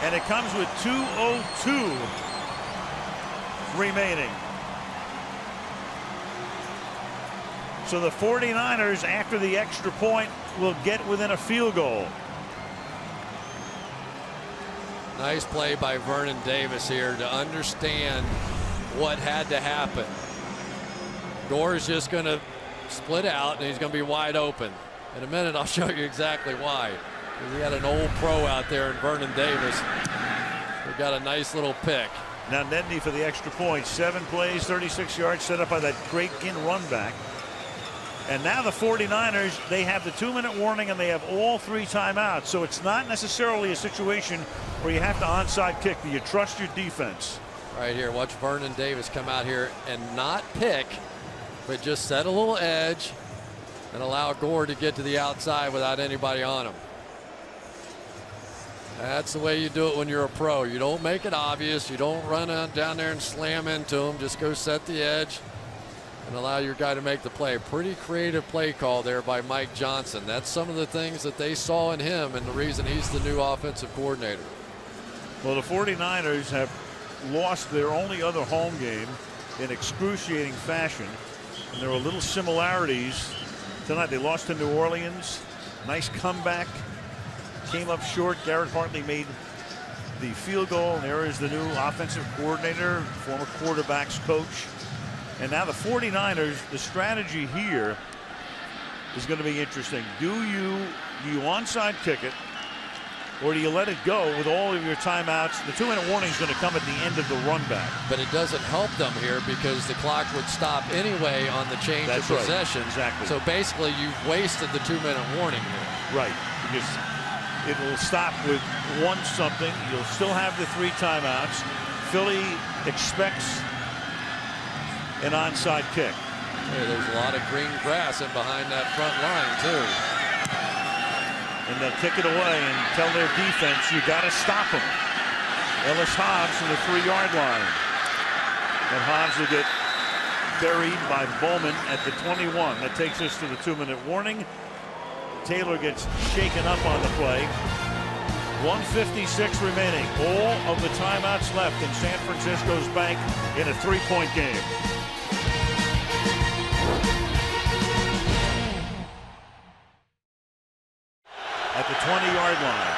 And it comes with 2:02 remaining. So the 49ers, after the extra point, will get within a field goal. Nice play by Vernon Davis here to understand what had to happen. Gore's just going to split out, and he's going to be wide open. In a minute, I'll show you exactly why. We had an old pro out there in Vernon Davis. We got a nice little pick. Now Nedney for the extra point. 7 plays, 36 yards, set up by that great Ginn run back. And now the 49ers, they have the 2-minute warning and they have all 3 timeouts. So it's not necessarily a situation where you have to onside kick. Do you trust your defense? Right here, watch Vernon Davis come out here and not pick, but just set a little edge and allow Gore to get to the outside without anybody on him. That's the way you do it when you're a pro. You don't make it obvious. You don't run down there and slam into him. Just go set the edge and allow your guy to make the play. Pretty creative play call there by Mike Johnson. That's some of the things that they saw in him and the reason he's the new offensive coordinator. Well, the 49ers have lost their only other home game in excruciating fashion. And there were little similarities tonight. They lost to New Orleans. Nice comeback. Came up short. Garrett Hartley made the field goal. And there is the new offensive coordinator, former quarterbacks coach. And now the 49ers, the strategy here is going to be interesting. Do you onside kick it, or do you let it go with all of your timeouts? The 2-minute warning is going to come at the end of the run back. But it doesn't help them here because the clock would stop anyway on the change of possession. Right. Exactly. So basically you've wasted the 2-minute warning here. Right, because it will stop with 1-something. You'll still have the 3 timeouts. Philly expects an onside kick. Hey, there's a lot of green grass in behind that front line too. And they'll kick it away and tell their defense, you got to stop them. Ellis Hobbs from the 3-yard line. And Hobbs will get buried by Bowman at the 21. That takes us to the 2-minute warning. Taylor gets shaken up on the play. 1:56 remaining. All of the timeouts left in San Francisco's bank in a 3-point game. At the 20-yard line.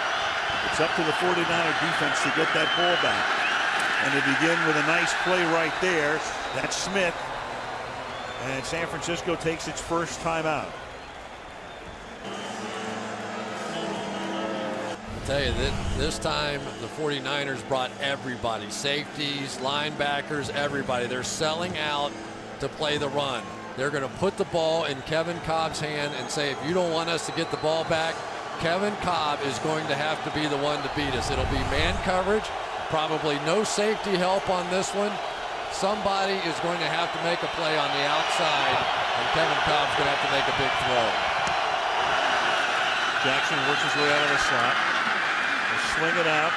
It's up to the 49er defense to get that ball back. And they begin with a nice play right there. That's Smith. And San Francisco takes its first timeout. I tell you, this time the 49ers brought everybody. Safeties, linebackers, everybody. They're selling out to play the run. They're going to put the ball in Kevin Cobb's hand and say, if you don't want us to get the ball back, Kevin Cobb is going to have to be the one to beat us. It'll be man coverage, probably no safety help on this one. Somebody is going to have to make a play on the outside, and Kevin Cobb's going to have to make a big throw. Jackson works his way out of the slot. They swing it out.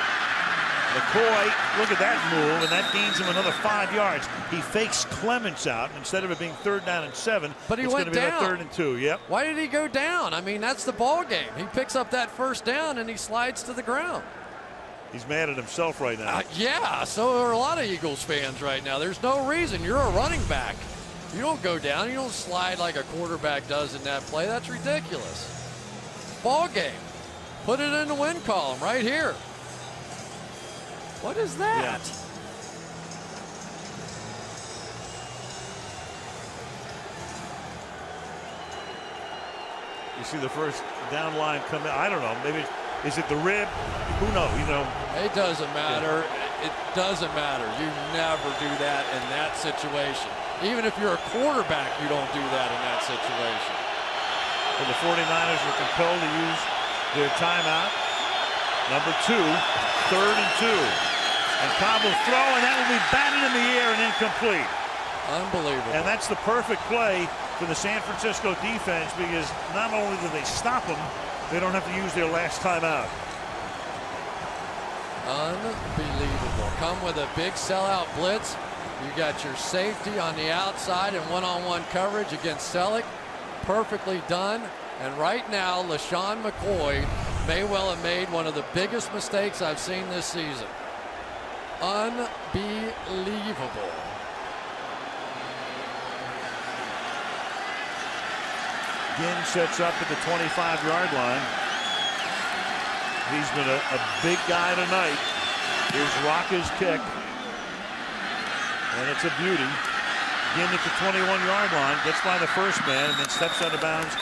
McCoy, look at that move, and that gains him another 5 yards. He fakes Clements out. Instead of it being 3rd down and 7, but he it's went going to be down. 3rd and 2. Yep. Why did he go down? I mean, that's the ball game. He picks up that first down and he slides to the ground. He's mad at himself right now. Yeah, so are a lot of Eagles fans right now. There's no reason. You're a running back. You don't go down. You don't slide like a quarterback does in that play. That's ridiculous. Ball game. Put it in the win column right here. What is that? Yeah. You see the first down line come in. I don't know. Maybe is it the rib? Who knows? You know. It doesn't matter. Yeah. It doesn't matter. You never do that in that situation. Even if you're a quarterback, you don't do that in that situation. And the 49ers are compelled to use their timeout. Number 2, 3rd and 2. And Cobb will throw, and that will be batted in the air and incomplete. Unbelievable. And that's the perfect play for the San Francisco defense, because not only do they stop them, they don't have to use their last timeout. Unbelievable. Come with a big sellout blitz. You got your safety on the outside and one-on-one coverage against Selleck. Perfectly done. And right now, LeSean McCoy may well have made one of the biggest mistakes I've seen this season. Unbelievable. Ginn sets up at the 25-yard line. He's been a big guy tonight. Here's Rocca's kick. And it's a beauty. Ginn at the 21-yard line, gets by the first man, and then steps out of bounds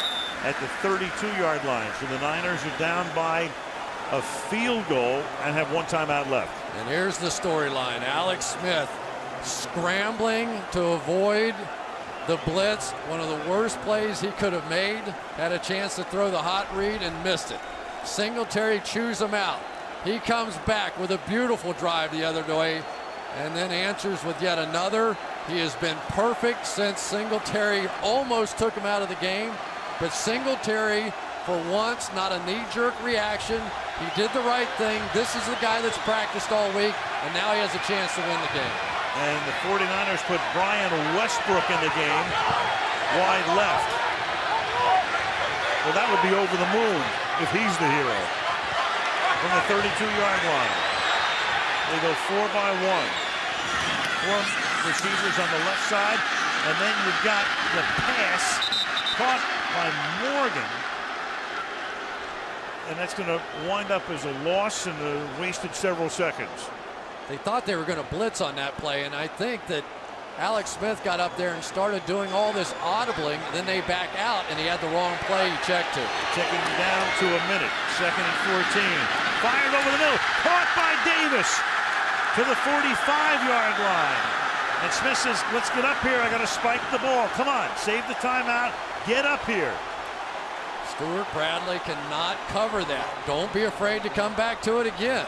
at the 32-yard line. So the Niners are down by a field goal and have one timeout left. And here's the storyline. Alex Smith scrambling to avoid the blitz. One of the worst plays he could have made. Had a chance to throw the hot read and missed it. Singletary chews him out. He comes back with a beautiful drive the other way and then answers with yet another. He has been perfect since Singletary almost took him out of the game. But Singletary, for once, not a knee-jerk reaction. He did the right thing. This is the guy that's practiced all week, and now he has a chance to win the game. And the 49ers put Brian Westbrook in the game, wide left. Well, that would be over the moon if he's the hero. From the 32-yard line. They go 4-by-1. 4 receivers on the left side, and then you've got the pass caught by Morgan. And that's going to wind up as a loss and wasted several seconds. They thought they were going to blitz on that play, and I think that Alex Smith got up there and started doing all this audibling, and then they back out, and he had the wrong play he checked to. Checking down to a minute. 2nd and 14. Fired over the middle. Caught by Davis to the 45-yard line. And Smith says, let's get up here. I got to spike the ball. Come on, save the timeout. Get up here. Stuart Bradley cannot cover that. Don't be afraid to come back to it again.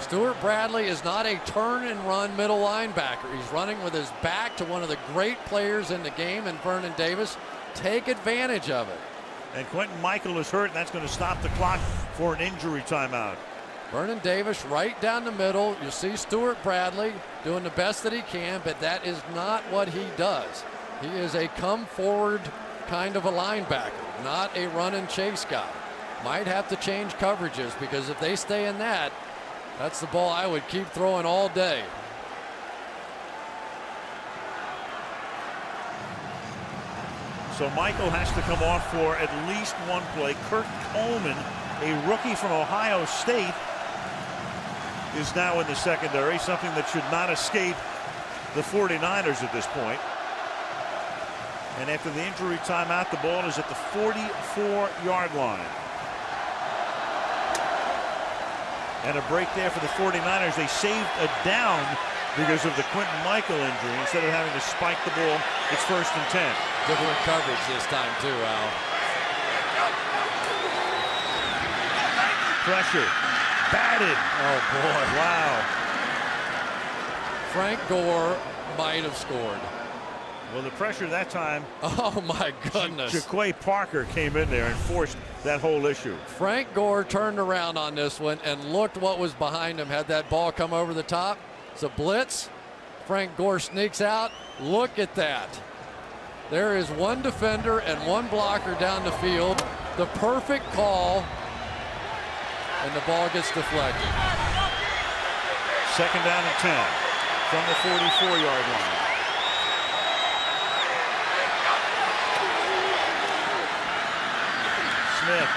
Stuart Bradley is not a turn and run middle linebacker. He's running with his back to one of the great players in the game, and Vernon Davis. Take advantage of it. And Quentin Michael is hurt, and that's going to stop the clock for an injury timeout. Vernon Davis right down the middle. You see Stuart Bradley doing the best that he can, but that is not what he does. He is a come forward kind of a linebacker, not a run and chase guy. might have to change coverages, because if they stay in that, that's the ball I would keep throwing all day. So Michael has to come off for at least one play. Kurt Coleman, a rookie from Ohio State, is now in the secondary, something that should not escape the 49ers at this point. And after the injury timeout, the ball is at the 44-yard line. And a break there for the 49ers. They saved a down because of the Quinton Michael injury. Instead of having to spike the ball, it's 1st and 10. Different coverage this time too, Al. Pressure. Batted. Oh, boy. Wow. Frank Gore might have scored. Well, the pressure that time. Oh, my goodness. Jaquay Parker came in there and forced that whole issue. Frank Gore turned around on this one and looked what was behind him. Had that ball come over the top. It's a blitz. Frank Gore sneaks out. Look at that. There is one defender and one blocker down the field. The perfect call. And the ball gets deflected. 2nd down and 10 from the 44-yard line. Smith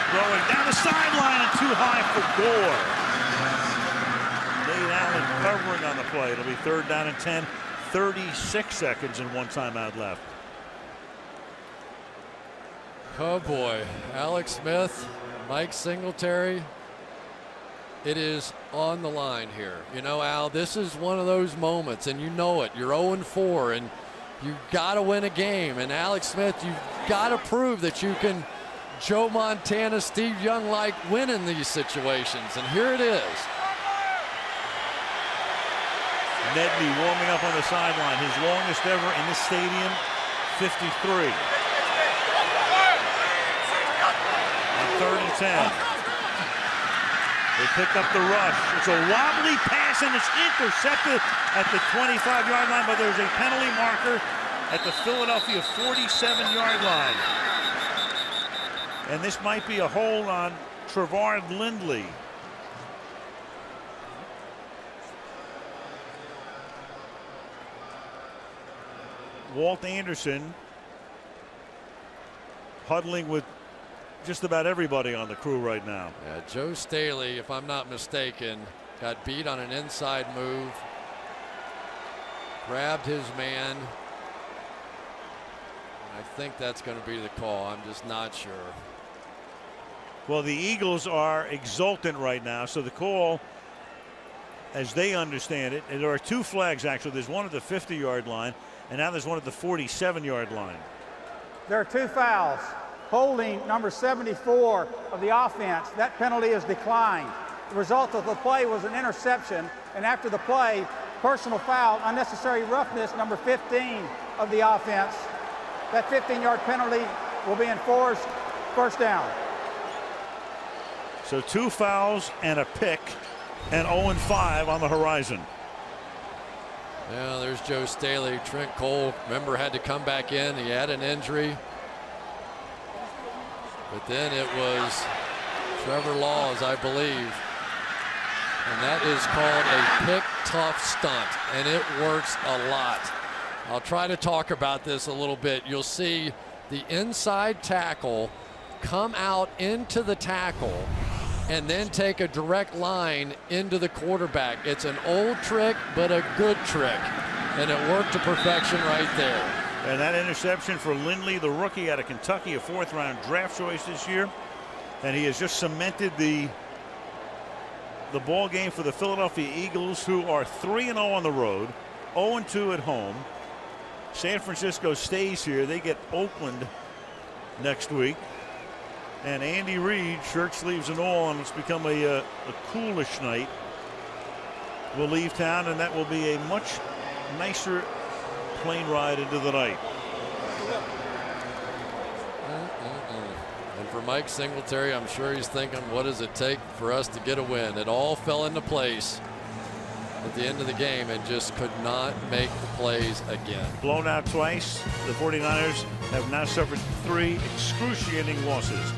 throwing down the sideline and too high for Gore. Nate Allen covering on the play. It'll be 3rd down and 10. 36 seconds and 1 timeout left. Oh boy, Alex Smith, Mike Singletary. It is on the line here. You know, Al, this is one of those moments, and you know it. You're 0-4, and you've got to win a game. And Alex Smith, you've got to prove that you can Joe Montana, Steve Young-like win in these situations. And here it is. Nedney warming up on the sideline. His longest ever in this stadium, 53. On 3rd and 10. They pick up the rush. It's a wobbly pass and it's intercepted at the 25-yard line, but there's a penalty marker at the Philadelphia 47-yard line. And this might be a hold on Trevard Lindley. Walt Anderson huddling with just about everybody on the crew right now. Yeah, Joe Staley, if I'm not mistaken, got beat on an inside move, grabbed his man. I think that's going to be the call. I'm just not sure. Well, the Eagles are exultant right now, so the call, as they understand it, and there are 2 flags actually. There's one at the 50-yard line, and now there's one at the 47-yard line. There are 2 fouls. Holding number 74 of the offense. That penalty is declined. The result of the play was an interception, and after the play, personal foul, unnecessary roughness, number 15 of the offense. That 15-yard penalty will be enforced. 1st down. So 2 fouls and a pick, and 0-5 on the horizon. Yeah, there's Joe Staley. Trent Cole, remember, had to come back in. He had an injury. But then it was Trevor Laws, I believe. And that is called a pick tough stunt, and it works a lot. I'll try to talk about this a little bit. You'll see the inside tackle come out into the tackle and then take a direct line into the quarterback. It's an old trick, but a good trick. And it worked to perfection right there. And that interception for Lindley, the rookie out of Kentucky, a 4th-round draft choice this year. And he has just cemented the ball game for the Philadelphia Eagles, who are 3-0 on the road, 0-2 at home. San Francisco stays here. They get Oakland next week. And Andy Reid, shirt sleeves and all, and it's become a coolish night, will leave town, and that will be a much nicer plane ride into the night. And for Mike Singletary, I'm sure he's thinking, what does it take for us to get a win? It all fell into place. at the end of the game and just could not make the plays again. Blown out twice, the 49ers have now suffered 3 excruciating losses.